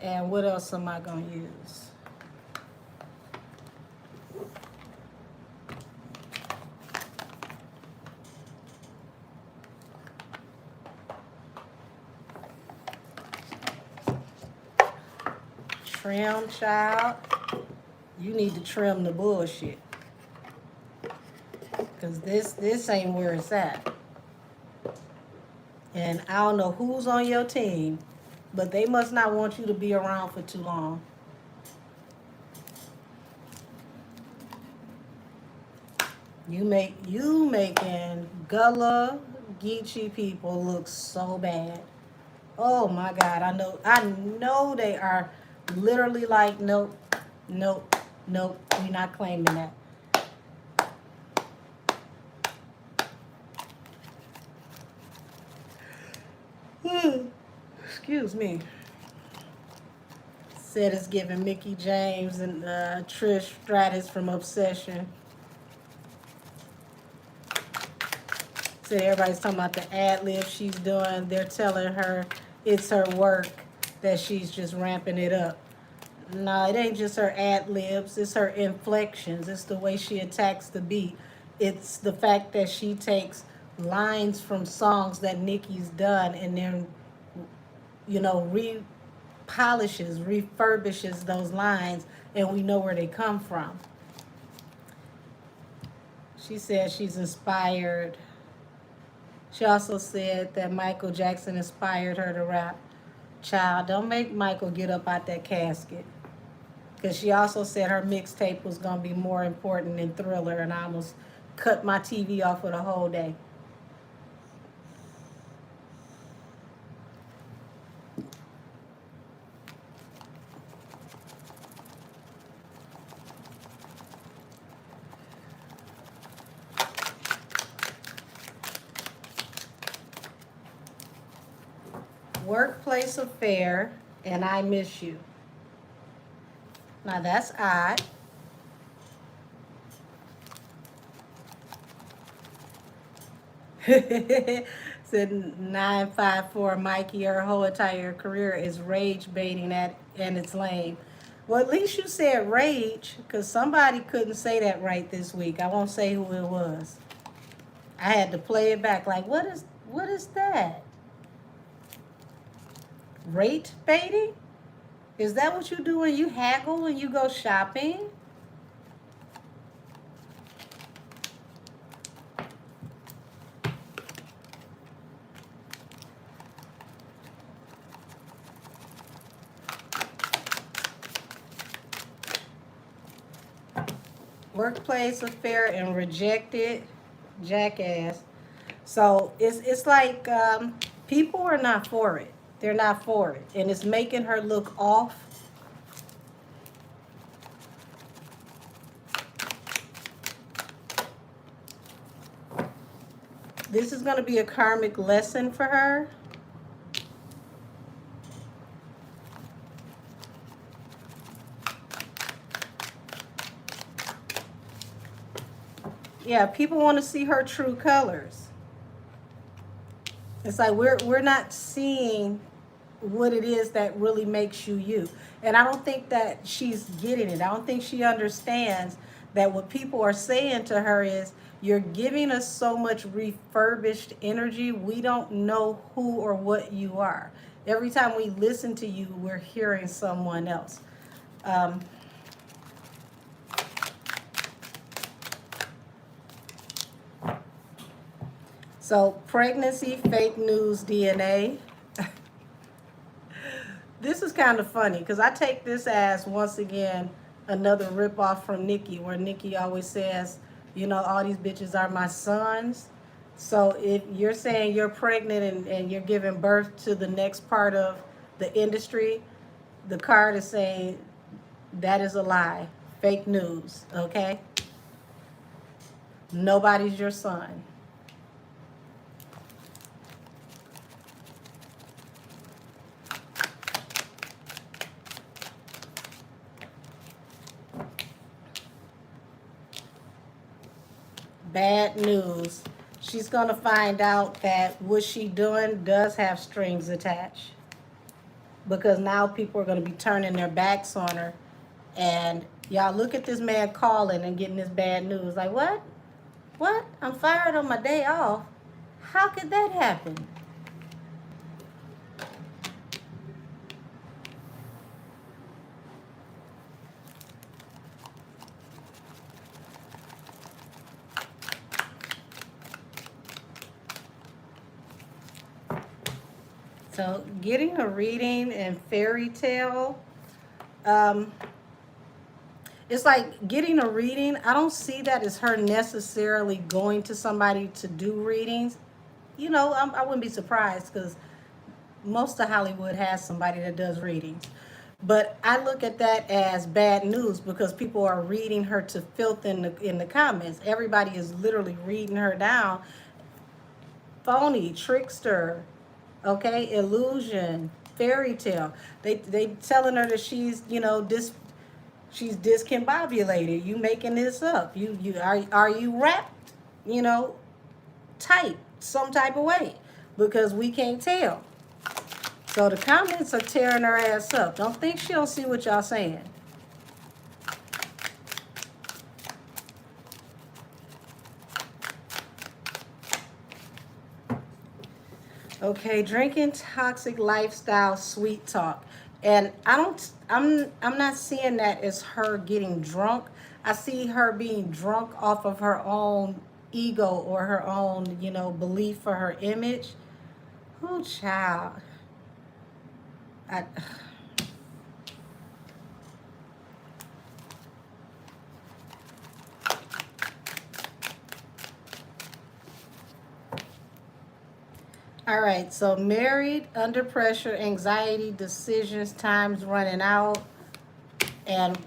And what else am I going to use? Trim, child. You need to trim the bullshit. Because this ain't where it's at. And I don't know who's on your team, but they must not want you to be around for too long. You making Gullah Geechee people look so bad. Oh my God, I know they are literally like, nope, nope, nope, we're not claiming that. Excuse me. Said it's giving Mickey James and Trish Stratus from Obsession. Said everybody's talking about the ad lib she's doing. They're telling her it's her work, that she's just ramping it up. No, it ain't just her ad libs. It's her inflections. It's the way she attacks the beat. It's the fact that she takes lines from songs that Nicki's done and then, polishes, refurbishes those lines, and we know where they come from. She said she's inspired. She also said that Michael Jackson inspired her to rap. Child, don't make Michael get up out that casket. Because she also said her mixtape was going to be more important than Thriller, and I almost cut my TV off for the whole day. Workplace affair, and I miss you. Now that's odd. Said 954 Mikey, her whole entire career is rage baiting at, and it's lame. Well, at least you said rage, because somebody couldn't say that right this week. I won't say who it was. I had to play it back like, what is that? Rate baiting? Is that what you do when you haggle when you go shopping? workplace affair and rejected. Jackass. So it's like people are not for it. They're not for it, and it's making her look off. This is going to be a karmic lesson for her. Yeah, people want to see her true colors. It's like we're not seeing what it is that really makes you you. And I don't think that she's getting it. I don't think she understands that what people are saying to her is, you're giving us so much refurbished energy, we don't know who or what you are. Every time we listen to you, we're hearing someone else. So pregnancy, fake news, DNA. This is kind of funny because I take this as, once again, another ripoff from Nikki, where Nikki always says, you know, all these bitches are my sons. So if you're saying you're pregnant and you're giving birth to the next part of the industry, the card is saying that is a lie, fake news, okay? Nobody's your son. Bad news. She's going to find out that what she doing does have strings attached. Because now people are going to be turning their backs on her. And y'all look at this man calling and getting this bad news. Like, what? What? I'm fired on my day off. How could that happen? So getting a reading in fairy tale, it's like getting a reading. I don't see that as her necessarily going to somebody to do readings. You know, I wouldn't be surprised because most of Hollywood has somebody that does readings. But I look at that as bad news because people are reading her to filth in the comments. Everybody is literally reading her down. Phony, trickster, okay, illusion, fairy tale. They telling her that she's, you know, she's discombobulated. You making this up. You are you wrapped, you know, tight some type of way, because we can't tell. So the comments are tearing her ass up. Don't think she don't see what y'all saying. Okay, drinking, toxic lifestyle, sweet talk. And I'm not seeing that as her getting drunk. I see her being drunk off of her own ego or her own, you know, belief for her image. Oh, child. I, all right, so married, under pressure, anxiety, decisions, time's running out. And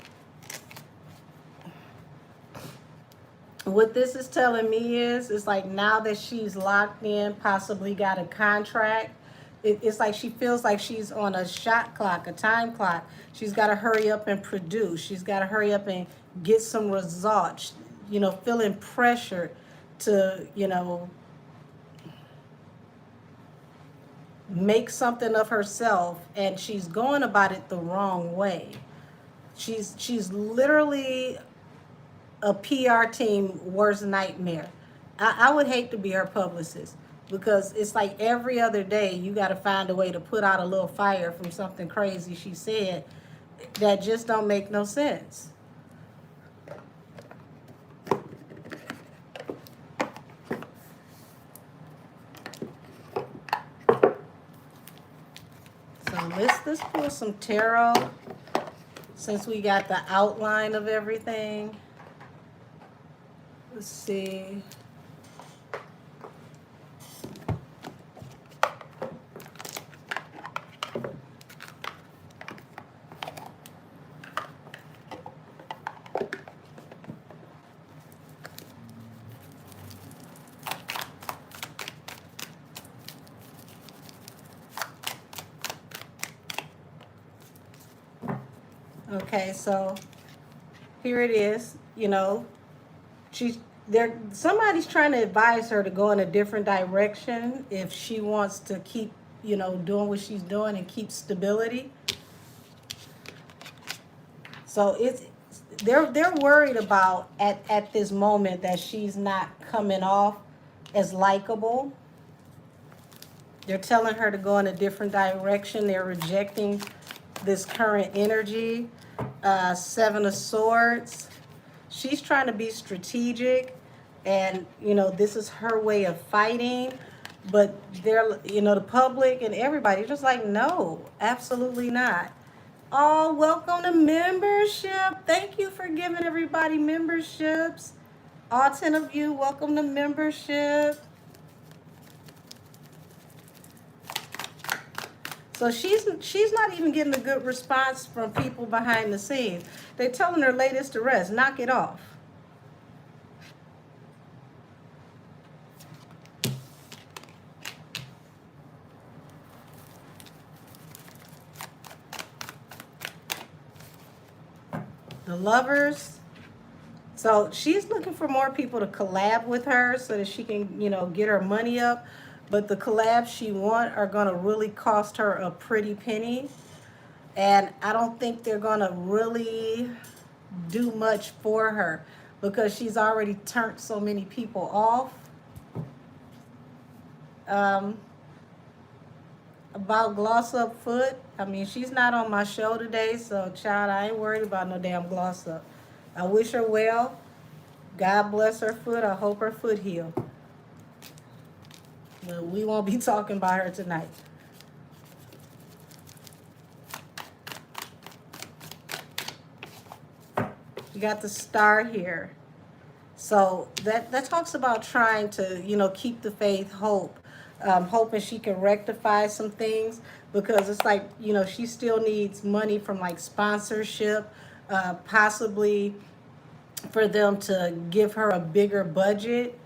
what this is telling me is, it's like now that she's locked in, possibly got a contract, it's like she feels like she's on a shot clock, a time clock. She's got to hurry up and produce. She's got to hurry up and get some results, you know, feeling pressure to, you know, make something of herself, and she's going about it the wrong way. She's literally a PR team worst nightmare. I would hate to be her publicist, because it's like every other day you got to find a way to put out a little fire from something crazy she said that just don't make no sense. So let's pull some tarot, since we got the outline of everything. Let's see. Okay, so here it is. You know, she's there. Somebody's trying to advise her to go in a different direction if she wants to keep, doing what she's doing and keep stability. So they're worried about at this moment that she's not coming off as likable. They're telling her to go in a different direction. They're rejecting this current energy. Seven of Swords. She's trying to be strategic, and this is her way of fighting. But they're, the public and everybody just like, no, absolutely not. Oh, welcome to membership. Thank you for giving everybody memberships. All 10 of you, welcome to membership. So she's not even getting a good response from people behind the scenes. They're telling her latest to rest, knock it off. The Lovers. So she's looking for more people to collab with her so that she can, get her money up. But the collabs she wants are going to really cost her a pretty penny. And I don't think they're going to really do much for her because she's already turned so many people off. About Gloss Up Foot, I mean, she's not on my show today, so child, I ain't worried about no damn Gloss Up. I wish her well. God bless her foot. I hope her foot heal. But we won't be talking about her tonight. You got the Star here. So that talks about trying to, keep the faith, hope, hoping she can rectify some things, because it's like, she still needs money from like sponsorship, possibly for them to give her a bigger budget.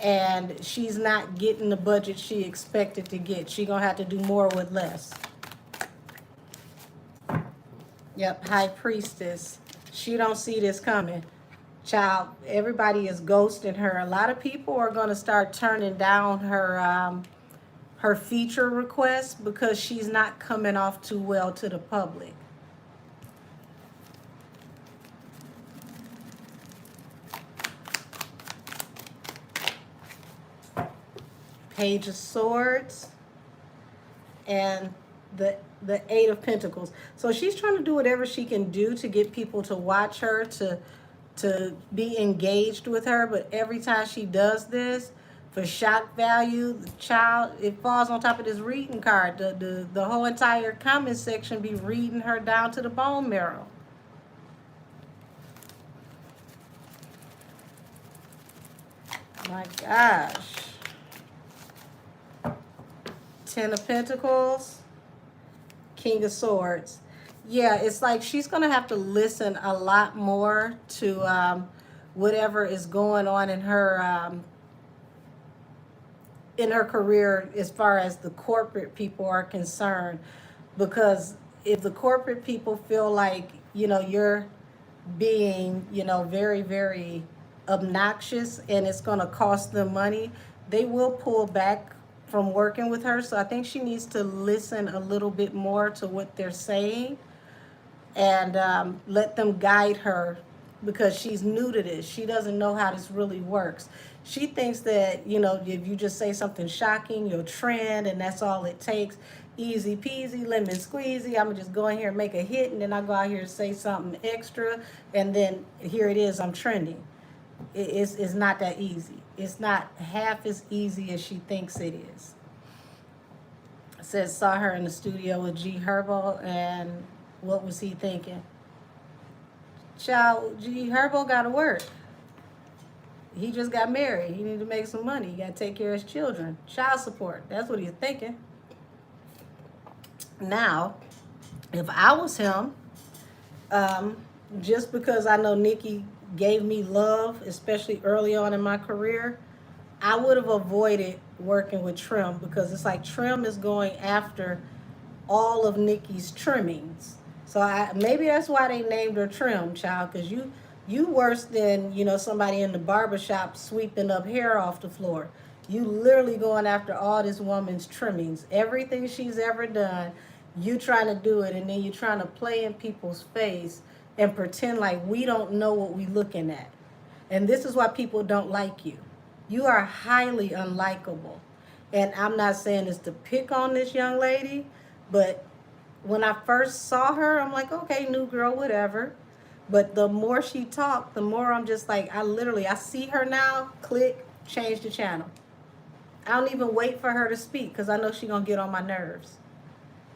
And she's not getting the budget she expected to get. She's going to have to do more with less. Yep, High Priestess. She don't see this coming. Child, everybody is ghosting her. A lot of people are going to start turning down her feature requests because she's not coming off too well to the public. Page of Swords and the Eight of Pentacles. So she's trying to do whatever she can do to get people to watch her, to be engaged with her. But every time she does this, for shock value, the child, it falls on top of this reading card. The whole entire comment section be reading her down to the bone marrow. My gosh. 10 of Pentacles, King of Swords. Yeah, it's like she's going to have to listen a lot more to whatever is going on in her career as far as the corporate people are concerned. Because if the corporate people feel like, you're being, very, very obnoxious and it's going to cost them money, they will pull back from working with her. So I think she needs to listen a little bit more to what they're saying and let them guide her, because she's new to this. She doesn't know how this really works. She thinks that, if you just say something shocking, you'll trend, and that's all it takes. Easy peasy, lemon squeezy. I'm going to just go in here and make a hit, and then I go out here and say something extra, and then here it is, I'm trending. It's not that easy. It's not half as easy as she thinks it is. It says, saw her in the studio with G Herbo, and what was he thinking? Child, G Herbo got to work. he just got married. He need to make some money. He got to take care of his children. Child support. That's what he's thinking. Now, if I was him, um, just because I know Nikki gave me love, especially early on in my career, I would have avoided working with Trim because it's like Trim is going after all of Nikki's trimmings. So maybe that's why they named her Trim, child, because you worse than, somebody in the barbershop sweeping up hair off the floor. You literally going after all this woman's trimmings. Everything she's ever done, you trying to do it, and then you trying to play in people's face and pretend like we don't know what we looking at. And this is why people don't like you. You are highly unlikable. And I'm not saying this to pick on this young lady, but when I first saw her, I'm like, okay, new girl, whatever. But the more she talked, the more I'm just like, I see her now, click, change the channel. I don't even wait for her to speak because I know she's going to get on my nerves.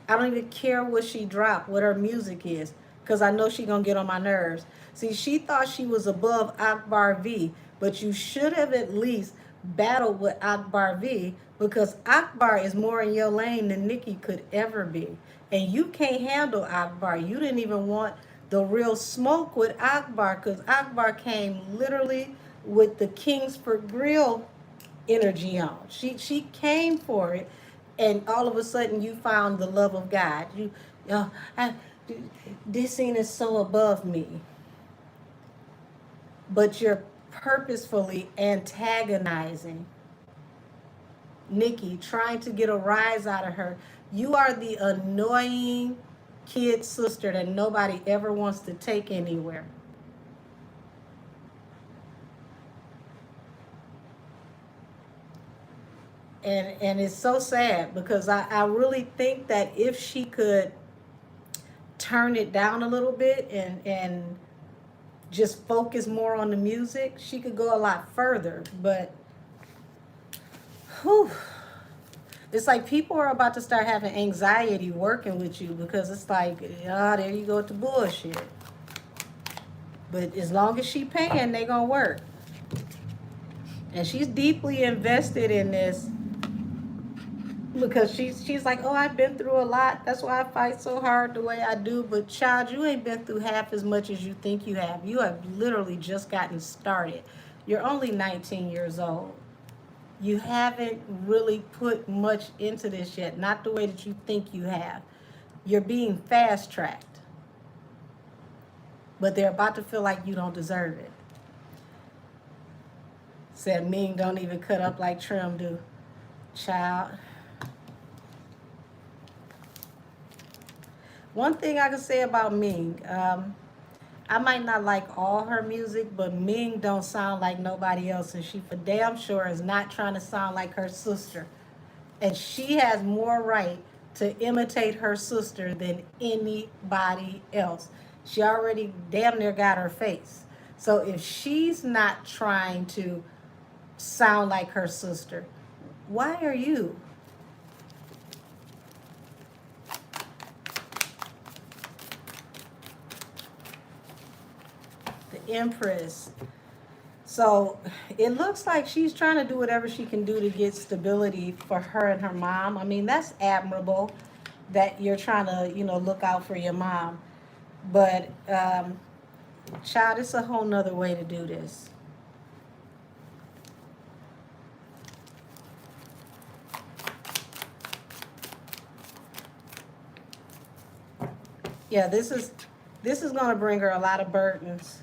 I don't even care what she dropped, what her music is, because I know she's going to get on my nerves. See, she thought she was above Akbar V, but you should have at least battled with Akbar V because Akbar is more in your lane than Nikki could ever be. And you can't handle Akbar. You didn't even want the real smoke with Akbar because Akbar came literally with the Kingsford Grill energy on. She came for it, and all of a sudden you found the love of God. This scene is so above me, but you're purposefully antagonizing Nikki, trying to get a rise out of her. You are the annoying kid sister that nobody ever wants to take anywhere. And it's so sad because I really think that if she could turn it down a little bit and just focus more on the music, she could go a lot further. But whew, it's like people are about to start having anxiety working with you because it's like, there you go with the bullshit. But as long as she paying, they gonna work. And she's deeply invested in this because she's like, oh, I've been through a lot. That's why I fight so hard the way I do. But child, you ain't been through half as much as you think you have. You have literally just gotten started. You're only 19 years old. You haven't really put much into this yet, not the way that you think you have. You're being fast-tracked. But they're about to feel like you don't deserve it. Said Ming don't even cut up like Trim do. Child. One thing I can say about Ming, I might not like all her music, but Ming don't sound like nobody else, and she for damn sure is not trying to sound like her sister. And she has more right to imitate her sister than anybody else. She already damn near got her face. So if she's not trying to sound like her sister, why are you? The Empress. So it looks like she's trying to do whatever she can do to get stability for her and her mom. I mean, that's admirable that you're trying to, look out for your mom. But, child, it's a whole nother way to do this. Yeah, this is going to bring her a lot of burdens.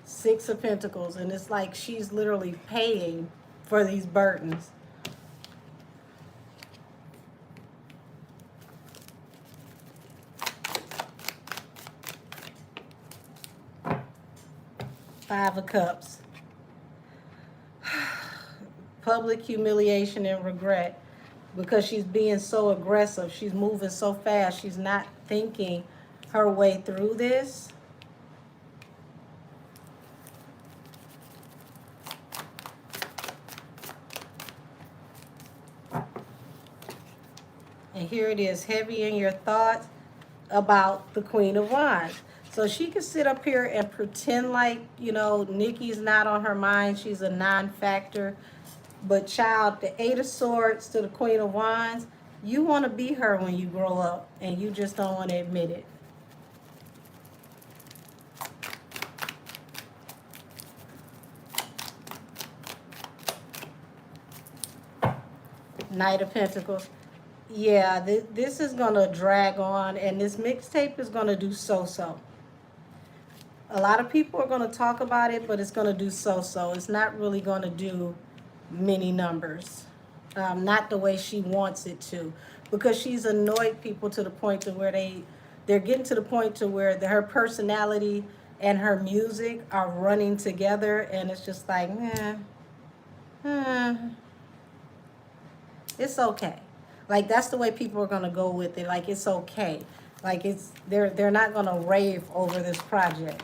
6 of Pentacles, and it's like she's literally paying for these burdens. Five of Cups. Public humiliation and regret because she's being so aggressive. She's moving so fast. She's not thinking her way through this. And here it is, heavy in your thoughts about the Queen of Wands. So she could sit up here and pretend like, Nikki's not on her mind. She's a non-factor. But child, the Eight of Swords to the Queen of Wands, you want to be her when you grow up, and you just don't want to admit it. Knight of Pentacles. Yeah, this is going to drag on, and this mixtape is going to do so-so. A lot of people are going to talk about it, but it's going to do so-so. It's not really going to do many numbers. Not the way she wants it to, because she's annoyed people to the point to where they're getting to the point to where her personality and her music are running together, and it's just like, it's okay. Like, that's the way people are gonna go with it. Like, it's okay. Like, they're not gonna rave over this project.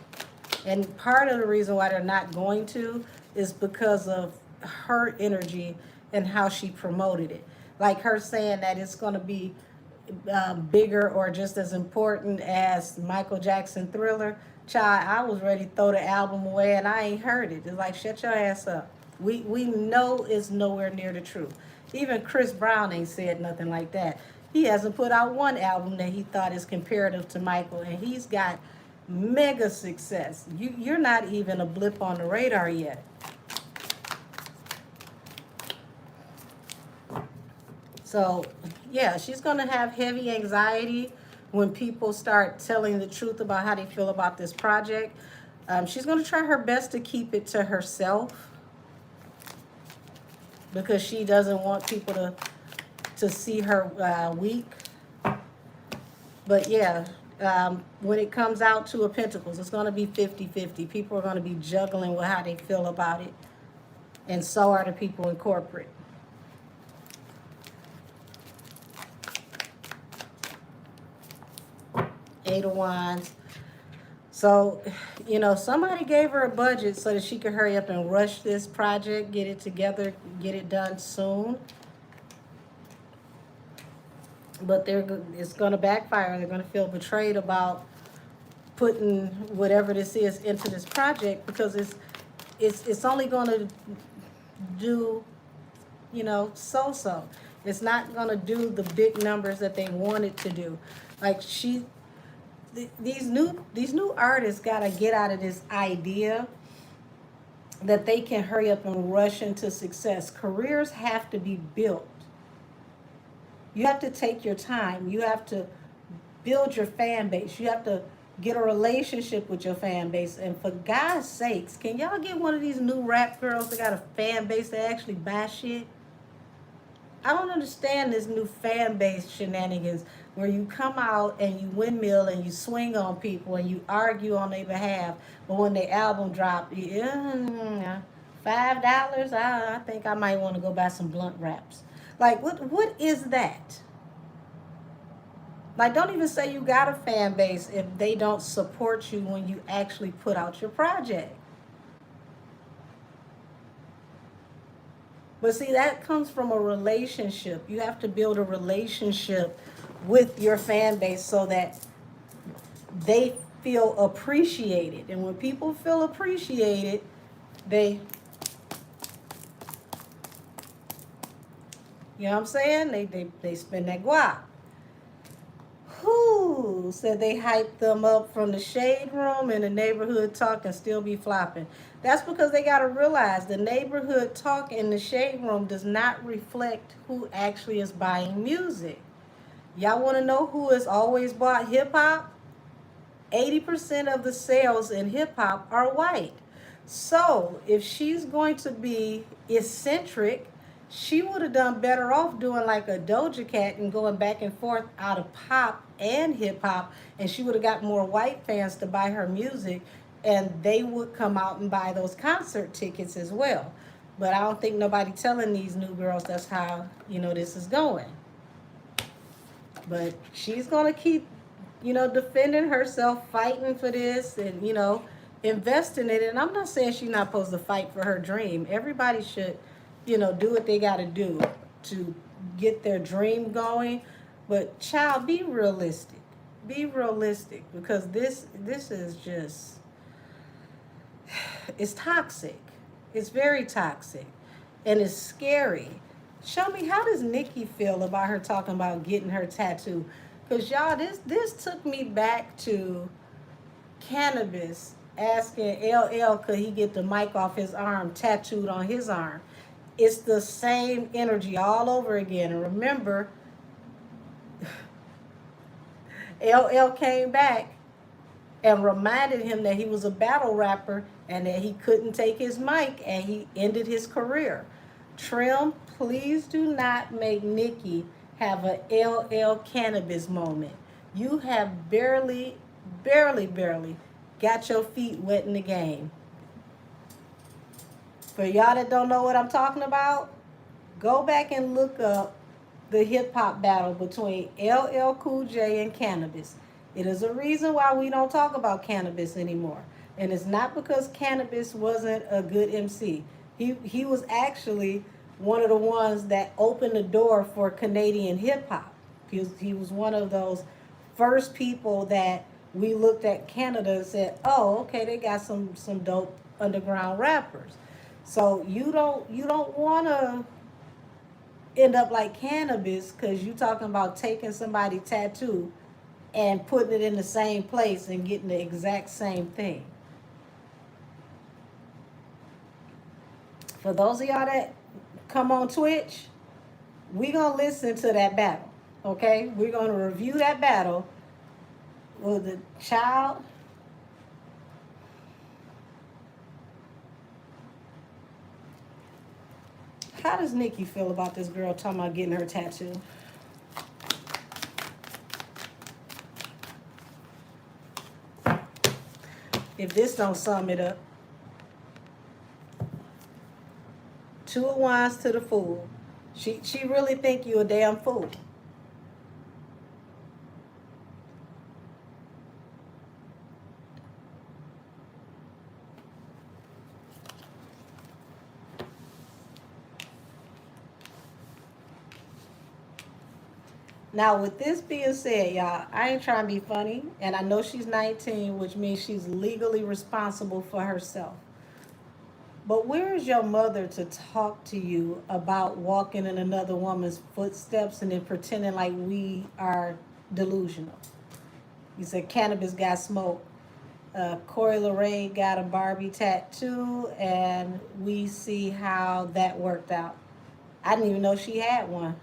And part of the reason why they're not going to is because of her energy and how she promoted it. Like her saying that it's gonna be bigger or just as important as Michael Jackson Thriller. Child, I was ready to throw the album away and I ain't heard it. It's like, shut your ass up. We know it's nowhere near the truth. Even Chris Brown ain't said nothing like that. He hasn't put out one album that he thought is comparative to Michael, and he's got mega success. You're not even a blip on the radar yet. So, yeah, she's going to have heavy anxiety when people start telling the truth about how they feel about this project. She's going to try her best to keep it to herself, because she doesn't want people to see her weak. But yeah, when it comes out to a Pentacles, it's going to be 50-50. People are going to be juggling with how they feel about it. And so are the people in corporate. Eight of Wands. So, somebody gave her a budget so that she could hurry up and rush this project, get it together, get it done soon. But it's going to backfire. They're going to feel betrayed about putting whatever this is into this project, because it's only going to do, so-so. It's not going to do the big numbers that they want it to do. Like these new artists got to get out of this idea that they can hurry up and rush into success. Careers have to be built. You have to take your time. You have to build your fan base. You have to get a relationship with your fan base. And for God's sakes, can y'all get one of these new rap girls that got a fan base that actually buy shit? I don't understand this new fan base shenanigans where you come out and you windmill and you swing on people and you argue on their behalf, but when the album drop, $5, I think I might want to go buy some blunt wraps. Like, what is that? Like, don't even say you got a fan base if they don't support you when you actually put out your project. But see, that comes from a relationship. You have to build a relationship with your fan base so that they feel appreciated. And when people feel appreciated, they, you know what I'm saying? They spend that guap. Who said they hyped them up from the shade room and the neighborhood talk and still be flopping? That's because they got to realize the neighborhood talk in the shade room does not reflect who actually is buying music. Y'all want to know who has always bought hip-hop? 80% of the sales in hip-hop are white. So if she's going to be eccentric, she would have done better off doing like a Doja Cat and going back and forth out of pop and hip-hop, and she would have got more white fans to buy her music, and they would come out and buy those concert tickets as well. But I don't think nobody telling these new girls that's how, this is going. But she's going to keep, defending herself, fighting for this, and, investing in it. And I'm not saying she's not supposed to fight for her dream. Everybody should, do what they got to do to get their dream going. But child, be realistic. be realistic, because this is just, it's toxic. It's very toxic, and it's scary. Show me, how does Nikki feel about her talking about getting her tattoo? Cause y'all, this took me back to Cannabis asking LL could he get the mic off his arm tattooed on his arm. It's the same energy all over again. And remember, LL came back and reminded him that he was a battle rapper and that he couldn't take his mic, and he ended his career. Trim, please do not make Nikki have a LL Cannabis moment. You have barely got your feet wet in the game. For y'all that don't know what I'm talking about, go back and look up the hip hop battle between LL Cool J and Cannabis. It is a reason why we don't talk about Cannabis anymore. And it's not because Cannabis wasn't a good MC. He was actually one of the ones that opened the door for Canadian hip hop. He was one of those first people that we looked at Canada and said, "Oh, okay, they got some dope underground rappers." So you don't want to end up like Cannabis, because you talking about taking somebody's tattoo and putting it in the same place and getting the exact same thing. For those of y'all that come on Twitch, we're going to listen to that battle, okay? We're going to review that battle with the child. How does Nikki feel about this girl talking about getting her tattoo? If this don't sum it up. 2 of wands to the fool. She really think you a damn fool. Now, with this being said, y'all, I ain't trying to be funny, and I know she's 19, which means she's legally responsible for herself. But where is your mother to talk to you about walking in another woman's footsteps and then pretending like we are delusional? You said Cannabis got smoke. Corey Lorraine got a Barbie tattoo, and we see how that worked out. I didn't even know she had one.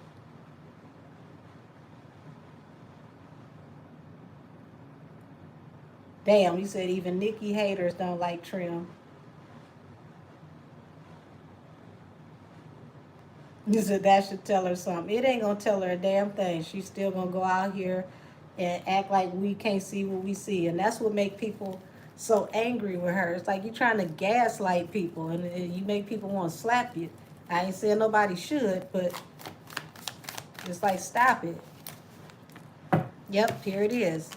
Damn, you said even Nikki haters don't like Trim. You said that should tell her something. It ain't gonna tell her a damn thing. She's still gonna go out here and act like we can't see what we see. And that's what make people so angry with her. It's like you're trying to gaslight people, and you make people want to slap you. I ain't saying nobody should, but it's like, stop it. Yep, here it is.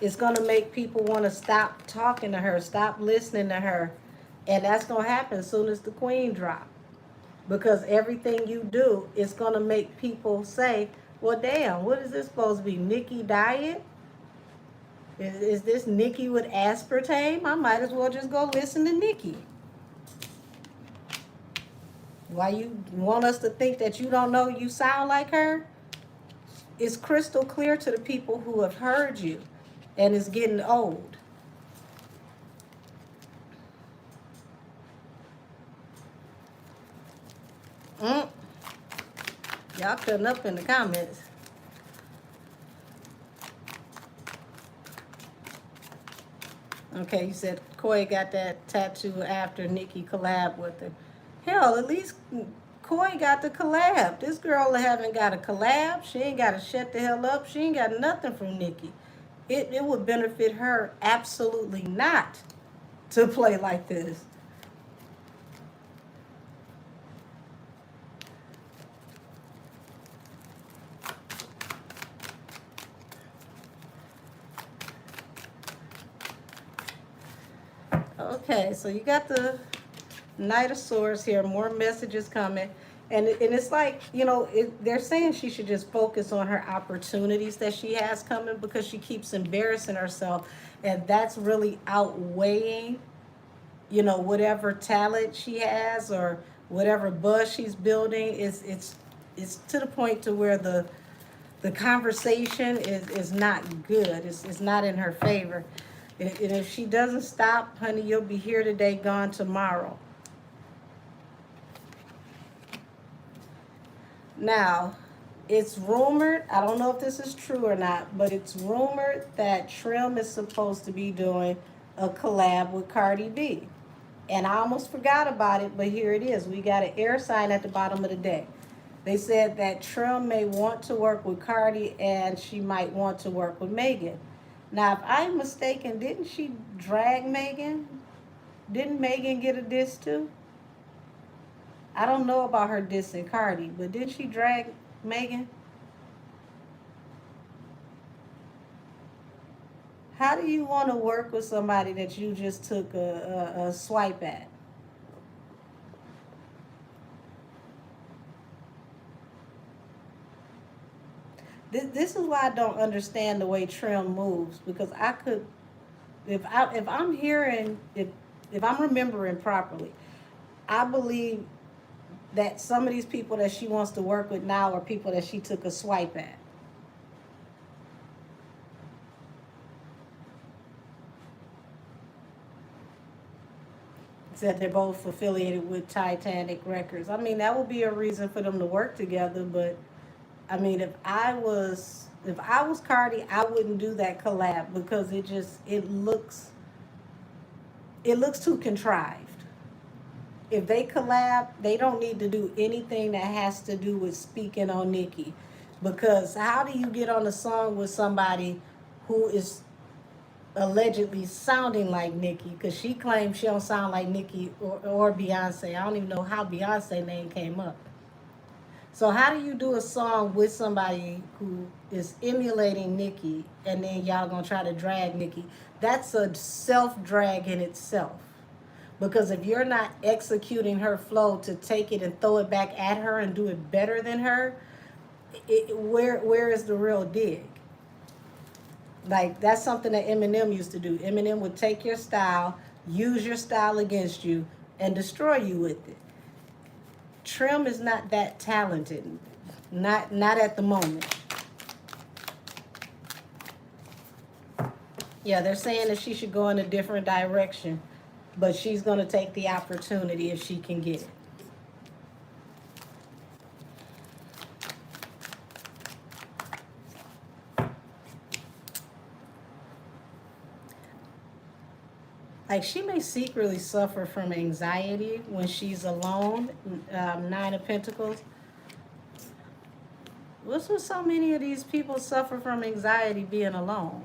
It's going to make people want to stop talking to her, stop listening to her. And that's going to happen as soon as the queen drop. Because everything you do is going to make people say, well, damn, what is this supposed to be? Nikki diet? Is this Nikki with aspartame? I might as well just go listen to Nikki. Why you want us to think that you don't know you sound like her? It's crystal clear to the people who have heard you. And it's getting old. Y'all cutting up in the comments. Okay, you said Koi got that tattoo after Nikki collabed with her. Hell, at least Koi got the collab. This girl haven't got a collab. She ain't got to shut the hell up. She ain't got nothing from Nikki. It would benefit her absolutely not to play like this. Okay, so you got the Knight of Swords here. More messages coming. And it's like, they're saying she should just focus on her opportunities that she has coming because she keeps embarrassing herself. And that's really outweighing, whatever talent she has or whatever buzz she's building. It's to the point to where the conversation is not good. It's not in her favor. And if she doesn't stop, honey, you'll be here today, gone tomorrow. Now, it's rumored, I don't know if this is true or not, but it's rumored that Trim is supposed to be doing a collab with Cardi B. And I almost forgot about it, but here it is. We got an air sign at the bottom of the deck. They said that Trim may want to work with Cardi and she might want to work with Megan. Now, if I'm mistaken, didn't she drag Megan? Didn't Megan get a diss too? I don't know about her dissing Cardi, but did she drag Megan? How do you want to work with somebody that you just took a swipe at? This is why I don't understand the way Trim moves, because I could, if I'm hearing, if I'm remembering properly, I believe that some of these people that she wants to work with now are people that she took a swipe at. Said they're both affiliated with Titanic Records. I mean, that would be a reason for them to work together, but I mean, if I was Cardi, I wouldn't do that collab because it looks too contrived. If they collab, they don't need to do anything that has to do with speaking on Nicki. Because how do you get on a song with somebody who is allegedly sounding like Nicki? Because she claims she don't sound like Nicki or Beyonce. I don't even know how Beyonce name came up. So how do you do a song with somebody who is emulating Nicki and then y'all gonna try to drag Nicki? That's a self-drag in itself. Because if you're not executing her flow to take it and throw it back at her and do it better than her, where is the real dig? Like, that's something that Eminem used to do. Eminem would take your style, use your style against you, and destroy you with it. Trim is not that talented. Not at the moment. Yeah, they're saying that she should go in a different direction, but she's going to take the opportunity if she can get it. Like, she may secretly suffer from anxiety when she's alone. Nine of Pentacles. What's with so many of these people suffer from anxiety being alone?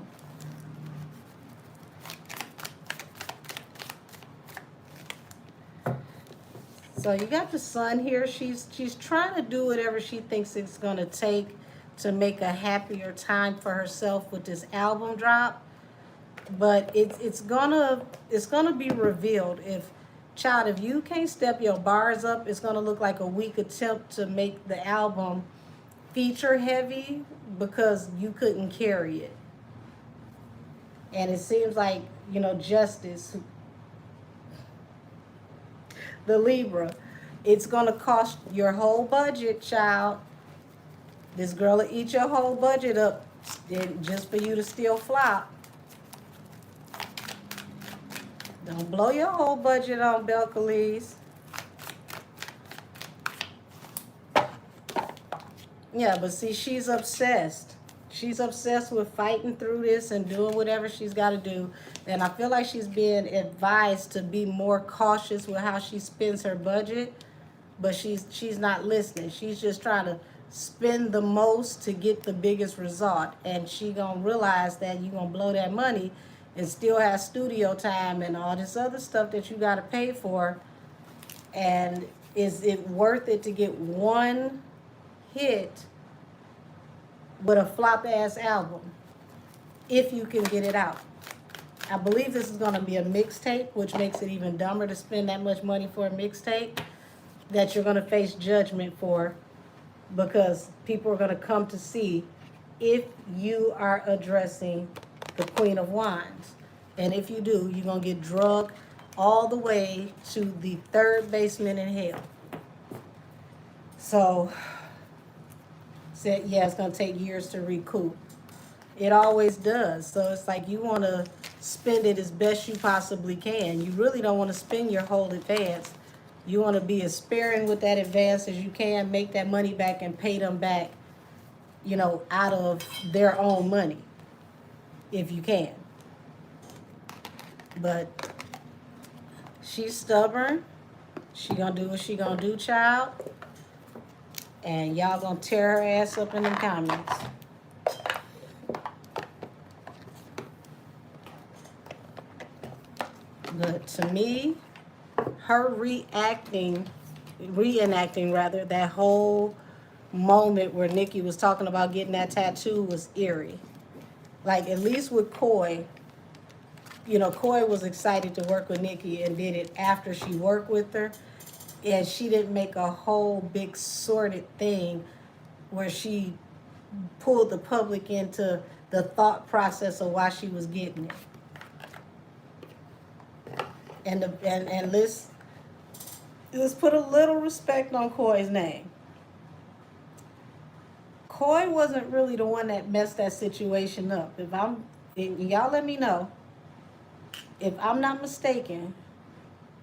So you got the Sun here. She's trying to do whatever she thinks it's going to take to make a happier time for herself with this album drop. But it's gonna be revealed. If you can't step your bars up, it's gonna look like a weak attempt to make the album feature heavy because you couldn't carry it. And it seems like, Justice, the Libra, it's gonna cost your whole budget, child. This girl will eat your whole budget up just for you to still flop. Don't blow your whole budget on Belcalis. Yeah, but see, she's obsessed. She's obsessed with fighting through this and doing whatever she's got to do. And I feel like she's being advised to be more cautious with how she spends her budget. But she's not listening. She's just trying to spend the most to get the biggest result. And she gonna realize that you're gonna blow that money and still have studio time and all this other stuff that you got to pay for. And is it worth it to get one hit with a flop ass album if you can get it out? I believe this is going to be a mixtape, which makes it even dumber to spend that much money for a mixtape. that you're going to face judgment for, because people are going to come to see if you are addressing the Queen of Wands. And if you do, you're going to get drugged all the way to the third basement in hell. So, said, yeah, it's going to take years to recoup. It always does. So it's like you want to spend it as best you possibly can. You really don't want to spend your whole advance. You want to be as sparing with that advance as you can, make that money back and pay them back, you know, out of their own money, if you can. But she's stubborn. She gonna do what she gonna do, child. And y'all gonna tear her ass up in the comments. But to me, her reenacting rather, that whole moment where Nikki was talking about getting that tattoo was eerie. Like, at least with Coy, you know, Coy was excited to work with Nikki and did it after she worked with her. And she didn't make a whole big sordid thing where she pulled the public into the thought process of why she was getting it. And let's put a little respect on Coy's name. Coy wasn't really the one that messed that situation up. Y'all let me know, if I'm not mistaken,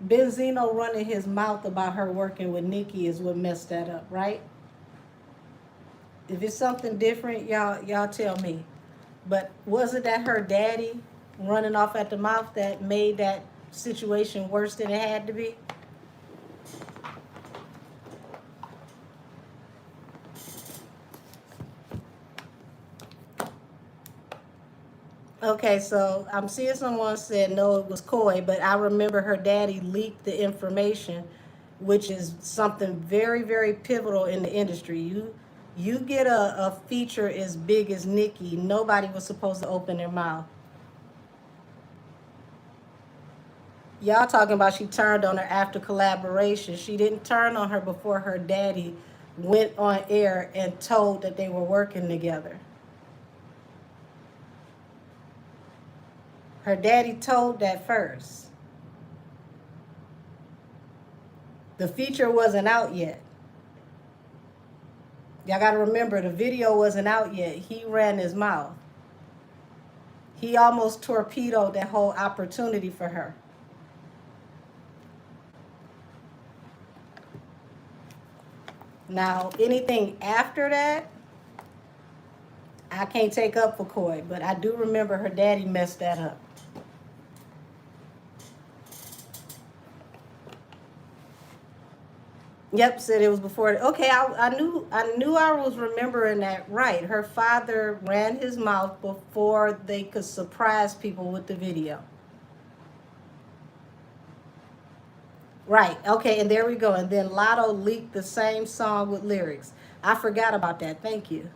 Benzino running his mouth about her working with Nikki is what messed that up, right? If it's something different, y'all tell me. But was it that her daddy running off at the mouth that made that situation worse than it had to be? Okay, so I'm seeing someone said no, it was Coy, but I remember her daddy leaked the information, which is something very, very pivotal in the industry. You get a feature as big as Nikki, nobody was supposed to open their mouth. Y'all talking about she turned on her after collaboration. She didn't turn on her before her daddy went on air and told that they were working together. Her daddy told that first. The feature wasn't out yet. Y'all got to remember, the video wasn't out yet. He ran his mouth. He almost torpedoed that whole opportunity for her. Now, anything after that, I can't take up for Coy, but I do remember her daddy messed that up. Yep, said it was before. Okay, I knew I was remembering that right. Her father ran his mouth before they could surprise people with the video. Right, okay, and there we go. And then Lotto leaked the same song with lyrics. I forgot about that. Thank you.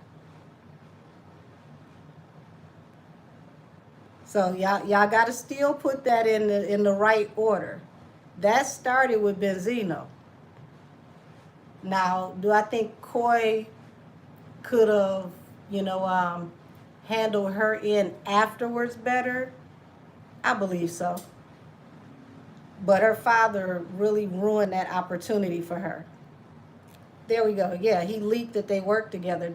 So y'all got to still put that in the right order. That started with Benzino. Now, do I think Coy could have, handled her in afterwards better? I believe so. But her father really ruined that opportunity for her. There we go. Yeah, he leaked that they worked together.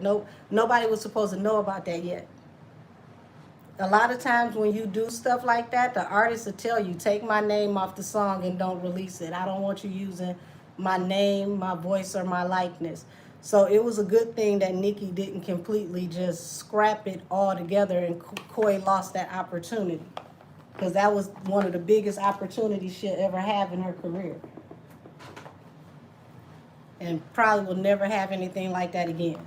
Nobody was supposed to know about that yet. A lot of times when you do stuff like that, the artist will tell you, take my name off the song and don't release it. I don't want you using my name, my voice, or my likeness. So it was a good thing that Nikki didn't completely just scrap it all together and Coy lost that opportunity. Because that was one of the biggest opportunities she'll ever have in her career. And probably will never have anything like that again.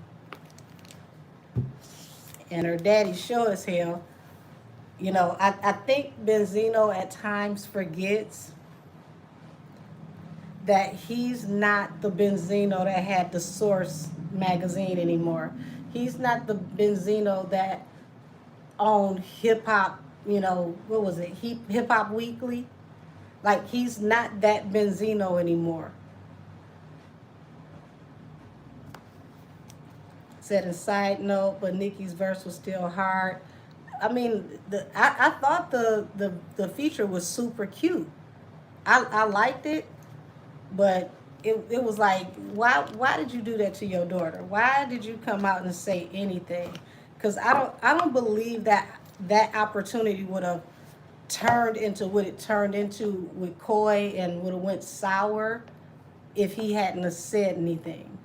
And her daddy sure as hell. I think Benzino at times forgets that he's not the Benzino that had the Source magazine anymore. He's not the Benzino that owned hip hop, what was it? Hip Hop Weekly. Like, he's not that Benzino anymore. Said a side note, but Nicki's verse was still hard. I mean, I thought the feature was super cute. I liked it, but it was like, why did you do that to your daughter? Why did you come out and say anything? Because I don't believe that that opportunity would have turned into what it turned into with Coy and would have went sour if he hadn't have said anything.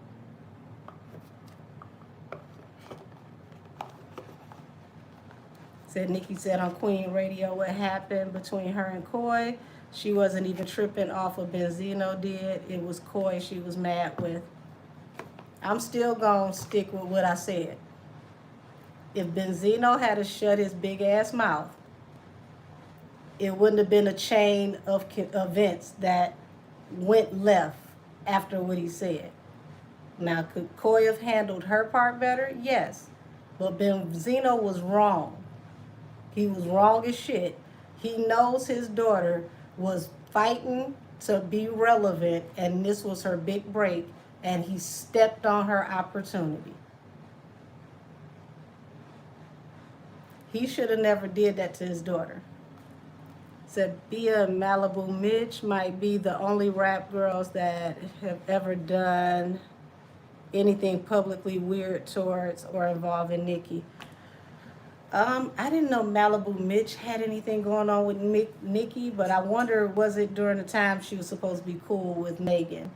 Said Nicki said on Queen Radio what happened between her and Coy. She wasn't even tripping off of Benzino did. It was Coy she was mad with. I'm still gonna stick with what I said. If Benzino had to shut his big ass mouth, it wouldn't have been a chain of events that went left after what he said. Now, could Coy have handled her part better? Yes. But Benzino was wrong. He was wrong as shit. He knows his daughter was fighting to be relevant, and this was her big break, and he stepped on her opportunity. He should have never did that to his daughter. Said Bia and Malibu Mitch might be the only rap girls that have ever done anything publicly weird towards or involving Nicki. I didn't know Malibu Mitch had anything going on with Nicki, but I wonder, was it during the time she was supposed to be cool with Megan?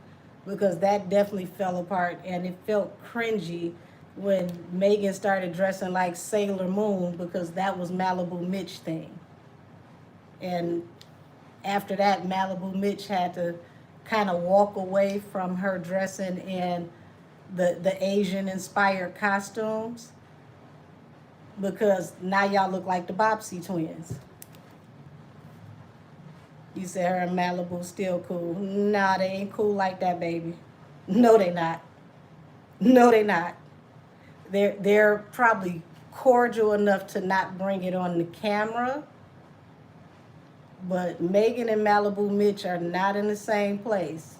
Because that definitely fell apart, and it felt cringy when Megan started dressing like Sailor Moon, because that was Malibu Mitch thing. And after that, Malibu Mitch had to kind of walk away from her dressing in the Asian inspired costumes, because now y'all look like the Bopsy twins. You said her and Malibu still cool. Nah, they ain't cool like that, baby. No, they not. No, they not. They're probably cordial enough to not bring it on the camera. But Megan and Malibu Mitch are not in the same place.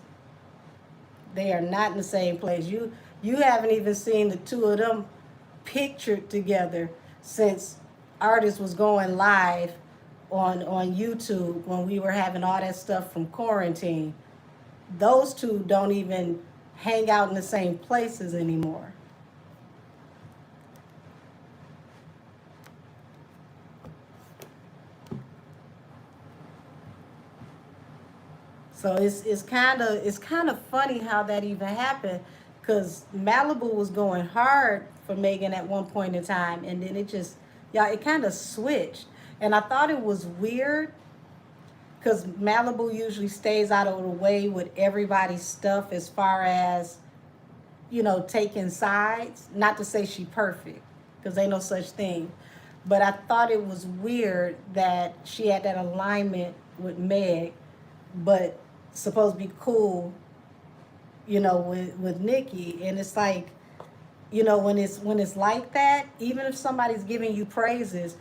They are not in the same place. You haven't even seen the two of them pictured together since Artist was going live on YouTube when we were having all that stuff from quarantine. Those two don't even hang out in the same places anymore. So it's kind of funny how that even happened, because Malibu was going hard for Megan at one point in time, and then it kind of switched. And I thought it was weird, because Malibu usually stays out of the way with everybody's stuff as far as, taking sides. Not to say she perfect, because ain't no such thing. But I thought it was weird that she had that alignment with Meg, but supposed to be cool, with Nicki. And it's like, when it's like that, even if somebody's giving you praises,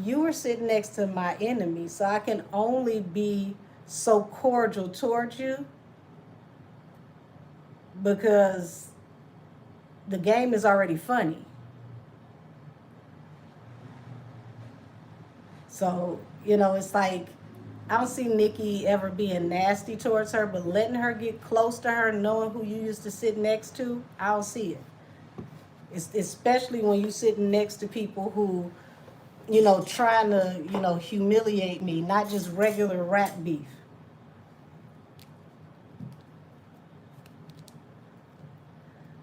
you were sitting next to my enemy, so I can only be so cordial towards you, because the game is already funny. So, it's like, I don't see Nicki ever being nasty towards her, but letting her get close to her, knowing who you used to sit next to, I don't see it. It's especially when you sitting next to people who, trying to, humiliate me, not just regular rap beef.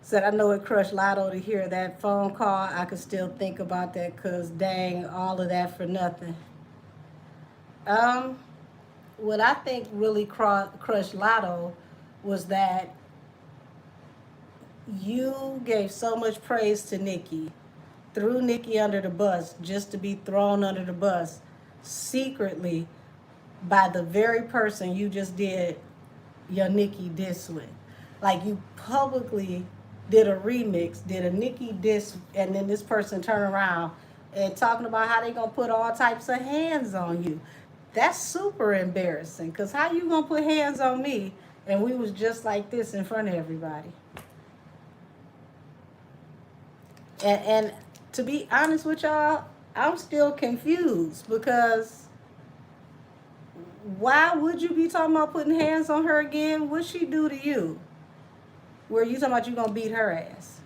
Said, I know it crushed Lotto to hear that phone call. I could still think about that, because dang, all of that for nothing. What I think really crushed Lotto was that you gave so much praise to Nicki, threw Nicki under the bus just to be thrown under the bus secretly by the very person you just did your Nicki diss with. Like, you publicly did a remix, did a Nicki diss, and then this person turned around and talking about how they gonna put all types of hands on you. That's super embarrassing, because how you gonna put hands on me and we was just like this in front of everybody? And to be honest with y'all, I'm still confused because why would you be talking about putting hands on her again? What'd she do to you? Where you talking about you gonna beat her ass?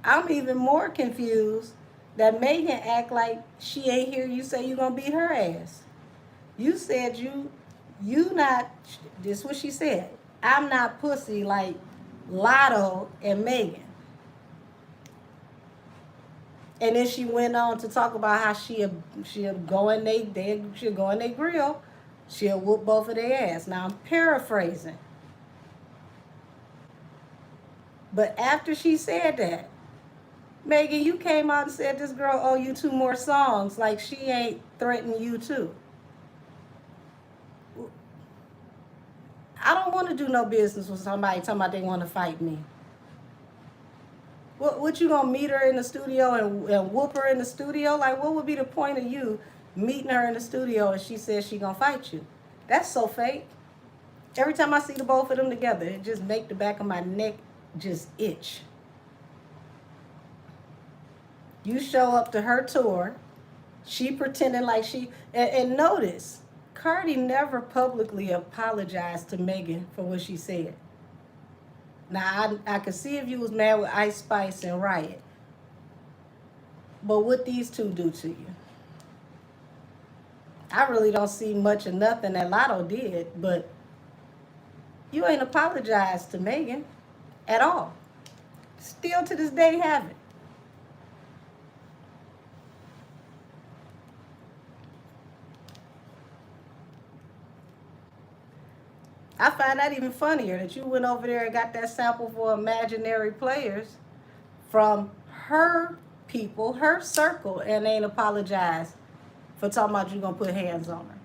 I'm even more confused that Megan act like she ain't hear you say you gonna beat her ass. You said you not, this what she said. I'm not pussy like Lotto and Megan. And then she went on to talk about how she'll go in she'll go in their grill, she'll whoop both of their ass. Now I'm paraphrasing. But after she said that, Megan, you came out and said this girl owe you 2 more songs, like she ain't threatening you too. I don't want to do no business with somebody talking about they want to fight me. What you gonna meet her in the studio and whoop her in the studio? Like, what would be the point of you meeting her in the studio and she says she gonna fight you? That's so fake. Every time I see the both of them together, it just make the back of my neck just itch. You show up to her tour, she pretending like she, and notice, Cardi never publicly apologized to Megan for what she said. Now, I could see if you was mad with Ice Spice and Riot. But what these two do to you? I really don't see much of nothing that Lotto did, but you ain't apologized to Megan at all. Still to this day haven't. I find that even funnier that you went over there and got that sample for Imaginary Players from her people, her circle, and ain't apologized for talking about you gonna put hands on her.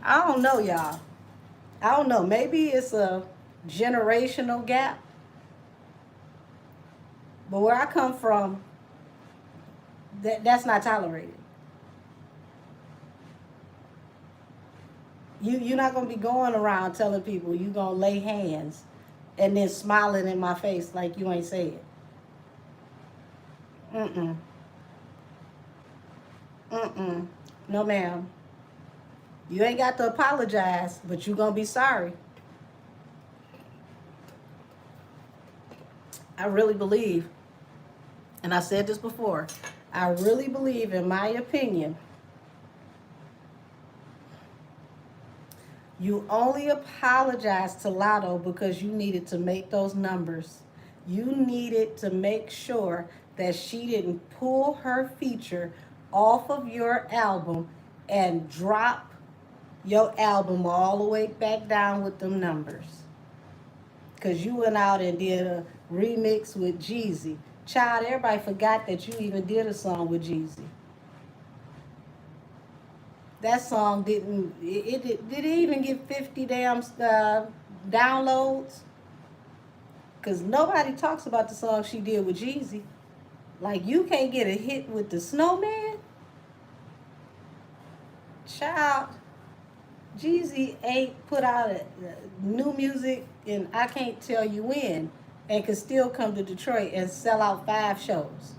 I don't know, y'all. I don't know. Maybe it's a generational gap. But where I come from, that's not tolerated. You're not gonna be going around telling people you gonna lay hands and then smiling in my face like you ain't said. Mm-mm. Mm-mm. No, ma'am. You ain't got to apologize, but you gonna be sorry. I really believe, and I said this before, I really believe, in my opinion, you only apologized to Lotto because you needed to make those numbers. You needed to make sure that she didn't pull her feature off of your album and drop your album all the way back down with them numbers. Because you went out and did a remix with Jeezy. Child, everybody forgot that you even did a song with Jeezy. That song did it even get 50 damn downloads? Because nobody talks about the song she did with Jeezy. Like, you can't get a hit with the Snowman? Child, Jeezy ain't put out a new music and I can't tell you when, and could still come to Detroit and sell out 5 shows.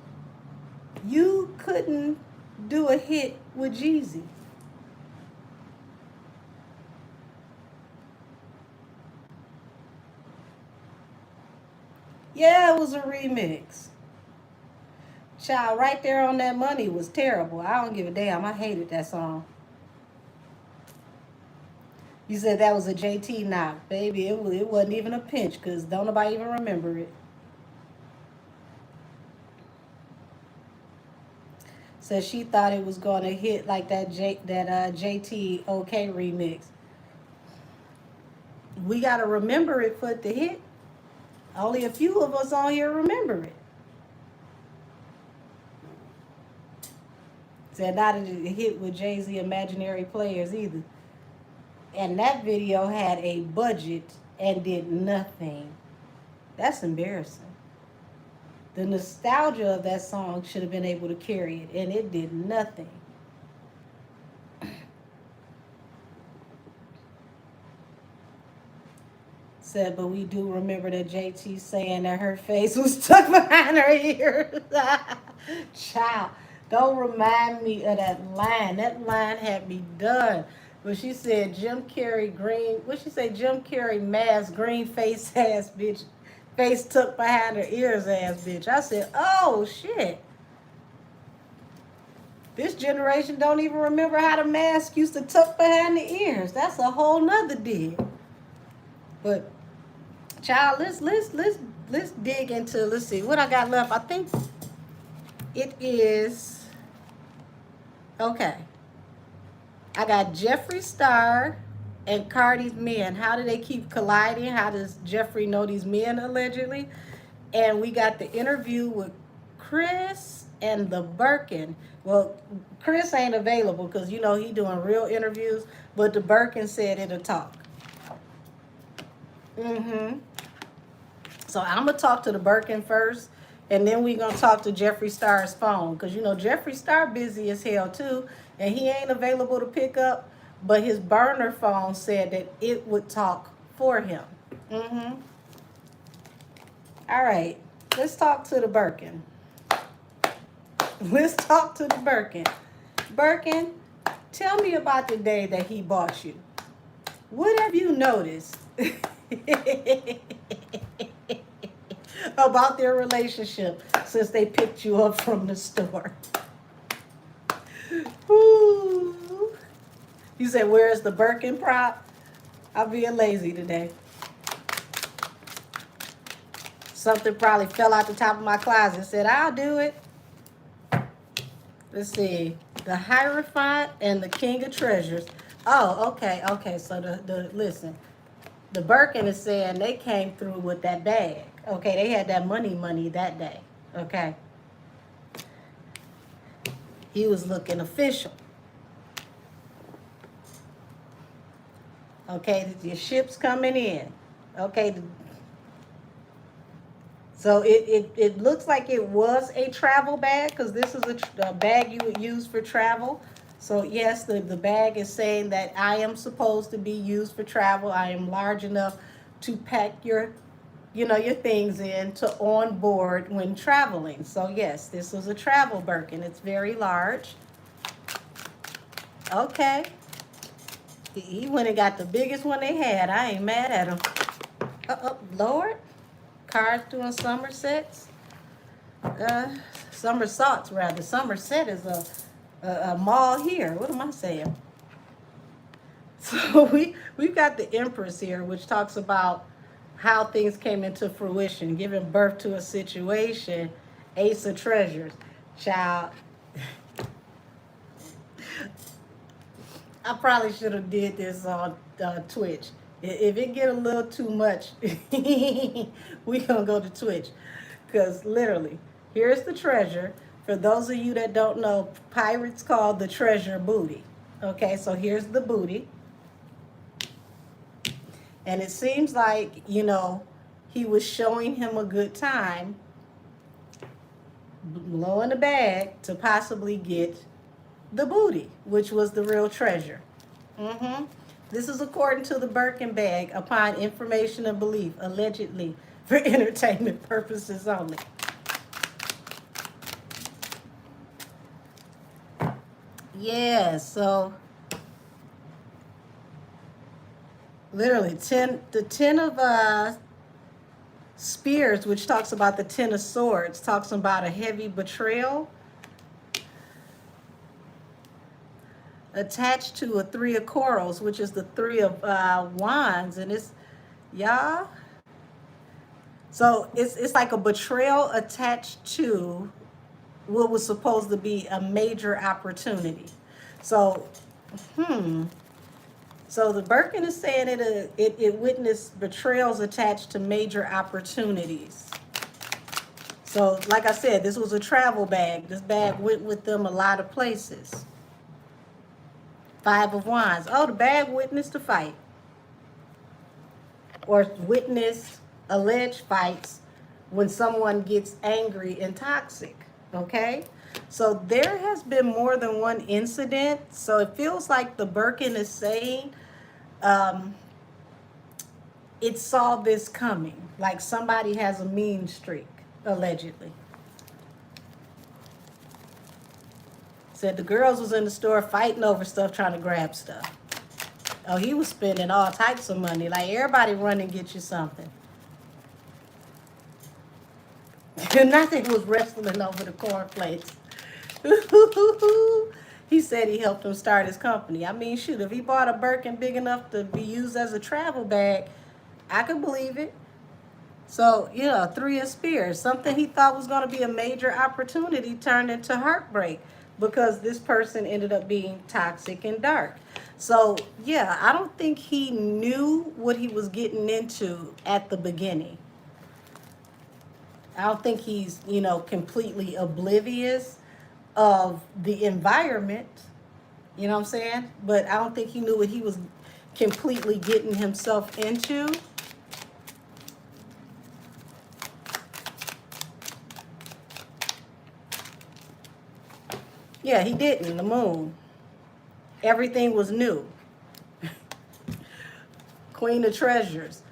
You couldn't do a hit with Jeezy. Yeah, it was a remix. Child, Right There on That Money was terrible. I don't give a damn. I hated that song. You said that was a JT knock. Baby, it wasn't even a pinch because don't nobody even remember it. So she thought it was going to hit like that JT OK remix. We got to remember it for it to hit. Only a few of us on here remember it. Said not a hit with Jay-Z Imaginary Players either. And that video had a budget and did nothing. That's embarrassing. The nostalgia of that song should have been able to carry it, and it did nothing. said, but we do remember that JT saying that her face was stuck behind her ears. Child, don't remind me of that line. That line had me done. But she said Jim Carrey green. What she say? Jim Carrey mask, green face ass bitch, face tucked behind her ears ass bitch. I said, oh shit. This generation don't even remember how the mask used to tuck behind the ears. That's a whole nother deal. But child, let's dig into, let's see what I got left. I think it is okay. I got Jeffree Star and Cardi's men. How do they keep colliding? How does Jeffree know these men allegedly? And we got the interview with Chris and the Birkin. Well, Chris ain't available because you know he doing real interviews, but the Birkin said it'll talk. So I'm gonna talk to the Birkin first, and then we gonna talk to Jeffree Star's phone, because you know Jeffree Star busy as hell too, and he ain't available to pick up, but his burner phone said that it would talk for him. All right, let's talk to the Birkin. Let's talk to the Birkin. Birkin, tell me about the day that he bought you. What have you noticed about their relationship since they picked you up from the store? Ooh. You said, where's the Birkin prop? I'm being lazy today. Something probably fell out the top of my closet and said, I'll do it. Let's see. The Hierophant and the King of Treasures. Oh, okay. So the listen. The Birkin is saying they came through with that bag. Okay, they had that money that day. Okay. He was looking official. Okay, your ship's coming in. Okay. So it looks like it was a travel bag, because this is a bag you would use for travel. So yes, the bag is saying that I am supposed to be used for travel. I am large enough to pack your things in to on board when traveling. So yes, this was a travel Birkin. It's very large. Okay. He went and got the biggest one they had. I ain't mad at him. Lord. Cars doing Somersets. Somersaults, rather. Somerset is a mall here. What am I saying? So we've got the Empress here, which talks about how things came into fruition, giving birth to a situation. Ace of Treasures. Child. I probably should have did this on Twitch. If it get a little too much, we gonna go to Twitch. Because literally, here's the treasure. For those of you that don't know, pirates call the treasure booty. Okay, so here's the booty. And it seems like, he was showing him a good time, blowing the bag to possibly get the booty, which was the real treasure. This is according to the Birkin bag, upon information and belief, allegedly for entertainment purposes only. Yeah, so literally the 10 of spears, which talks about the 10 of swords, talks about a heavy betrayal attached to a 3 of corals, which is the 3 of wands, and it's y'all. So it's like a betrayal attached to what was supposed to be a major opportunity. So, So the Birkin is saying it witnessed betrayals attached to major opportunities. So, like I said, this was a travel bag. This bag went with them a lot of places. 5 of Wands. Oh, the bag witnessed a fight. Or witnessed alleged fights when someone gets angry and toxic. Okay? So there has been more than one incident. So it feels like the Birkin is saying it saw this coming. Like somebody has a mean streak, allegedly. Said the girls was in the store fighting over stuff, trying to grab stuff. Oh, he was spending all types of money. Like everybody run and get you something. Nothing was wrestling over the cornflakes. He said he helped him start his company. I mean, shoot, if he bought a Birkin big enough to be used as a travel bag, I could believe it. So, yeah, 3 of Spears, something he thought was going to be a major opportunity turned into heartbreak because this person ended up being toxic and dark. So, yeah, I don't think he knew what he was getting into at the beginning. I don't think he's, completely oblivious of the environment. You know what I'm saying? But I don't think he knew what he was completely getting himself into. Yeah, he didn't. The moon. Everything was new. Queen of Treasures.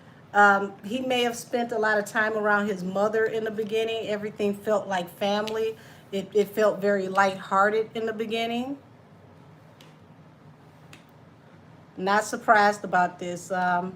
He may have spent a lot of time around his mother in the beginning. Everything felt like family. It felt very lighthearted in the beginning. Not surprised about this. Not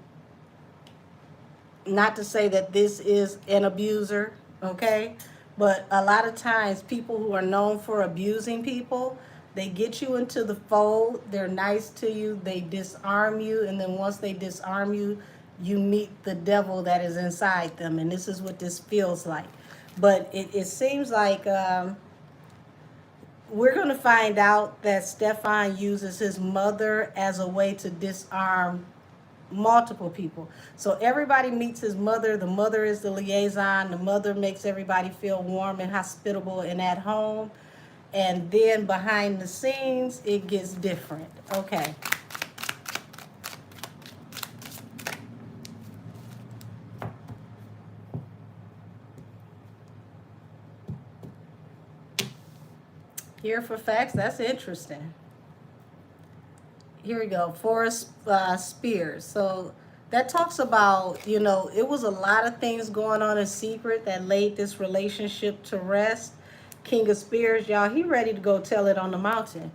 to say that this is an abuser, okay? But a lot of times people who are known for abusing people, they get you into the fold, they're nice to you, they disarm you, and then once they disarm you, you meet the devil that is inside them. And this is what this feels like. But it seems like we're going to find out that Stefan uses his mother as a way to disarm multiple people. So everybody meets his mother. The mother is the liaison. The mother makes everybody feel warm and hospitable and at home. And then behind the scenes, it gets different. Okay. Here for facts, that's interesting. Here we go, Forrest Spears. So that talks about, it was a lot of things going on in secret that laid this relationship to rest. King of Spears, y'all, he ready to go tell it on the mountain.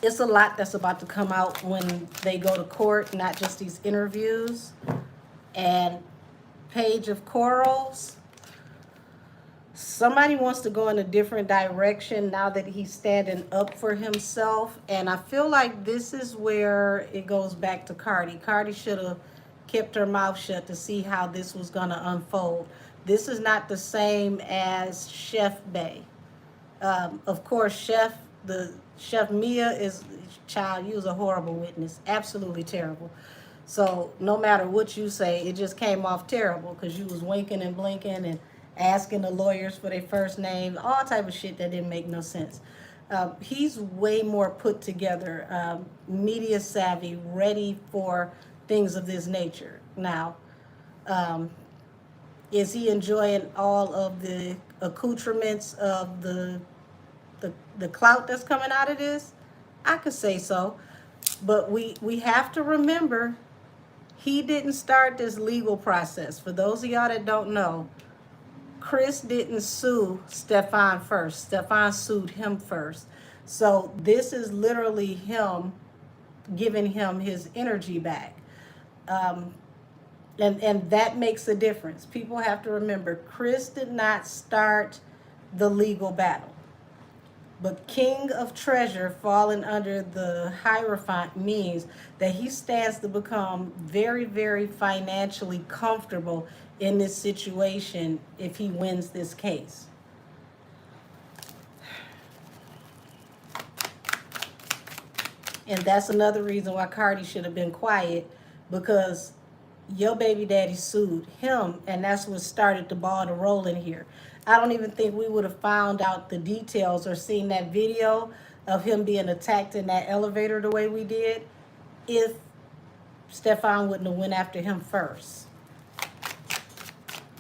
It's a lot that's about to come out when they go to court, not just these interviews. And Page of Corals. Somebody wants to go in a different direction now that he's standing up for himself. And I feel like this is where it goes back to Cardi. Cardi should have kept her mouth shut to see how this was going to unfold. This is not the same as Chef Bay. Of course, Chef Mia is, child, you was a horrible witness. Absolutely terrible. So no matter what you say, it just came off terrible because you was winking and blinking and asking the lawyers for their first name, all type of shit that didn't make no sense. He's way more put together, media savvy, ready for things of this nature. Now, is he enjoying all of the accoutrements of the clout that's coming out of this? I could say so. But we have to remember, he didn't start this legal process. For those of y'all that don't know, Chris didn't sue Stefan first. Stefan sued him first. So this is literally him giving him his energy back. And that makes a difference. People have to remember, Chris did not start the legal battle. But King of Treasure falling under the Hierophant means that he stands to become very, very financially comfortable in this situation if he wins this case. And that's another reason why Cardi should have been quiet, because your baby daddy sued him, and that's what started the ball to roll in here. I don't even think we would have found out the details or seen that video of him being attacked in that elevator the way we did if Stefan wouldn't have went after him first.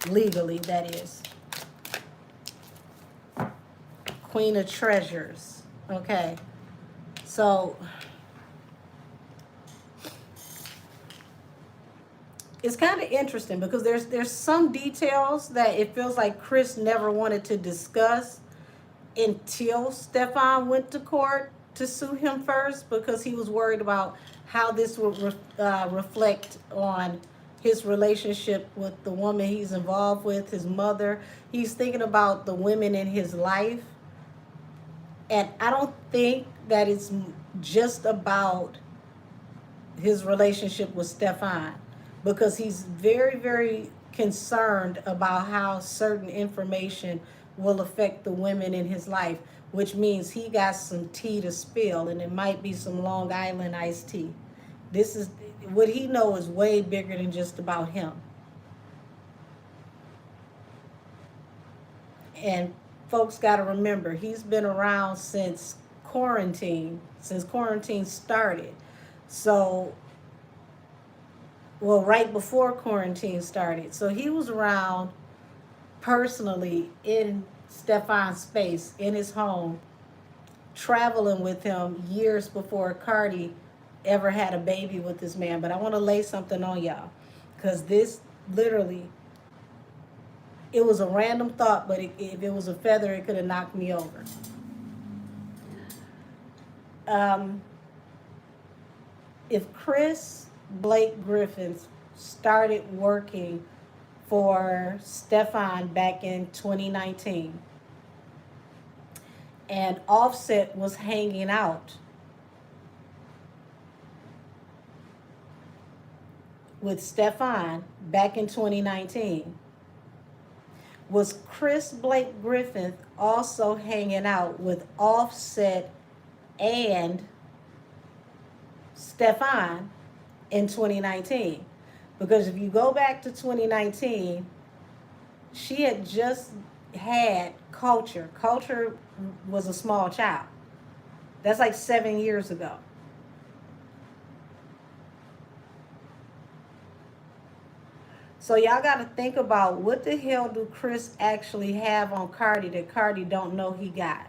Legally, that is. Queen of Treasures. Okay. So it's kind of interesting because there's some details that it feels like Chris never wanted to discuss until Stefan went to court to sue him first, because he was worried about how this would reflect on his relationship with the woman he's involved with, his mother. He's thinking about the women in his life. And I don't think that it's just about his relationship with Stefan, because he's very, very concerned about how certain information will affect the women in his life, which means he got some tea to spill, and it might be some Long Island iced tea. This is what he knows is way bigger than just about him. And folks got to remember, he's been around since quarantine started. So, well, right before quarantine started. So he was around personally in Stefan's space, in his home, traveling with him years before Cardi ever had a baby with this man. But I want to lay something on y'all, because this literally, it was a random thought, but if it was a feather, it could have knocked me over. If Chris Blake Griffin started working for Stefan back in 2019, and Offset was hanging out with Stefan back in 2019, was Chris Blake Griffin also hanging out with Offset and Stefan in 2019? Because if you go back to 2019, she had just had Culture. Culture was a small child. That's like 7 years ago. So y'all got to think about, what the hell do Chris actually have on Cardi that Cardi don't know he got?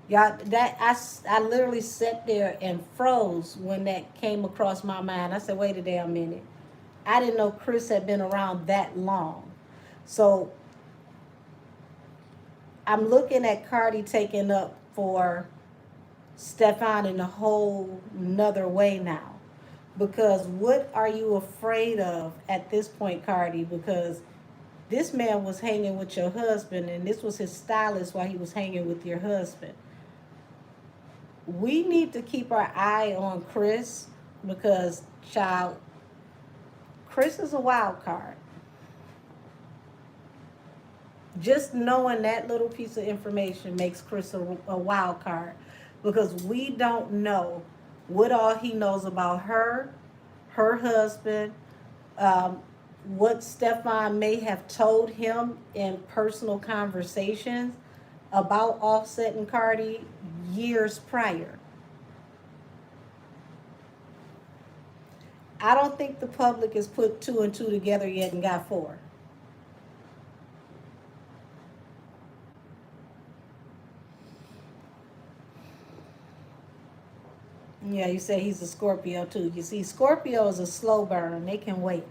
Y'all, that I literally sat there and froze when that came across my mind. I said, wait a damn minute. I didn't know Chris had been around that long. So I'm looking at Cardi taking up for Stefan in a whole nother way now. Because what are you afraid of at this point, Cardi? Because this man was hanging with your husband, and this was his stylist while he was hanging with your husband. We need to keep our eye on Chris, because, child, Chris is a wild card. Just knowing that little piece of information makes Chris a wild card, because we don't know what all he knows about her husband, what Stefan may have told him in personal conversations about Offset and Cardi years prior. I don't think the public has put 2 and 2 together yet and got 4. Yeah, you say he's a Scorpio too. You see, Scorpio is a slow burn. They can wait.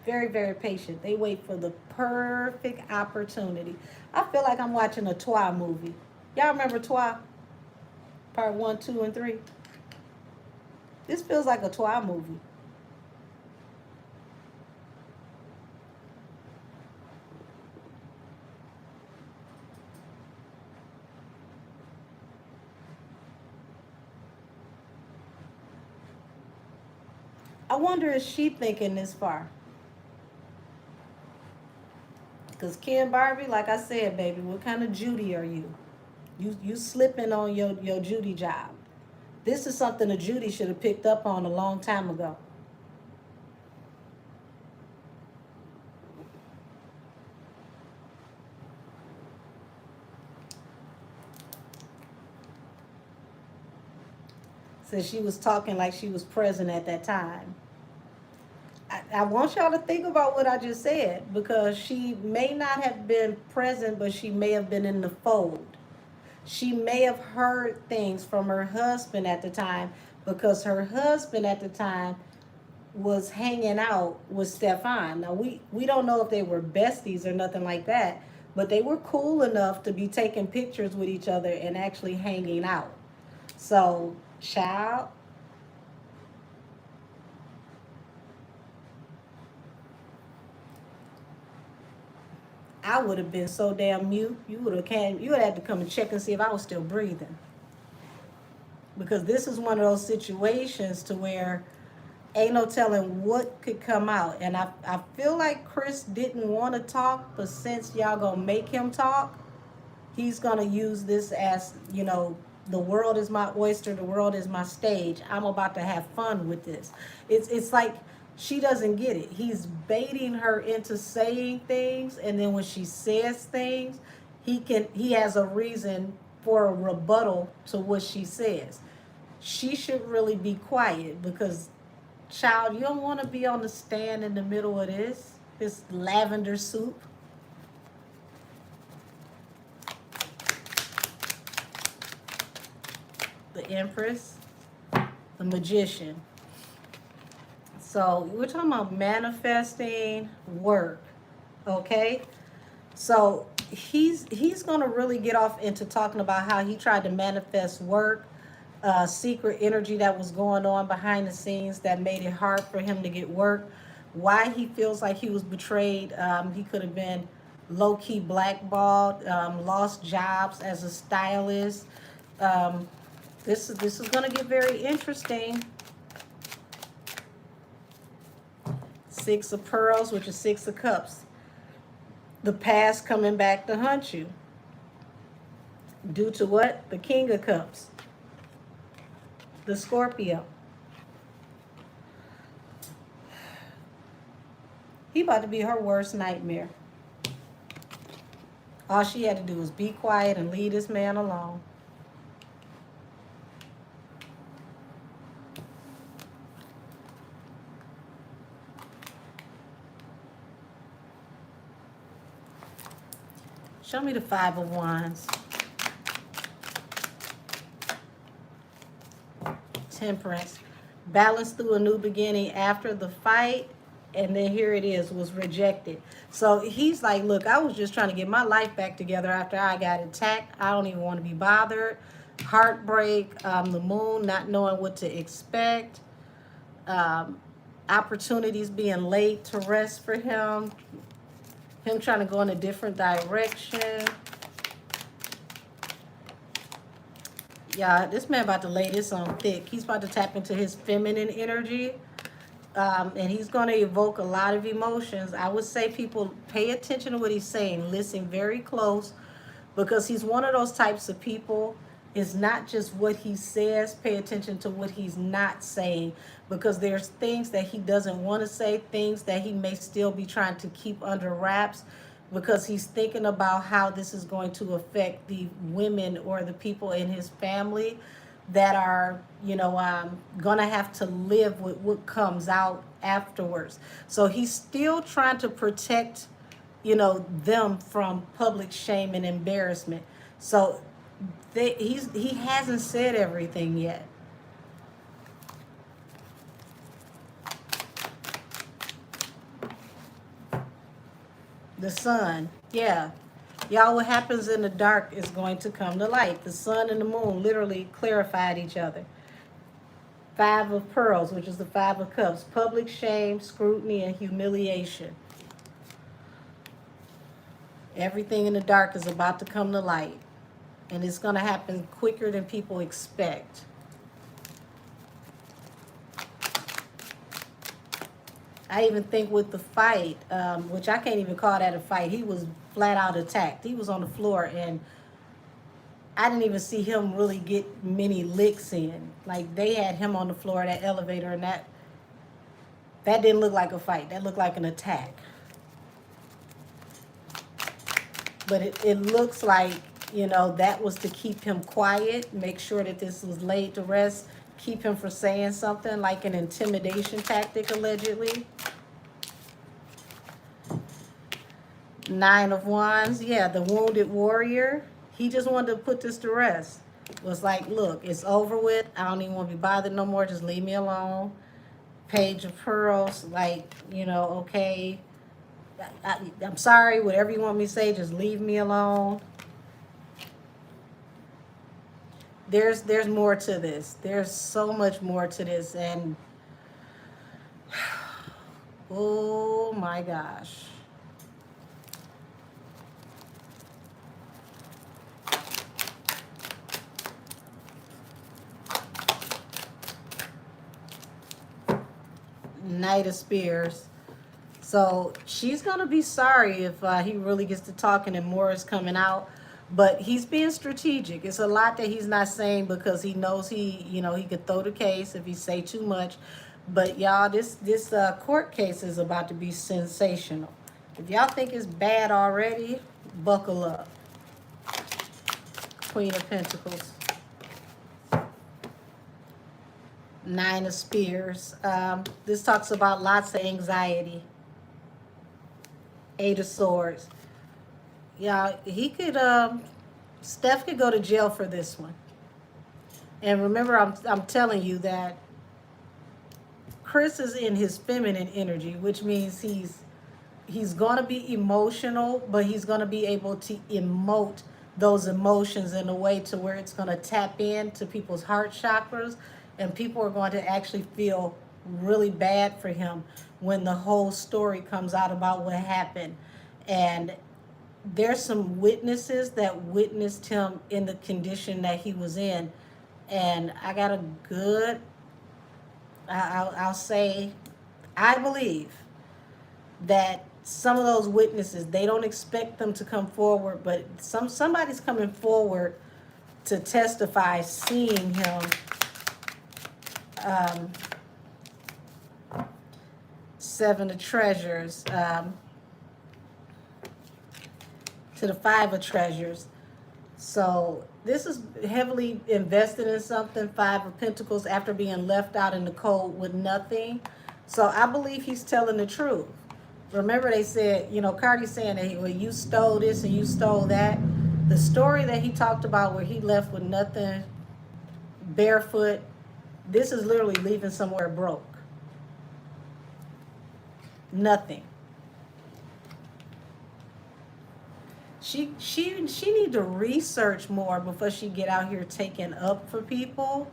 Very, very patient. They wait for the perfect opportunity. I feel like I'm watching a Twa movie. Y'all remember Twa? Part 1, 2, and 3. This feels like a Twa movie. I wonder, is she thinking this far? Because Ken Barbie, like I said, baby, what kind of Judy are you? You slipping on your Judy job. This is something a Judy should have picked up on a long time ago. Since she was talking like she was present at that time. I want y'all to think about what I just said, because she may not have been present, but she may have been in the fold. She may have heard things from her husband at the time, because her husband at the time was hanging out with Stefan. Now we don't know if they were besties or nothing like that, but they were cool enough to be taking pictures with each other and actually hanging out. So, child, I would have been so damn mute. You would have to come and check and see if I was still breathing. Because this is one of those situations to where ain't no telling what could come out. And I feel like Chris didn't want to talk, but since y'all gonna make him talk, he's gonna use this as, the world is my oyster, the world is my stage. I'm about to have fun with this. It's like she doesn't get it. He's baiting her into saying things, and then when she says things, he has a reason for a rebuttal to what she says. She should really be quiet because, child, you don't want to be on the stand in the middle of this lavender soup. The Empress, the Magician. So we're talking about manifesting work, okay? So he's gonna really get off into talking about how he tried to manifest work, secret energy that was going on behind the scenes that made it hard for him to get work. Why he feels like he was betrayed. He could have been low-key blackballed, lost jobs as a stylist. Um, this is gonna get very interesting. Six of Pearls, which is Six of Cups. The past coming back to hunt you. Due to what? The King of Cups. The Scorpio. He about to be her worst nightmare. All she had to do was be quiet and leave this man alone. Show me the Five of Wands. Temperance. Balance through a new beginning after the fight. And then here it is, was rejected. So he's like, look, I was just trying to get my life back together after I got attacked. I don't even want to be bothered. Heartbreak, the moon, not knowing what to expect. Opportunities being laid to rest for him. Him trying to go in a different direction. Yeah, this man about to lay this on thick. He's about to tap into his feminine energy. And he's going to evoke a lot of emotions. I would say people pay attention to what he's saying. Listen very close. Because he's one of those types of people. It's not just what he says. Pay attention to what he's not saying. Because there's things that he doesn't want to say. Things that he may still be trying to keep under wraps. Because he's thinking about how this is going to affect the women or the people in his family that are, going to have to live with what comes out afterwards. So he's still trying to protect, them from public shame and embarrassment. So he hasn't said everything yet. The sun, yeah. Y'all, what happens in the dark is going to come to light. The sun and the moon literally clarified each other. Five of Pearls, which is the Five of Cups. Public shame, scrutiny, and humiliation. Everything in the dark is about to come to light. And it's going to happen quicker than people expect. I even think with the fight, which I can't even call that a fight, he was flat out attacked. He was on the floor, and I didn't even see him really get many licks in. Like, they had him on the floor of that elevator, and that didn't look like a fight. That looked like an attack. But it looks like, that was to keep him quiet, make sure that this was laid to rest, keep him from saying something, like an intimidation tactic, allegedly. Nine of Wands, yeah, the wounded warrior. He just wanted to put this to rest. Was like, look, it's over with. I don't even want to be bothered no more. Just leave me alone. Page of Pearls, like, okay, I'm sorry, whatever you want me to say, just leave me alone. There's more to this. There's so much more to this, and oh my gosh. Knight of Spears. So she's gonna be sorry if he really gets to talking and more is coming out. But he's being strategic. It's a lot that he's not saying because he knows he could throw the case if he say too much. But y'all, this court case is about to be sensational. If y'all think it's bad already, buckle up. Queen of Pentacles. Nine of Spears. This talks about lots of anxiety. Eight of Swords. Yeah, he could, Steph could go to jail for this one. And remember, I'm telling you that Chris is in his feminine energy, which means he's going to be emotional, but he's going to be able to emote those emotions in a way to where it's going to tap into people's heart chakras, and people are going to actually feel really bad for him when the whole story comes out about what happened. And there's some witnesses that witnessed him in the condition that he was in. And I got a good, I'll say, I believe that some of those witnesses, they don't expect them to come forward, but somebody's coming forward to testify seeing him Seven of Treasures to the Five of Treasures. So this is heavily invested in something. Five of Pentacles, after being left out in the cold with nothing. So I believe he's telling the truth. Remember they said, Cardi's saying that well, you stole this and you stole that. The story that he talked about where he left with nothing, barefoot, this is literally leaving somewhere broke. Nothing. She need to research more before she get out here taking up for people.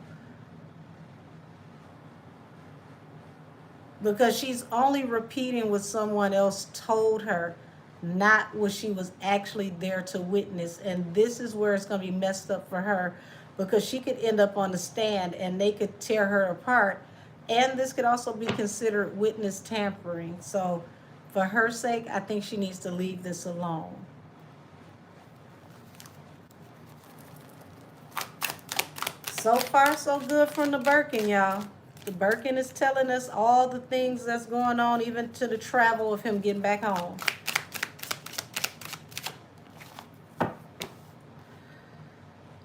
Because she's only repeating what someone else told her, not what she was actually there to witness. And this is where it's going to be messed up for her, because she could end up on the stand and they could tear her apart. And this could also be considered witness tampering. So for her sake, I think she needs to leave this alone. So far, so good from the Birkin, y'all. The Birkin is telling us all the things that's going on, even to the travel of him getting back home.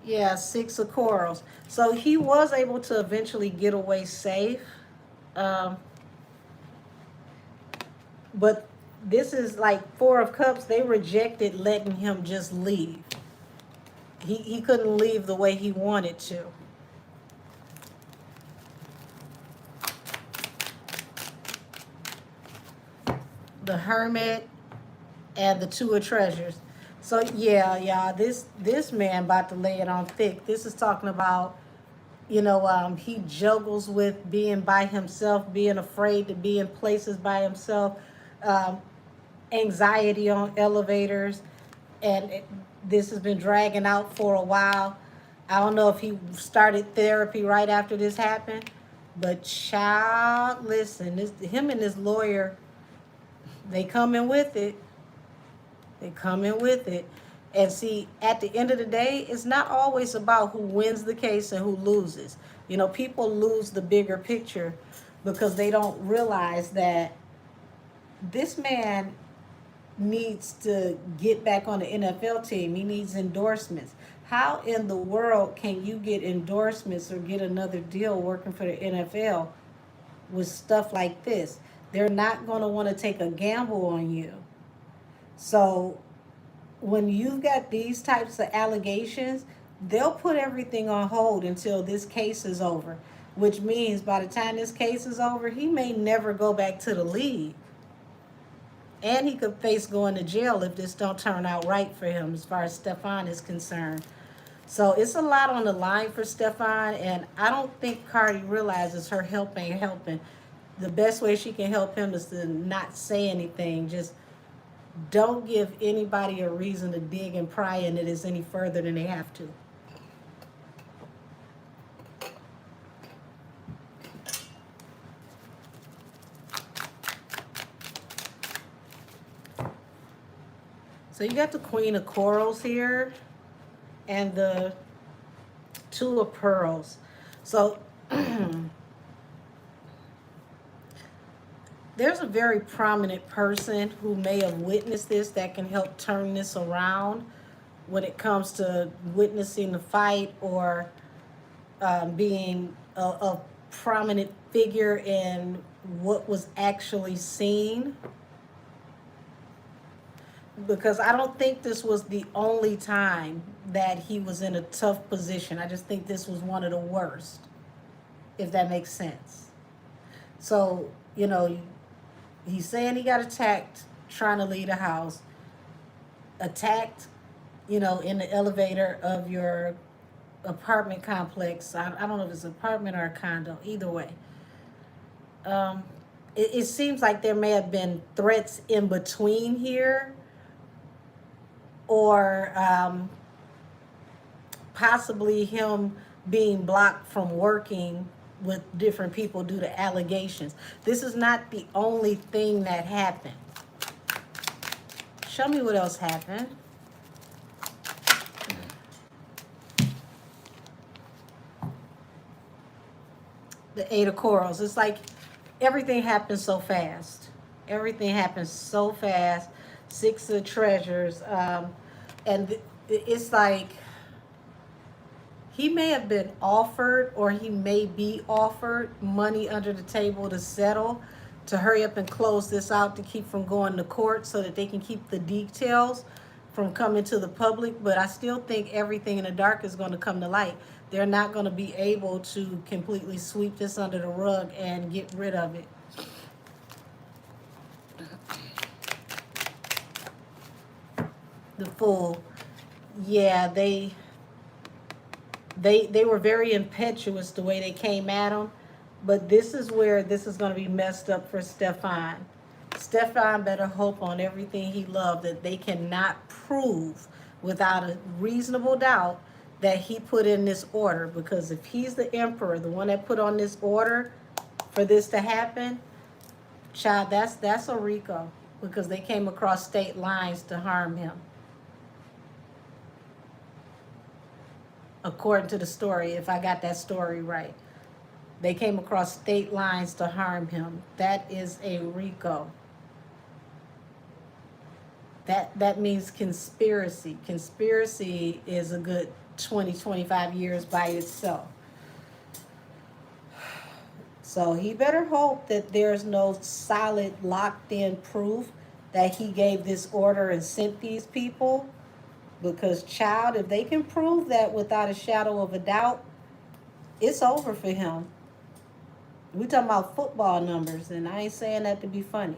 Yeah, Six of Corals. So he was able to eventually get away safe. But this is like Four of Cups. They rejected letting him just leave. He couldn't leave the way he wanted to. The Hermit and the Two of Treasures. So yeah, this man about to lay it on thick. This is talking about, he juggles with being by himself, being afraid to be in places by himself, anxiety on elevators, and this has been dragging out for a while. I don't know if he started therapy right after this happened, but child, listen, him and this lawyer, they come in with it. They come in with it. And see, at the end of the day, it's not always about who wins the case and who loses. People lose the bigger picture because they don't realize that this man needs to get back on the NFL team. He needs endorsements. How in the world can you get endorsements or get another deal working for the NFL with stuff like this? They're not going to want to take a gamble on you. So when you've got these types of allegations, they'll put everything on hold until this case is over. which means by the time this case is over, he may never go back to the league. And he could face going to jail if this don't turn out right for him as far as Stefan is concerned. So it's a lot on the line for Stefan, and I don't think Cardi realizes her help ain't helping. The best way she can help him is to not say anything. Just don't give anybody a reason to dig and pry into this any further than they have to. So you got the Queen of Corals here and the Two of Pearls. So there's a very prominent person who may have witnessed this that can help turn this around when it comes to witnessing the fight or being a prominent figure in what was actually seen. Because I don't think this was the only time that he was in a tough position. I just think this was one of the worst, if that makes sense. So, you know, he's saying he got attacked trying to leave the house, attacked, you know, in the elevator of your apartment complex. I don't know if it's an apartment or a condo, either way. It seems like there may have been threats in between here, or possibly him being blocked from working with different people due to allegations. This is not the only thing that happened. Show me what else happened. The Eight of Corals. It's like everything happens so fast. Everything happens so fast. Six of Treasures. And it's like he may have been offered, or he may be offered money under the table to settle, to hurry up and close this out, to keep from going to court so that they can keep the details from coming to the public. But I still think everything in the dark is going to come to light. They're not going to be able to completely sweep this under the rug and get rid of it. The Fool. Yeah, they were very impetuous the way they came at him, but this is where this is going to be messed up for Stefan. Stefan better hope on everything he loved that they cannot prove without a reasonable doubt that he put in this order, because if he's the emperor, the one that put on this order for this to happen, child, that's a RICO, because they came across state lines to harm him. According to the story, if I got that story right. They came across state lines to harm him. That is a RICO. That means conspiracy. Conspiracy is a good 20, 25 years by itself. So he better hope that there's no solid locked in proof that he gave this order and sent these people. Because, child, if they can prove that without a shadow of a doubt, it's over for him. We talking about football numbers, and I ain't saying that to be funny.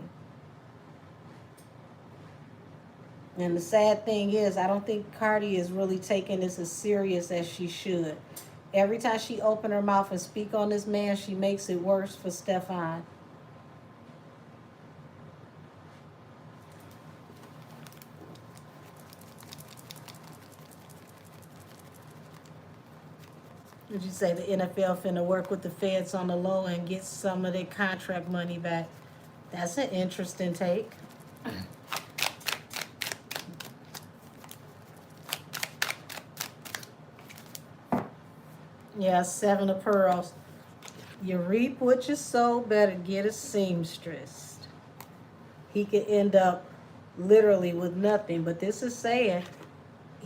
And the sad thing is, I don't think Cardi is really taking this as serious as she should. Every time she open her mouth and speak on this man, she makes it worse for Stefan. Did you say the NFL finna work with the feds on the low and get some of their contract money back? That's an interesting take. Yeah, Seven of Pearls. You reap what you sow, better get a seamstress. He could end up literally with nothing, but this is saying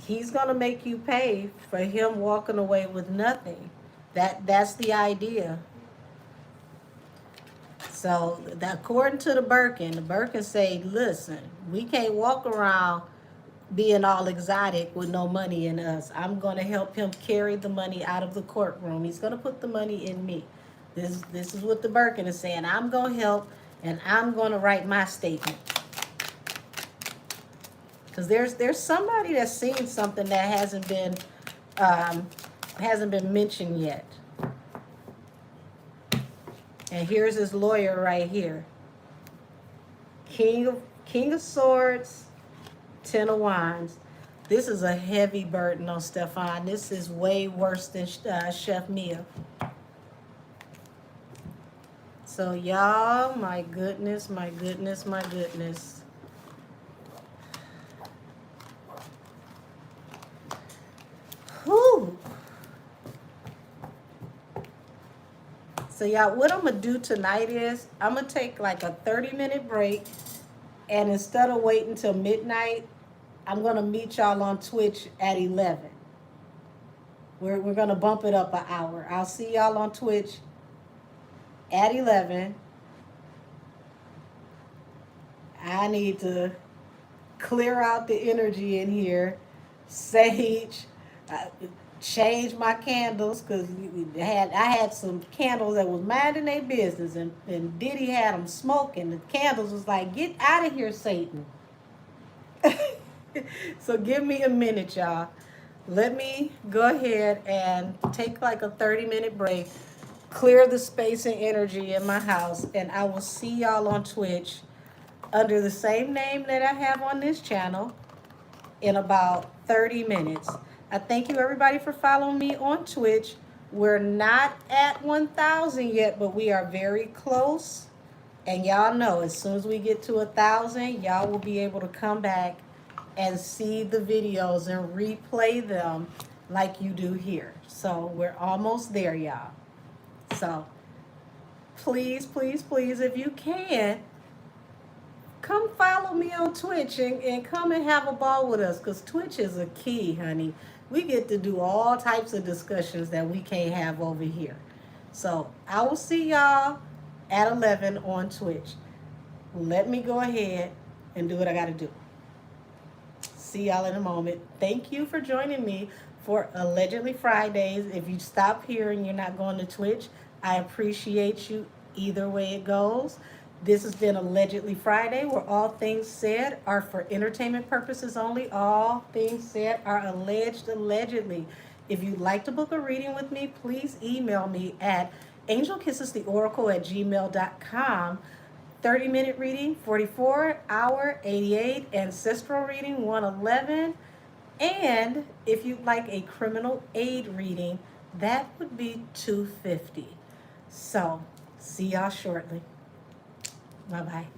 he's going to make you pay for him walking away with nothing. That's the idea. So according to the Birkin say, listen, we can't walk around being all exotic with no money in us. I'm going to help him carry the money out of the courtroom. He's going to put the money in me. This is what the Birkin is saying. I'm going to help, and I'm going to write my statement. Because there's somebody that's seen something that hasn't been mentioned yet. And here's his lawyer right here. King of Swords, Ten of Wands. This is a heavy burden on Stefan. This is way worse than Chef Mia. So y'all, my goodness, my goodness, my goodness. Whew. So y'all, what I'm going to do tonight is I'm going to take like a 30-minute break. And instead of waiting till midnight, I'm going to meet y'all on Twitch at 11. We're going to bump it up an hour. I'll see y'all on Twitch at 11. I need to clear out the energy in here. Sage, change my candles, because I had some candles that was minding their business, and Diddy had them smoking. The candles was like, get out of here, Satan. So give me a minute, y'all. Let me go ahead and take like a 30-minute break, clear the space and energy in my house, and I will see y'all on Twitch under the same name that I have on this channel in about 30 minutes. I thank you everybody for following me on Twitch. We're not at 1,000 yet, but we are very close. And y'all know, as soon as we get to 1,000, y'all will be able to come back and see the videos and replay them like you do here. So we're almost there, y'all. So please, please, please, if you can, come follow me on Twitch and come and have a ball with us, because Twitch is a key, honey. We get to do all types of discussions that we can't have over here. So I will see y'all at 11 on Twitch. Let me go ahead and do what I got to do. See y'all in a moment. Thank you for joining me for Allegedly Fridays. If you stop here and you're not going to Twitch, I appreciate you either way it goes. This has been Allegedly Friday, where all things said are for entertainment purposes only. All things said are alleged allegedly. If you'd like to book a reading with me, please email me at angelkissestheoracle@gmail.com. 30-minute reading, 44-hour, 88, ancestral reading, 111. And if you'd like a criminal aid reading, that would be $250. So, see y'all shortly. Bye-bye.